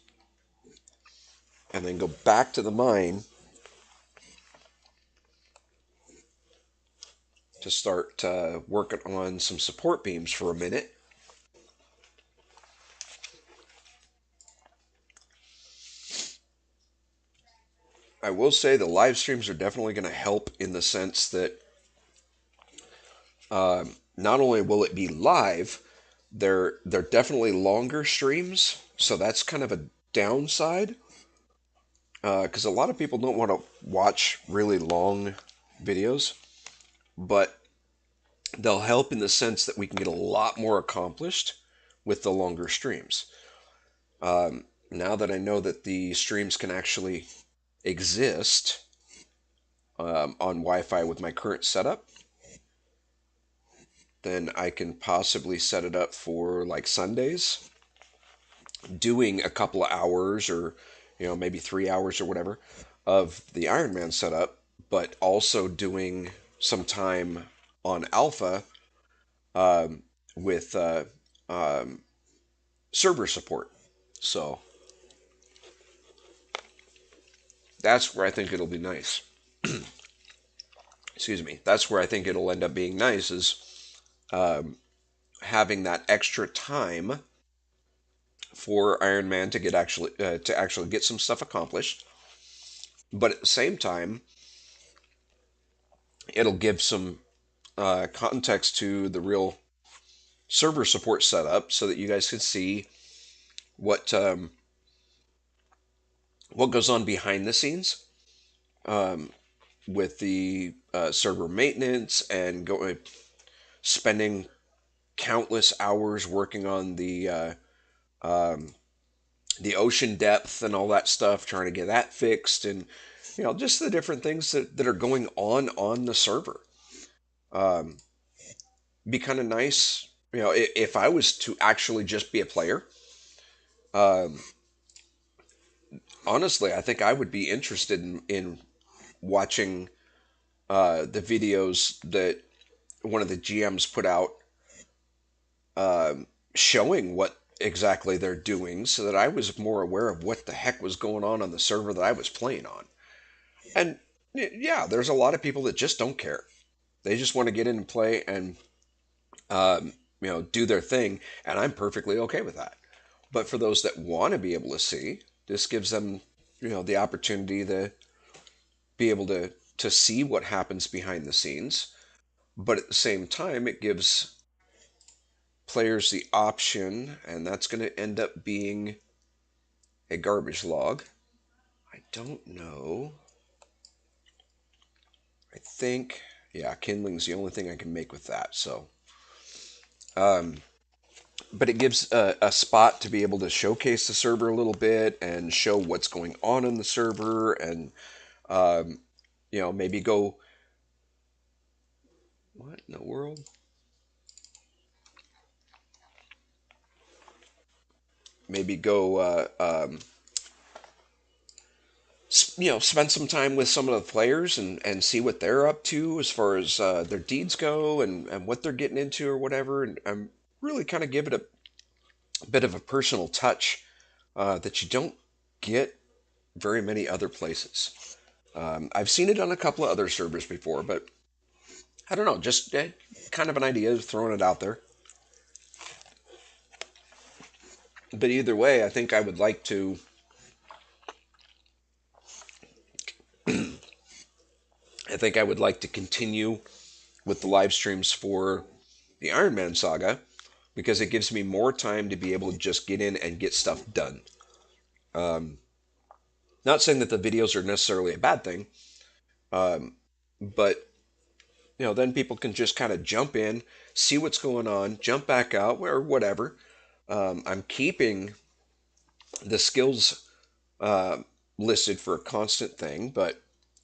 and then go back to the mine to start working on some support beams for a minute. I will say the live streams are definitely going to help in the sense that not only will it be live, they're definitely longer streams, so that's kind of a downside because a lot of people don't want to watch really long videos, but they'll help in the sense that we can get a lot more accomplished with the longer streams. Now that I know that the streams can actually exist on Wi-Fi with my current setup, then I can possibly set it up for like Sundays, doing a couple of hours or maybe 3 hours or whatever of the Ironman setup, but also doing some time on Alpha with um, server support. So that's where I think it'll be nice. Excuse me. That's where I think it'll end up being nice is having that extra time for Iron Man to actually get some stuff accomplished. But at the same time, it'll give some context to the real server support setup so that you guys can see what what goes on behind the scenes with the server maintenance and spending countless hours working on the ocean depth and all that stuff, trying to get that fixed, and just the different things that are going on the server. Um, be kind of nice, if I was to actually just be a player. Um, Honestly, I think I would be interested in watching the videos that one of the GMs put out showing what exactly they're doing so that I was more aware of what the heck was going on the server that I was playing on. And yeah, there's a lot of people that just don't care. They just want to get in and play and do their thing, and I'm perfectly okay with that. But for those that want to be able to see, this gives them the opportunity to be able to see what happens behind the scenes. But at the same time, it gives players the option, and that's going to end up being a garbage log. I don't know. I think, yeah, kindling's the only thing I can make with that. So, but it gives a spot to be able to showcase the server a little bit and show what's going on in the server, and maybe go, what in the world? Maybe go, spend some time with some of the players and see what they're up to as far as their deeds go, and what they're getting into or whatever. And really kind of give it a bit of a personal touch that you don't get very many other places. I've seen it on a couple of other servers before, but I don't know, just kind of an idea, throwing it out there. But either way, I think I would like to. I think I would like to continue with the live streams for the Ironman saga because it gives me more time to be able to just get in and get stuff done. Not saying that the videos are necessarily a bad thing, but then people can just kind of jump in, see what's going on, jump back out, or whatever. I'm keeping the skills listed for a constant thing, but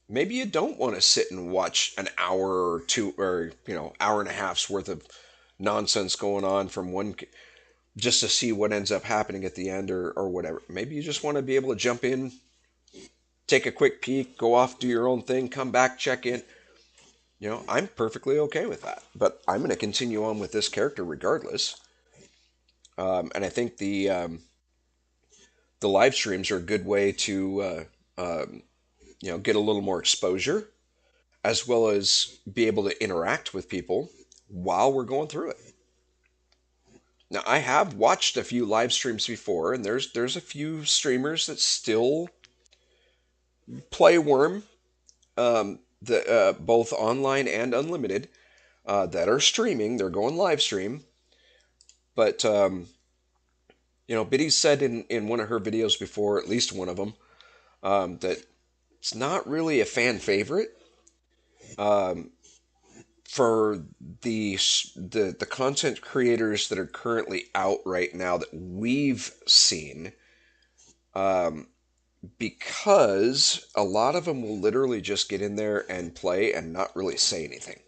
maybe you don't want to sit and watch an hour or two, or hour and a half's worth of nonsense going on from one, just to see what ends up happening at the end, or whatever. Maybe you just want to be able to jump in, take a quick peek, go off, do your own thing, come back, check in. I'm perfectly okay with that. But I'm going to continue on with this character regardless. And I think the live streams are a good way to get a little more exposure, as well as be able to interact with people while we're going through it. Now, I have watched a few live streams before, and there's a few streamers that still play Wurm, the both online and unlimited, that are streaming. They're going live stream, but Biddy said in one of her videos before, at least one of them, that it's not really a fan favorite for the content creators that are currently out right now that we've seen, because a lot of them will literally just get in there and play and not really say anything.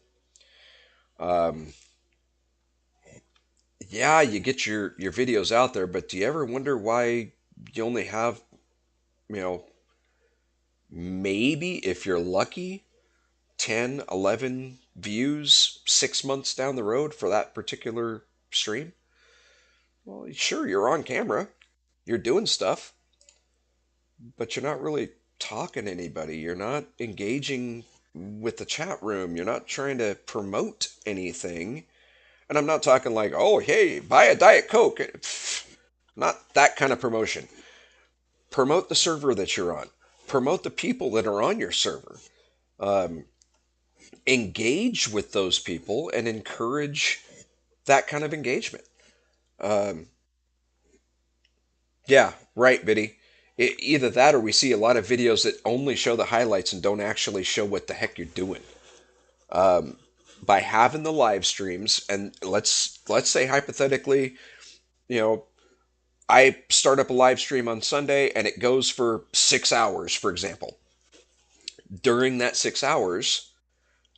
Yeah, you get your videos out there, but do you ever wonder why you only have, you know, maybe if you're lucky, 10, 11 views 6 months down the road for that particular stream? Well, sure, you're on camera, you're doing stuff, but you're not really talking to anybody. You're not engaging with the chat room. You're not trying to promote anything. And I'm not talking like, oh, hey, buy a Diet Coke. Pfft, not that kind of promotion. Promote the server that you're on. Promote the people that are on your server. Engage with those people and encourage that kind of engagement. Yeah, right, Biddy. Either that or we see a lot of videos that only show the highlights and don't actually show what the heck you're doing. By having the live streams, and let's say hypothetically, you know, I start up a live stream on Sunday and it goes for 6 hours, for example. During that 6 hours,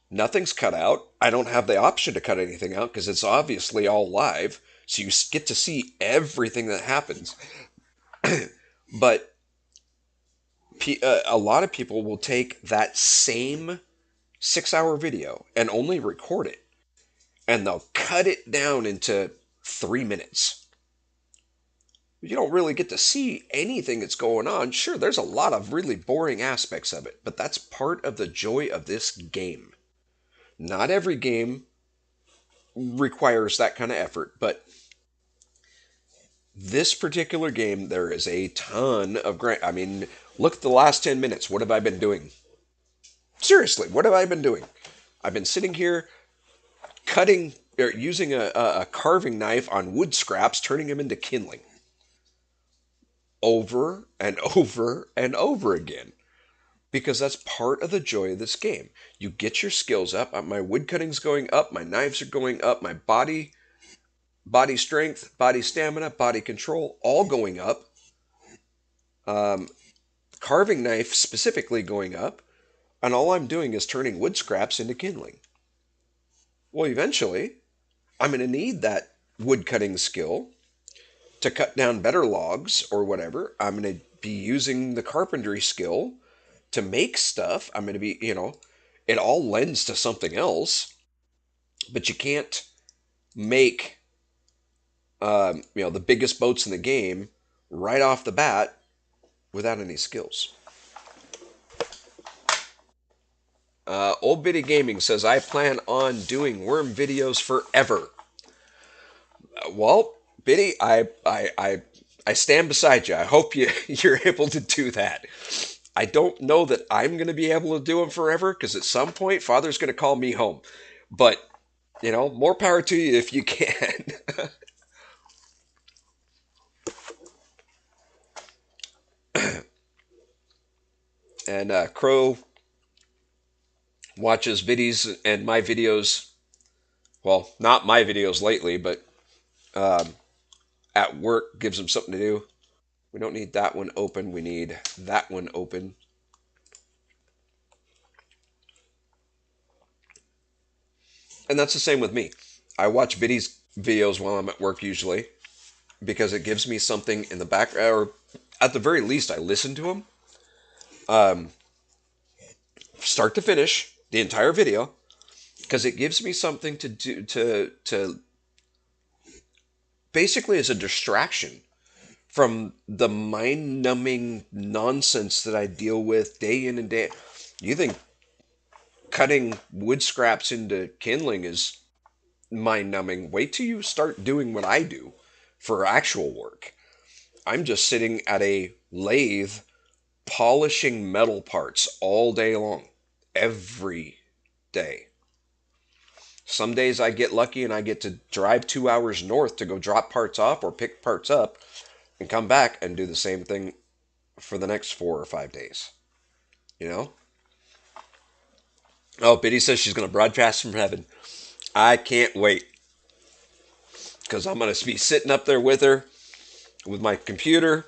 nothing's cut out. I don't have the option to cut anything out because it's obviously all live. So you get to see everything that happens. But a lot of people will take that same 6 hour video and only record it, and they'll cut it down into 3 minutes. You don't really get to see anything that's going on. Sure, there's a lot of really boring aspects of it, but that's part of the joy of this game. Not every game requires that kind of effort, but this particular game, there is a ton of I mean, look at the last 10 minutes. What have I been doing? Seriously, what have I been doing? I've been sitting here cutting or using a carving knife on wood scraps, turning them into kindling over and over and over again. Because that's part of the joy of this game. You get your skills up. My wood cutting's going up. My knives are going up. My body strength, body stamina, body control, all going up. Um, Carving knife specifically going up. And all I'm doing is turning wood scraps into kindling. Well, eventually, I'm going to need that wood cutting skill to cut down better logs or whatever. I'm going to be using the carpentry skill to make stuff. I'm going to be, it all lends to something else, but you can't make, the biggest boats in the game right off the bat without any skills. Old Biddy Gaming says, I plan on doing Wurm videos forever. Well, Biddy, I stand beside you. I hope you're able to do that. I don't know that I'm going to be able to do them forever because at some point, Father's going to call me home. But, more power to you if you can. And Crow watches videos and my videos. Well, not my videos lately, but um, at work gives him something to do. We don't need that one open. We need that one open. And that's the same with me. I watch Biddy's videos while I'm at work usually because it gives me something in the background, or at the very least, I listen to them, um, start to finish, the entire video, because it gives me something to do to basically as a distraction from the mind-numbing nonsense that I deal with day in and day out. You think cutting wood scraps into kindling is mind-numbing? Wait till you start doing what I do for actual work. I'm just sitting at a lathe polishing metal parts all day long, every day. Some days I get lucky and I get to drive 2 hours north to go drop parts off or pick parts up and come back and do the same thing for the next 4 or 5 days. You know? Oh, Biddy says she's going to broadcast from heaven. I can't wait because I'm going to be sitting up there with her with my computer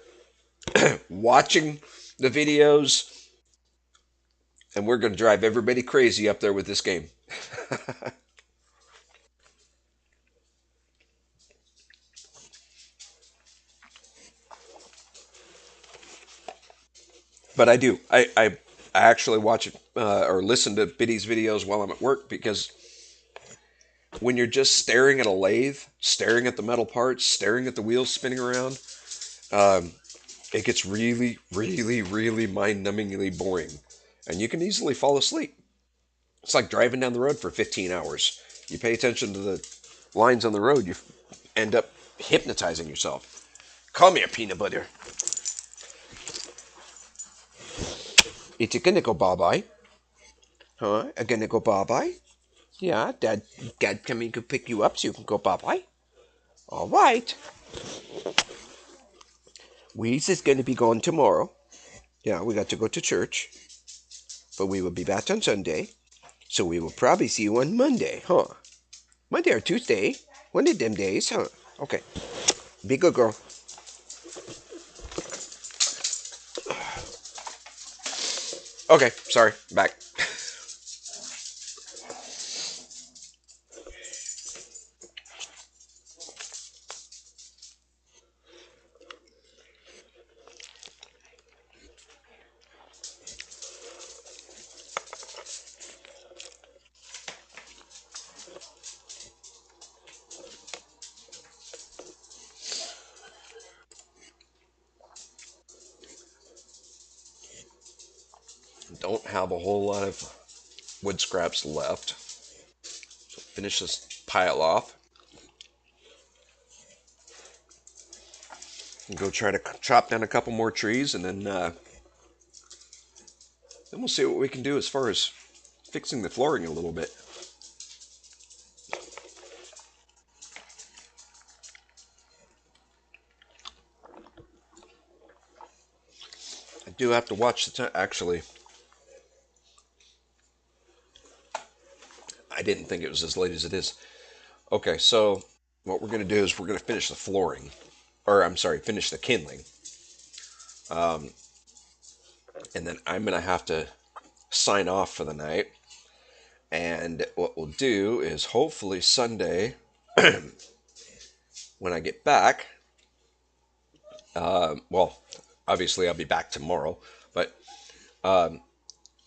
watching the videos, and we're going to drive everybody crazy up there with this game. But I do. I actually watch it or listen to Biddy's videos while I'm at work because when you're just staring at a lathe, staring at the metal parts, staring at the wheels spinning around, um, it gets really, really, really mind-numbingly boring. And you can easily fall asleep. It's like driving down the road for 15 hours. You pay attention to the lines on the road, you end up hypnotizing yourself. Call me a peanut butter. It's a gonna go bye-bye. Huh? A gonna go bye-bye? Yeah, Dad coming to pick you up so you can go bye-bye. All right. Weez is going to be gone tomorrow. Yeah, we got to go to church, but we will be back on Sunday. So we will probably see you on Monday, huh? Monday or Tuesday. One of them days, huh? Okay. Be good, girl. Okay, sorry. Back. Don't have a whole lot of wood scraps left. So finish this pile off. And go try to chop down a couple more trees, and then we'll see what we can do as far as fixing the flooring a little bit. I do have to watch the time. Actually, I didn't think it was as late as it is. Okay, so what we're going to do is we're going to finish the flooring. Or, I'm sorry, finish the kindling. And then I'm going to have to sign off for the night. And what we'll do is hopefully Sunday, when I get back, well, obviously I'll be back tomorrow, but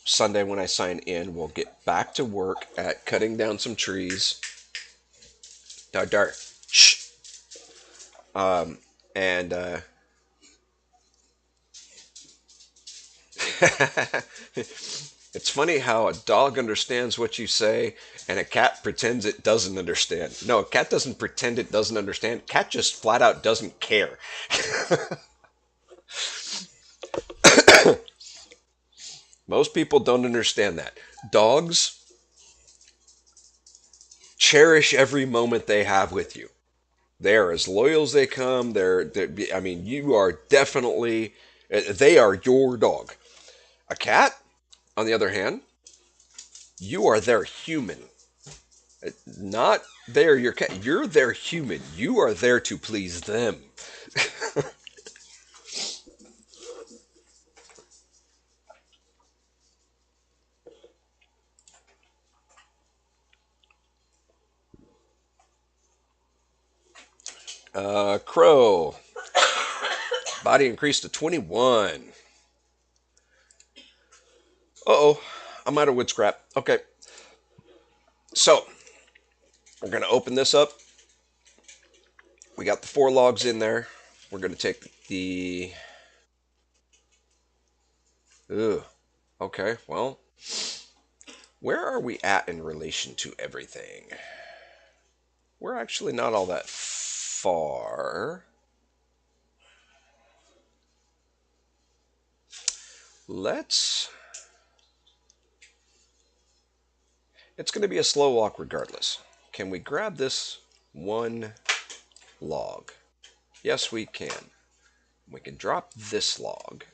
Sunday when I sign in, we'll get back to work at cutting down some trees. Dar dar. Shh. And it's funny how a dog understands what you say and a cat pretends it doesn't understand. No, a cat doesn't pretend it doesn't understand. Cat just flat out doesn't care. Most people don't understand that. Dogs cherish every moment they have with you. They're as loyal as they come. I mean, you are definitely, they are your dog. A cat, on the other hand, you are their human. Not they're your cat. You're their human. You are there to please them. Crow. Body increased to 21. Uh-oh. I'm out of wood scrap. Okay. So, we're going to open this up. We got the 4 logs in there. We're going to take the... Ugh. Okay, well, where are we at in relation to everything? We're actually not all that far. Let's... It's going to be a slow walk regardless. Can we grab this 1 log? Yes, we can. We can drop this log.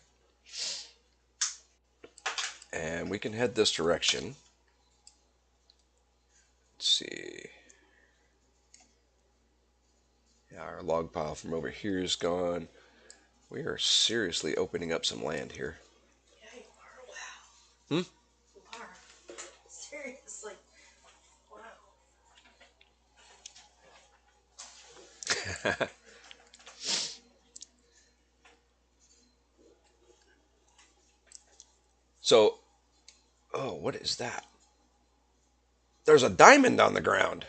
And we can head this direction. Let's see. Yeah, our log pile from over here is gone. We are seriously opening up some land here. Yeah, you are. Hmm? Wow. You are. Seriously. Wow. So, oh, what is that? There's a diamond on the ground.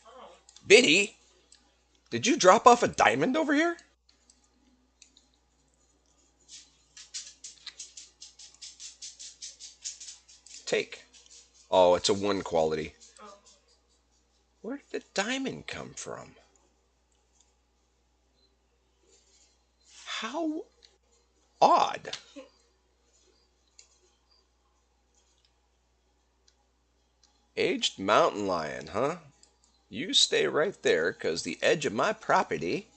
Oh. Biddy, did you drop off a diamond over here? Take. Oh, it's a 1 quality. Oh. Where did the diamond come from? How odd. Aged mountain lion, huh? You stay right there, because the edge of my property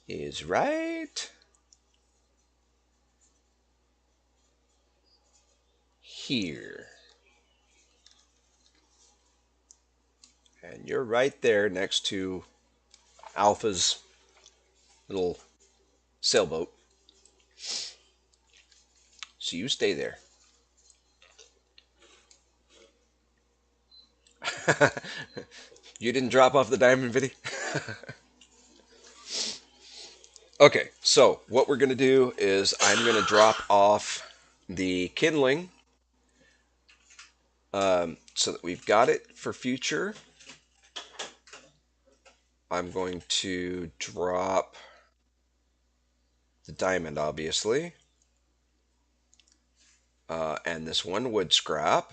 is right here. And you're right there next to Alpha's little sailboat. So you stay there. You didn't drop off the diamond, Viddy? Okay, so what we're going to do is I'm going to drop off the kindling so that we've got it for future. I'm going to drop the diamond, obviously, and this one wood scrap.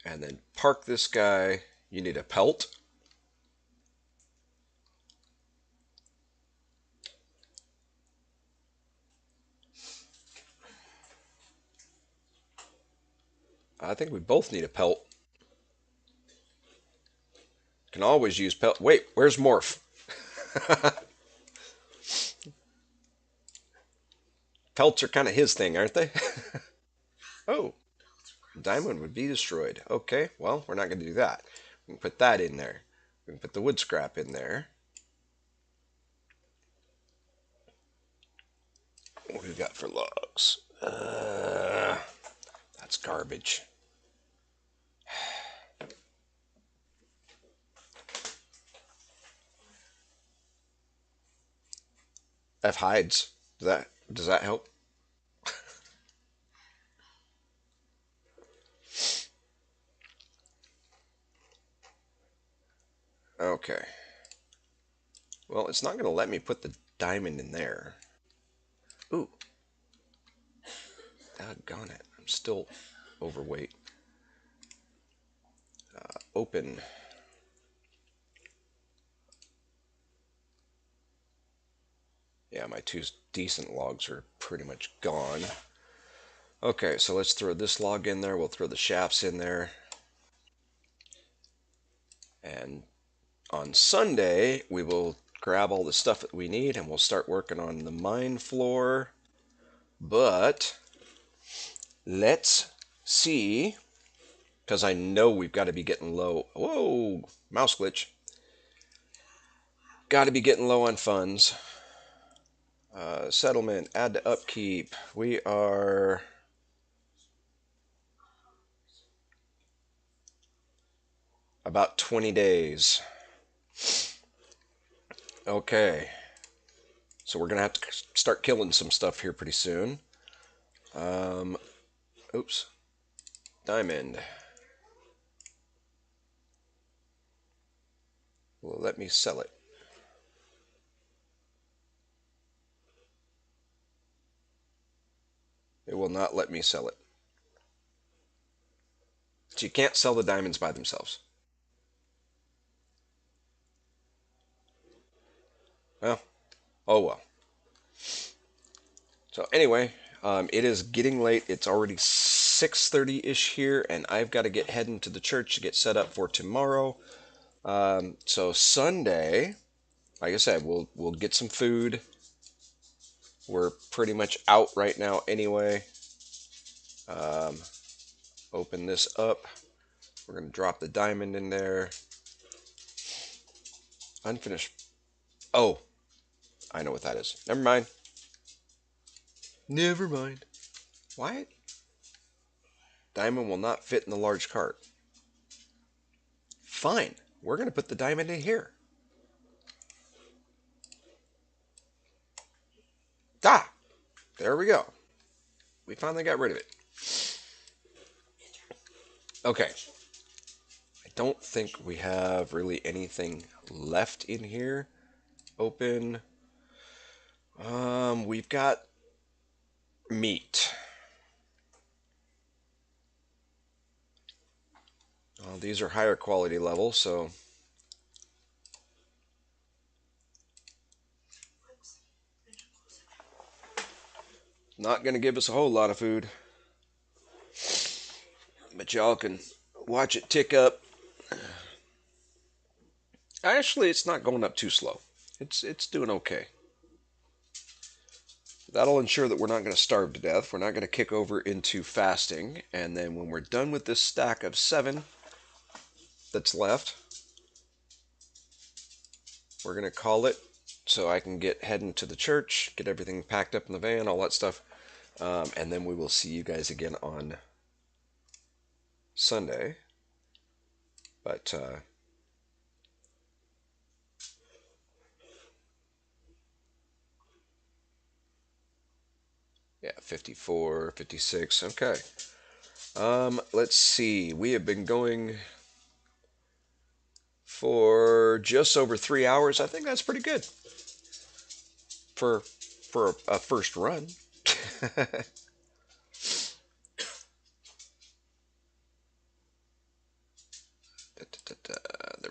And then park this guy. You need a pelt. I think we both need a pelt. Can always use pelt. Wait, where's Morph? Pelts are kind of his thing, aren't they? Oh, diamond would be destroyed. Okay, well, we're not going to do that. We can put that in there. We can put the wood scrap in there. What do we got for logs? That's garbage. F hides. Does that help? Okay. Well, it's not going to let me put the diamond in there. Ooh. Doggone it. I'm still overweight. Open. Yeah, my two decent logs are pretty much gone. Okay, so let's throw this log in there. We'll throw the shafts in there. And on Sunday, we will grab all the stuff that we need and we'll start working on the mine floor. But let's see, because I know we've got to be getting low. Whoa, mouse glitch. Got to be getting low on funds. Settlement, add to upkeep. We are about 20 days. Okay. So we're going to have to start killing some stuff here pretty soon. Oops. Diamond. Will let me sell it? It will not let me sell it. So you can't sell the diamonds by themselves. Well, oh well. So anyway, it is getting late. It's already 6:30-ish here, and I've got to get heading to the church to get set up for tomorrow. So Sunday, like I said, we'll get some food. We're pretty much out right now anyway. Open this up. We're going to drop the diamond in there. Unfinished. Oh, I know what that is. Never mind. Never mind. Why? Diamond will not fit in the large cart. Fine. We're going to put the diamond in here. Ah! There we go. We finally got rid of it. Okay. I don't think we have really anything left in here. Open. We've got meat. These are higher quality levels, so not going to give us a whole lot of food. But y'all can watch it tick up. Actually, it's not going up too slow. It's doing okay. That'll ensure that we're not going to starve to death. We're not going to kick over into fasting. And then when we're done with this stack of 7 that's left, we're going to call it so I can get heading to the church, get everything packed up in the van, all that stuff. And then we will see you guys again on Sunday. But yeah, 54, 56. Okay. Let's see. We have been going for just over 3 hours. I think that's pretty good for a first run. There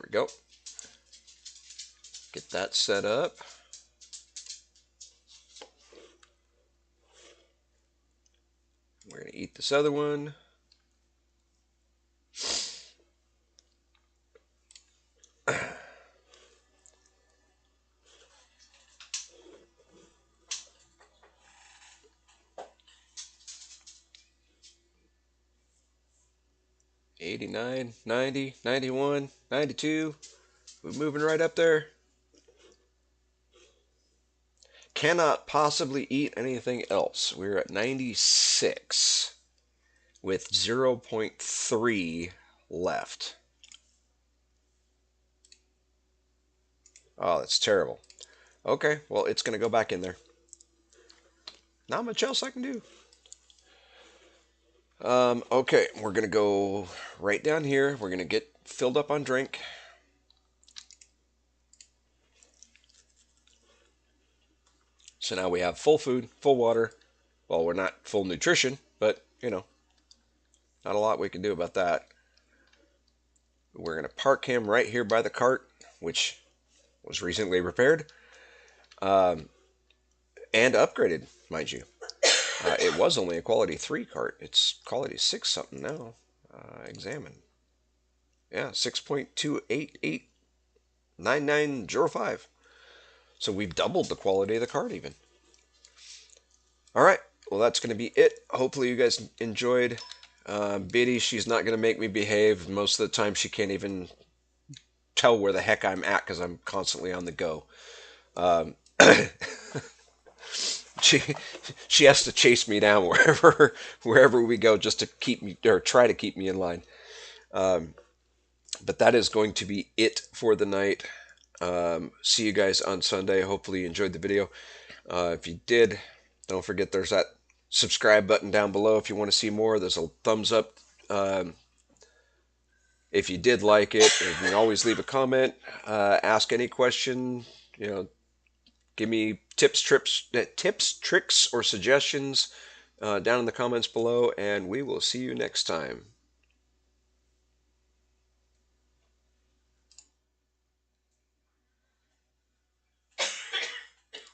we go. Get that set up. We're going to eat this other one. '89, '90, '91, '92. We're moving right up there. Cannot possibly eat anything else. We're at 96 with 0.3 left. Oh, that's terrible. Okay, well, it's going to go back in there. Not much else I can do. Okay, we're going to go right down here. We're going to get filled up on drink. So now we have full food, full water. Well, we're not full nutrition, but, not a lot we can do about that. We're going to park him right here by the cart, which was recently repaired and upgraded, mind you. It was only a quality 3 cart. It's quality 6 something now. Examine. Yeah, 6.2889905. So we've doubled the quality of the cart even. All right. Well, that's going to be it. Hopefully you guys enjoyed. Biddy, she's not going to make me behave. Most of the time she can't even tell where the heck I'm at because I'm constantly on the go. She she has to chase me down wherever we go just to keep me or try to keep me in line. But that is going to be it for the night. See you guys on Sunday. Hopefully you enjoyed the video. If you did, don't forget there's that subscribe button down below if you want to see more. There's a thumbs up. If you did like it, you can always leave a comment. Ask any question. Give me tips, tricks, or suggestions down in the comments below, and we will see you next time.